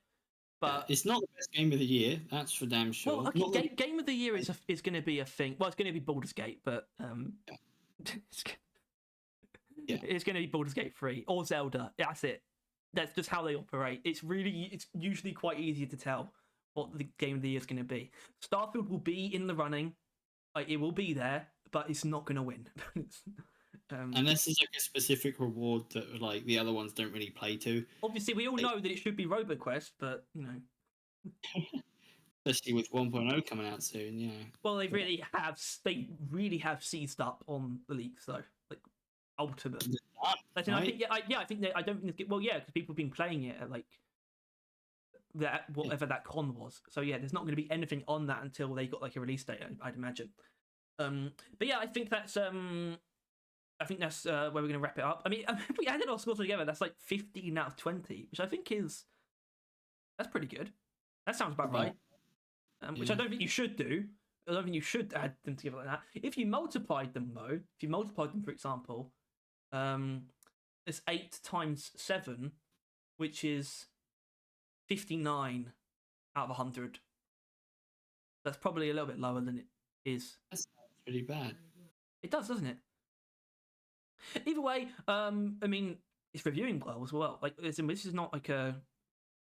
But it's not the best game of the year. That's for damn sure. Well, okay, game of the year is going to be a thing. Well, it's going to be Baldur's Gate, but it's going to be Baldur's Gate 3 or Zelda. That's it. That's just how they operate. It's usually quite easy to tell what the game of the year is going to be. Starfield will be in the running. Like, it will be there, but it's not going to win. Unless there's like a specific reward that like the other ones don't really play to. Obviously, we all know that it should be RoboQuest, but you know, especially with 1.0 coming out soon, yeah. Well, they really have seized up on the leaks though, like Ultimate. I think I don't think because people have been playing it at like that whatever that con was. So yeah, there's not going to be anything on that until they got like a release date, I'd imagine. But yeah, I think that's where we're going to wrap it up. I mean, if we added our scores together, that's like 15 out of 20, which I think that's pretty good. That sounds about right. Which I don't think you should do. I don't think you should add them together like that. If you multiplied them, though, for example, it's 8 times 7, which is 59 out of 100. That's probably a little bit lower than it is. That's pretty bad. It does, doesn't it? Either way, I mean, it's reviewing well as well. Like, this is not like a.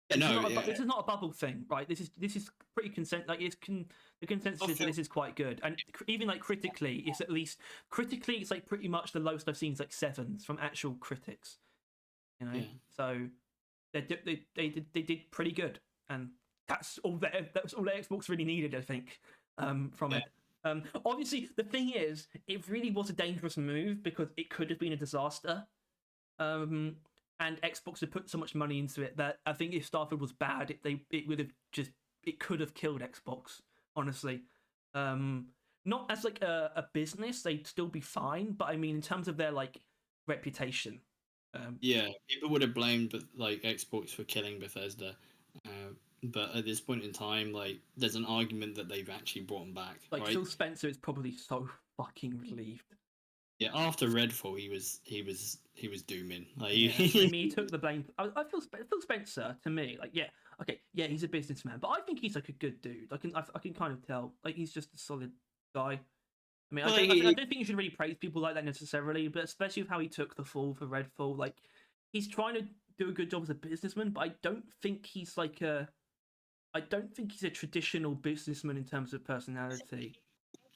This is not a bubble thing, right? This is pretty the consensus is that this is quite good, and even like critically, it's like pretty much the lowest I've seen is like 7s from actual critics. You know, so they did pretty good, and that's all that Xbox really needed, I think, from it. Obviously, the thing is, it really was a dangerous move because it could have been a disaster. And Xbox had put so much money into it that I think if Starfield was bad, it could have killed Xbox honestly. Not as like a business, they'd still be fine, but I mean in terms of their like reputation. Yeah, people would have blamed like Xbox for killing Bethesda, but at this point in time, like there's an argument that they've actually brought them back, Like right? Phil Spencer is probably so fucking relieved. Yeah, after Redfall, he was dooming. Like, Yeah, I mean, he took the blame. I feel Phil Spencer to me, like, yeah, okay, yeah, he's a businessman, but I think he's like a good dude. I can kind of tell, like, he's just a solid guy. I mean, well, I don't think you should really praise people like that necessarily, but especially with how he took the fall for Redfall, like, he's trying to do a good job as a businessman, but I don't think he's a traditional businessman in terms of personality.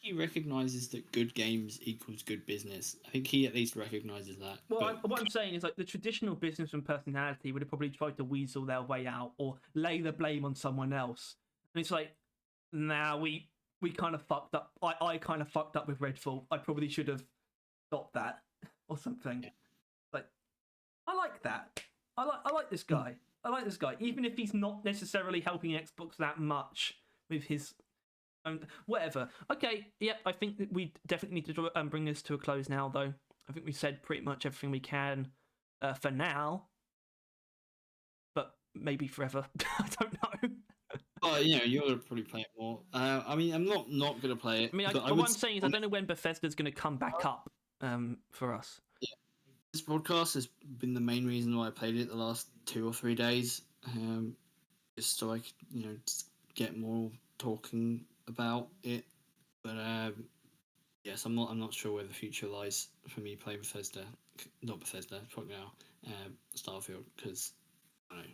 he recognizes that good games equals good business. I think he at least recognizes that. Well, But what I'm saying is like the traditional businessman personality would have probably tried to weasel their way out or lay the blame on someone else. And it's like, nah, we kind of fucked up. I kind of fucked up with Redfall. I probably should have stopped that or something. yeah. Like, I like that. I like this guy. I like this guy, even if he's not necessarily helping Xbox that much with his whatever. Okay, yep. I think that we definitely need to bring this to a close now, though. I think we said pretty much everything we can for now, but maybe forever. I don't know. oh, you're gonna probably play it more. I mean, I'm not gonna play it, I mean, but I but what would. I'm saying is, I don't know when Bethesda's going to come back up for us. Yeah, this podcast has been the main reason why I played it the last 2 or 3 days. Just so I could, just get more talking about it. But yes, I'm not sure where the future lies for me playing Bethesda, not Bethesda, fuck now, Starfield, because I don't know.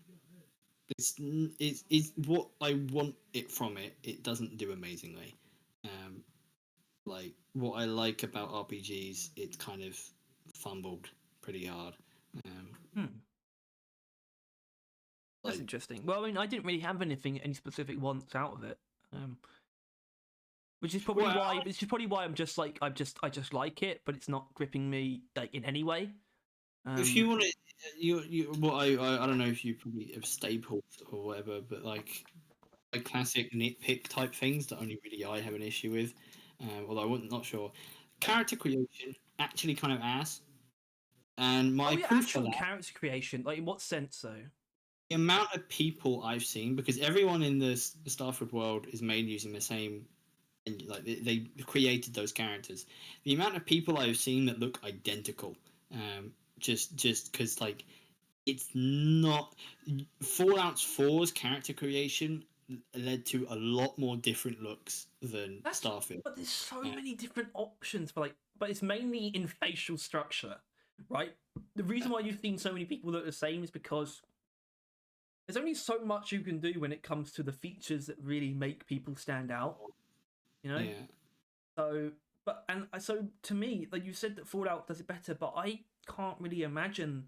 It's what I want it from it. It doesn't do amazingly. Um, like what I like about RPGs, it's kind of fumbled pretty hard. Um, That's like interesting. Well, I mean, I didn't really have any specific wants out of it, um, well, which is probably why I just like it, but it's not gripping me like in any way. if you want to, what I don't know if you probably have staples or whatever, but like classic nitpick type things that only really I have an issue with. Although I'm not sure. Character creation actually kind of ass, and Oh my yeah, proof for actual that, character creation. Like in what sense though? the amount of people I've seen, because everyone in the Starfield world is made using the same, and like they created those characters. The amount of people I've seen that look identical, just because like it's not Fallout 4's character creation led to a lot more different looks than That's Starfield. but there's so Uh, many different options for like, but it's mainly in facial structure, right? The reason why you've seen so many people look the same is because there's only so much you can do when it comes to the features that really make people stand out. You know, yeah, so so to me, like you said that Fallout does it better, but I can't really imagine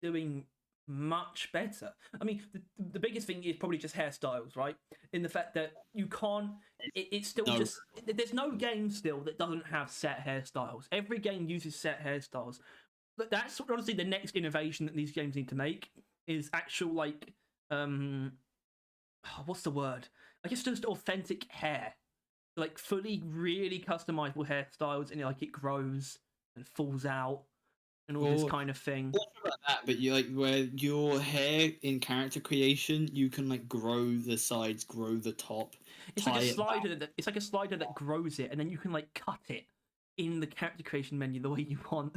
doing much better. I mean, the biggest thing is probably just hairstyles, right? In the fact that you can't, it's still no, just, there's no game still that doesn't have set hairstyles. Every game uses set hairstyles. But that's honestly the next innovation that these games need to make is actual, like, what's the word? I guess just authentic hair. Like, fully, really customizable hairstyles, and like it grows and falls out and all this or kind of thing. not sure about that, but you like where your hair in character creation, you can like grow the sides, grow the top, It's like tie a it back. slider that it's like a slider that grows it, and then you can like cut it in the character creation menu the way you want.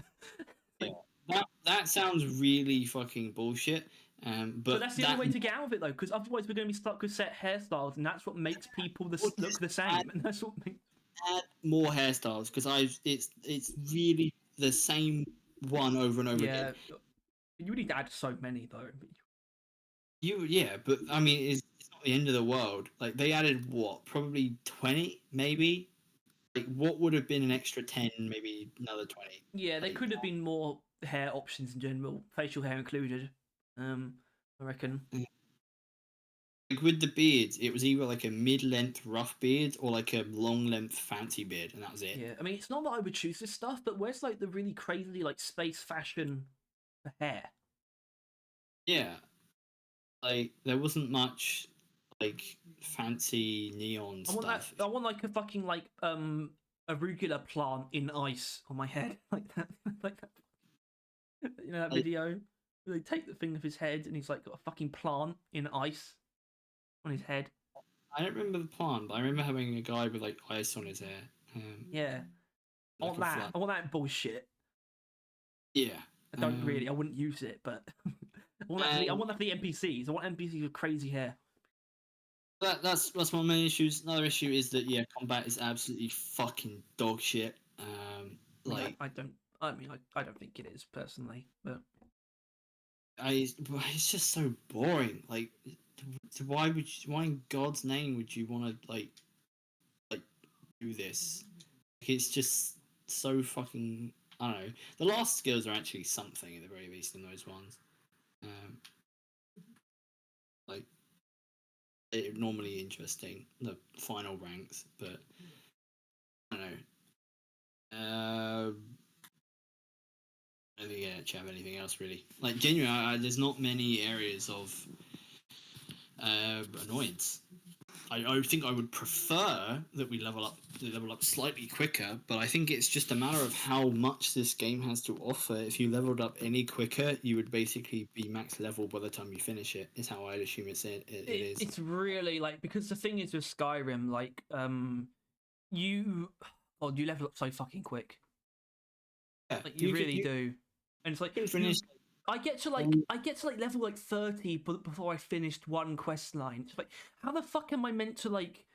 Yeah, Like, that sounds really fucking bullshit. but But that's the only that way to get out of it though, because otherwise we're going to be stuck with set hairstyles, and that's what makes people or look just the same, and that's what makes. add more hairstyles because it's really the same one over and over again. Yeah, you need to add so many though. Yeah, but I mean, it's not the end of the world. Like they added what, probably 20, maybe. Like what would have been an extra 10, maybe another 20. Yeah, there Like, could have been more hair options in general, facial hair included. Um, I reckon. like with the beards, it was either like a mid-length rough beard or like a long-length fancy beard, and that was it. Yeah, I mean, it's not that I would choose this stuff, but where's like the really crazy like space fashion for hair? Yeah, like there wasn't much. like fancy neon I want that. stuff. I want like a fucking like arugula plant in ice on my head, like that, like that. You know that Like, video? Where they take the thing off his head and he's like got a fucking plant in ice on his head. I don't remember the plant, but I remember having a guy with like ice on his hair. Yeah, I Like want a that. flood. I want that bullshit. Yeah. I don't really. Um, I wouldn't use it, but I want that for the. I and want that for the NPCs. I want NPCs with crazy hair. that's one of my main issues. Another issue is that yeah, combat is absolutely fucking dog shit. I mean, Like I don't. I mean, I don't think it is personally, but it's just so boring. Like, why in God's name would you want to like do this? It's just so fucking. I don't know. The last skills are actually something at the very least in those ones. Um, like they're normally interesting. The final ranks, but I don't know. I don't think I actually have anything else really. Like genuinely, there's not many areas of annoyance. I think I would prefer that we level up slightly quicker, but I think it's just a matter of how much this game has to offer. If you leveled up any quicker, you would basically be max level by the time you finish it. Is how I'd assume it is. it's really like because the thing is with Skyrim, like you, oh, you level up so fucking quick. Yeah, Like you really you do, and it's like can you. finish. I get to like level like 30 before I finished one quest line. It's like how the fuck am I meant to like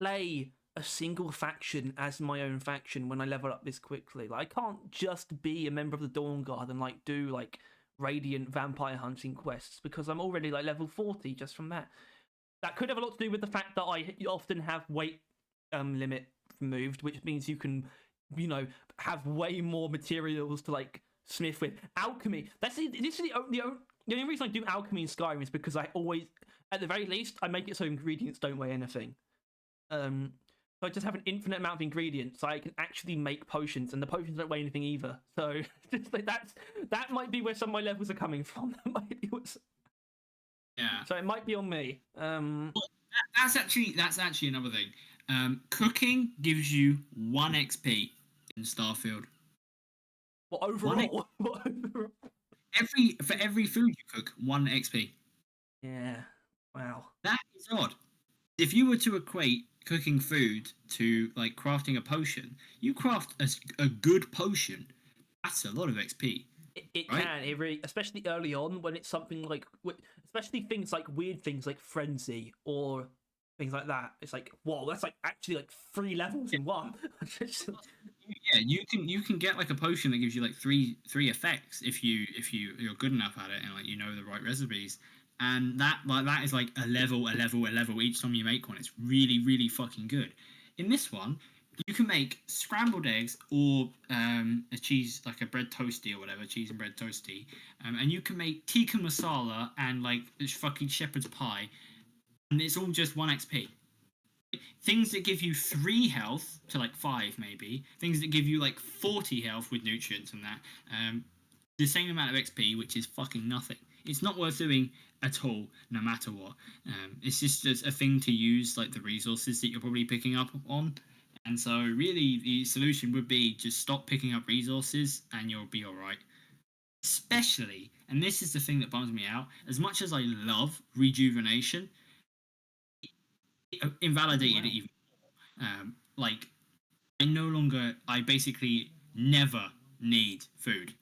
play a single faction as my own faction when I level up this quickly? Like I can't just be a member of the Dawn Guard and like do like radiant vampire hunting quests because I'm already like level 40 just from that. That could have a lot to do with the fact that I often have weight limit removed, which means you can, you know, have way more materials to like smith with. Alchemy. This is the only reason I do alchemy in Skyrim is because I always, at the very least, I make it so ingredients don't weigh anything. So I just have an infinite amount of ingredients, so I can actually make potions, and the potions don't weigh anything either. So just like that might be where some of my levels are coming from. That might be what's. Yeah, So it might be on me. that's actually another thing. Cooking gives you 1 XP in Starfield. What One overall? What overall? for every food you cook, 1 XP. Yeah. Wow. That is odd. If you were to equate cooking food to like crafting a potion, you craft a good potion. That's a lot of XP, It right? can. It really, especially early on when it's something like, especially things like weird things like frenzy or things like that. It's like, whoa, that's like actually like 3 levels in one. Yeah, you can get like a potion that gives you like three effects if you're good enough at it and like you know the right recipes. And that is like a level each time you make one. It's really fucking good. In this one, you can make scrambled eggs or a cheese like a bread toasty or whatever, cheese and bread toasty, and you can make tikka masala and like this fucking shepherd's pie, and it's all just 1 XP. Things that give you 3 health to like 5 maybe, things that give you like 40 health with nutrients and that, the same amount of XP, which is fucking nothing. It's not worth doing at all, no matter what. It's just a thing to use like the resources that you're probably picking up on. And so really the solution would be just stop picking up resources and you'll be alright. Especially, and this is the thing that bums me out, as much as I love rejuvenation, it invalidated Wow. it even. Like I basically never need food.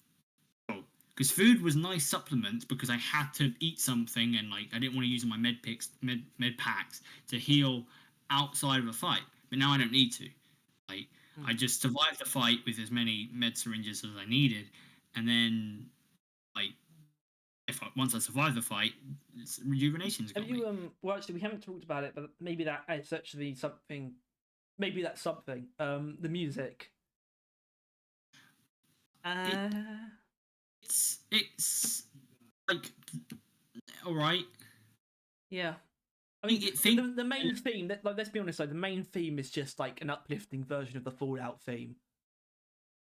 Because food was nice supplements because I had to eat something and like I didn't want to use my med packs to heal outside of a fight. But now I don't need to. Like I just survived the fight with as many med syringes as I needed, and then like once I survived the fight, rejuvenation's Have got me. you Well, actually, we haven't talked about it, but maybe that is actually something. Maybe that's something. The music. It, Uh, it's like all right. yeah. I mean, It the, think the, the main theme. Like, let's be honest, though, the main theme is just like an uplifting version of the Fallout theme.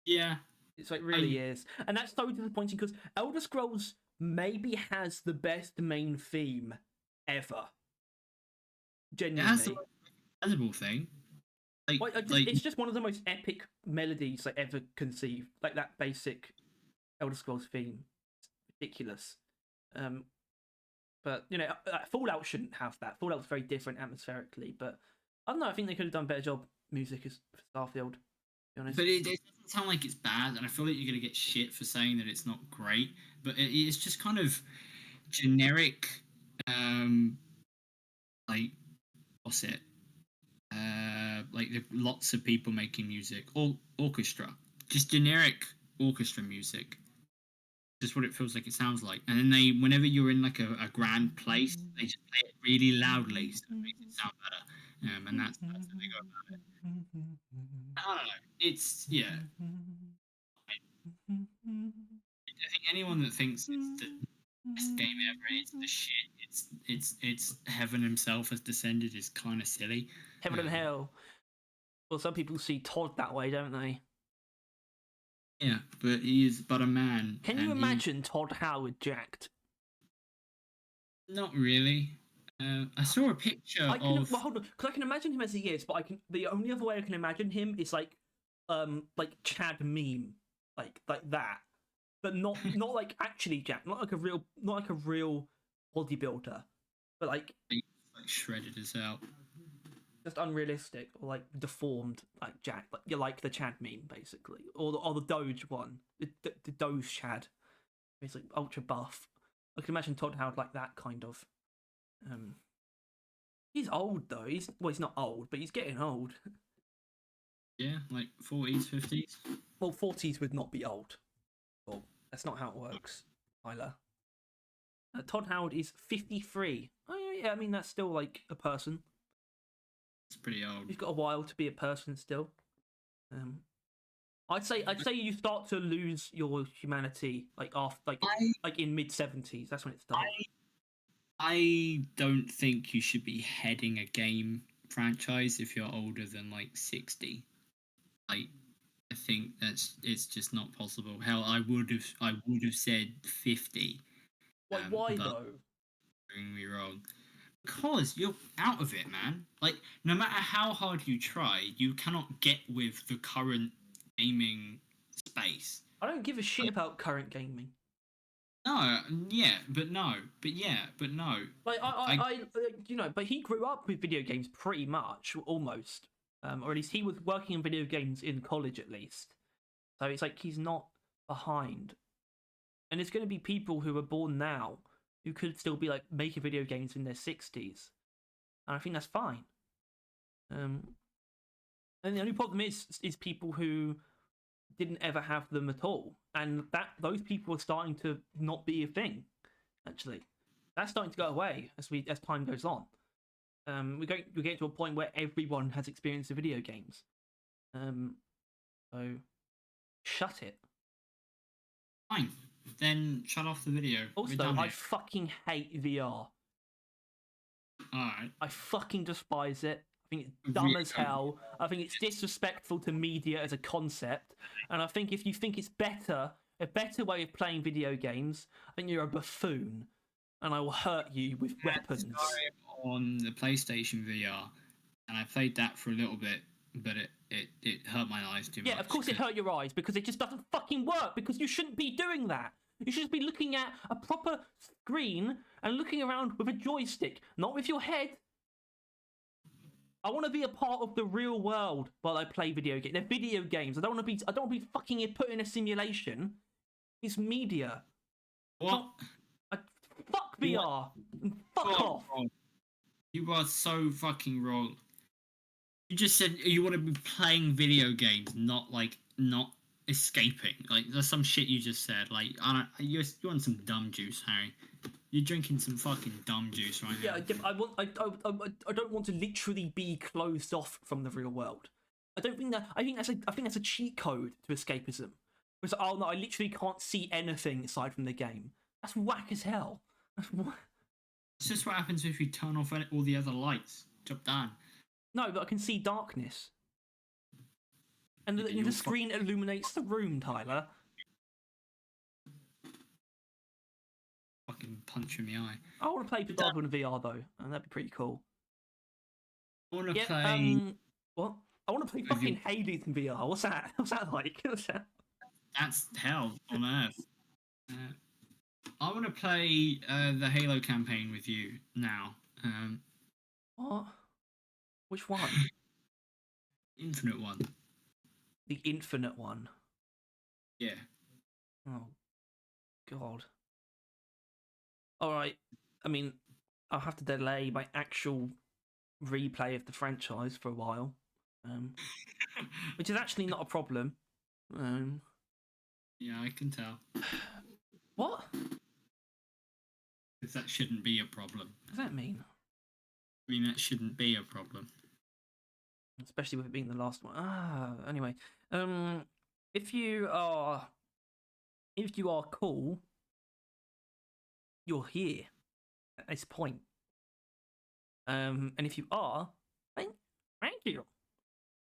yeah. It's like really is, and that's so disappointing because Elder Scrolls maybe has the best main theme ever. It has the Genuinely. most recognizable thing. Like, it's just one of the most epic melodies I ever conceived. Like that basic Elder Scrolls theme. It's ridiculous. Um, but Fallout shouldn't have that. Fallout's very different atmospherically, but I don't know. I think they could have done a better job music as Starfield. To be honest. But it doesn't sound like it's bad, and I feel like you're gonna get shit for saying that it's not great. But it's just kind of generic, um, like what's it? Like lots of people making music, or orchestra, just generic orchestra music. Just what it feels like it sounds like. And then whenever you're in like a grand place, they just play it really loudly, so it makes it sound better. And that's how they go about it. I don't know. It's yeah. I think anyone that thinks it's the best game ever, it's the shit. It's heaven himself has descended is kind of silly. Heaven and hell. Well, some people see Todd that way, don't they? Yeah, but he is but a man, Can you and he imagine Todd Howard jacked? not really. I saw a picture I can of well hold on, because I can imagine him as he is, but I can the only other way I can imagine him is like Chad meme, like that, but not like actually jacked, not like a real bodybuilder, but like like shredded as hell. just unrealistic or like deformed, like Jack, like you like the Chad meme basically, or the Doge one, the Doge Chad, he's like ultra buff. I can imagine Todd Howard like that kind of. Um, he's old though. He's not old, but he's getting old. Yeah, like 40s, 50s. Well, 40s would not be old. Well, that's not how it works, Tyler. Todd Howard is 53. Oh yeah, I mean that's still like a person. It's pretty old. He's got a while to be a person still. Um, I'd say you start to lose your humanity like after I like in mid 70s. That's when it starts. I don't think you should be heading a game franchise if you're older than like 60. Like I think it's just not possible. Hell, I would have said 50. Like why But though? doing me wrong. Because you're out of it, man. Like no matter how hard you try, you cannot get with the current gaming space. I don't give a shit Like, about current gaming. no, yeah, but no, but yeah, but no. Like I but he grew up with video games pretty much, almost, or at least he was working in video games in college at least. So it's like he's not behind, and it's going to be people who are born now who could still be like making video games in their 60s, and I think that's fine. Um, and the only problem is people who didn't ever have them at all, and that those people are starting to not be a thing. Actually, that's starting to go away as time goes on. We're getting to a point where everyone has experience of video games. So shut it. fine. Then shut off the video. We're Also, done I here. fucking hate VR. Alright. I fucking despise it. I think it's dumb as hell. I think it's disrespectful to media as a concept. And I think if you think it's a better way of playing video games, I think you're a buffoon. And I will hurt you with weapons. Skyrim on the PlayStation VR, and I played that for a little bit, but it hurt my eyes too much. Yeah, of course it hurt your eyes because it just doesn't fucking work because you shouldn't be doing that. You should be looking at a proper screen and looking around with a joystick, not with your head. I want to be a part of the real world while I play video games. They're video games. I don't want to be fucking put in a simulation. It's media. What? Fuck VR. Fuck off. Wrong. You are so fucking wrong. You just said you want to be playing video games, not escaping. Like there's some shit you just said. Like I don't. You want some dumb juice, Harry? You're drinking some fucking dumb juice right now. Yeah, I don't want to literally be closed off from the real world. I don't think that. I think that's a cheat code to escapism. Because oh no, I literally can't see anything aside from the game. That's whack as hell. It's just what happens if you turn off all the other lights. Job done. No, but I can see darkness, and the screen illuminates the room, Tyler. Fucking punch in the eye. I want to play Starfield in VR though, and that'd be pretty cool. I want to Yeah. play. What? I want to play Have you, fucking Hades in VR. What's that? What's that like? What's that? that's hell on earth. I want to play the Halo campaign with you now. What? Which one? Infinite one. The Infinite one. Yeah. Oh God. All right. I mean, I'll have to delay my actual replay of the franchise for a while, which is actually not a problem. Um, Yeah, I can tell. what? Because that shouldn't be a problem. What does that mean? I mean, that shouldn't be a problem. Especially with it being the last one. Anyway, um, if you are cool, you're here at this point. And if you are, thank you.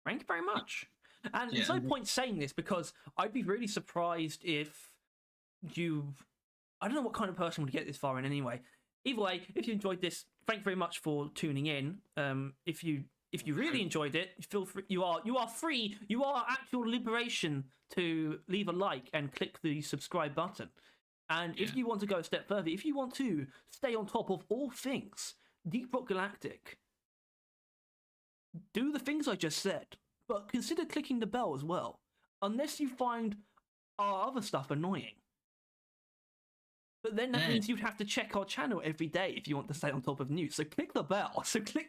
Thank you very much. And Yeah. there's no point saying this because I'd be really surprised if you. I don't know what kind of person would get this far in anyway. Either way, if you enjoyed this, thank you very much for tuning in. If you really enjoyed it, feel free. You are free. You are at your liberation to leave a like and click the subscribe button. And if you want to go a step further, if you want to stay on top of all things Deep Rock Galactic, do the things I just said, but consider clicking the bell as well, unless you find our other stuff annoying. But then that means you'd have to check our channel every day if you want to stay on top of news. So click the bell. So click.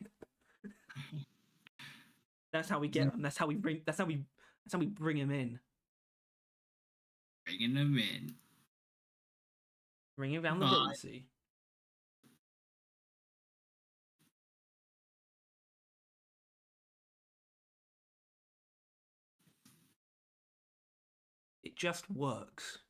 That's how we get them. That's how we bring. That's how we bring them in. Bringing them in. Bring around the rosy. It just works.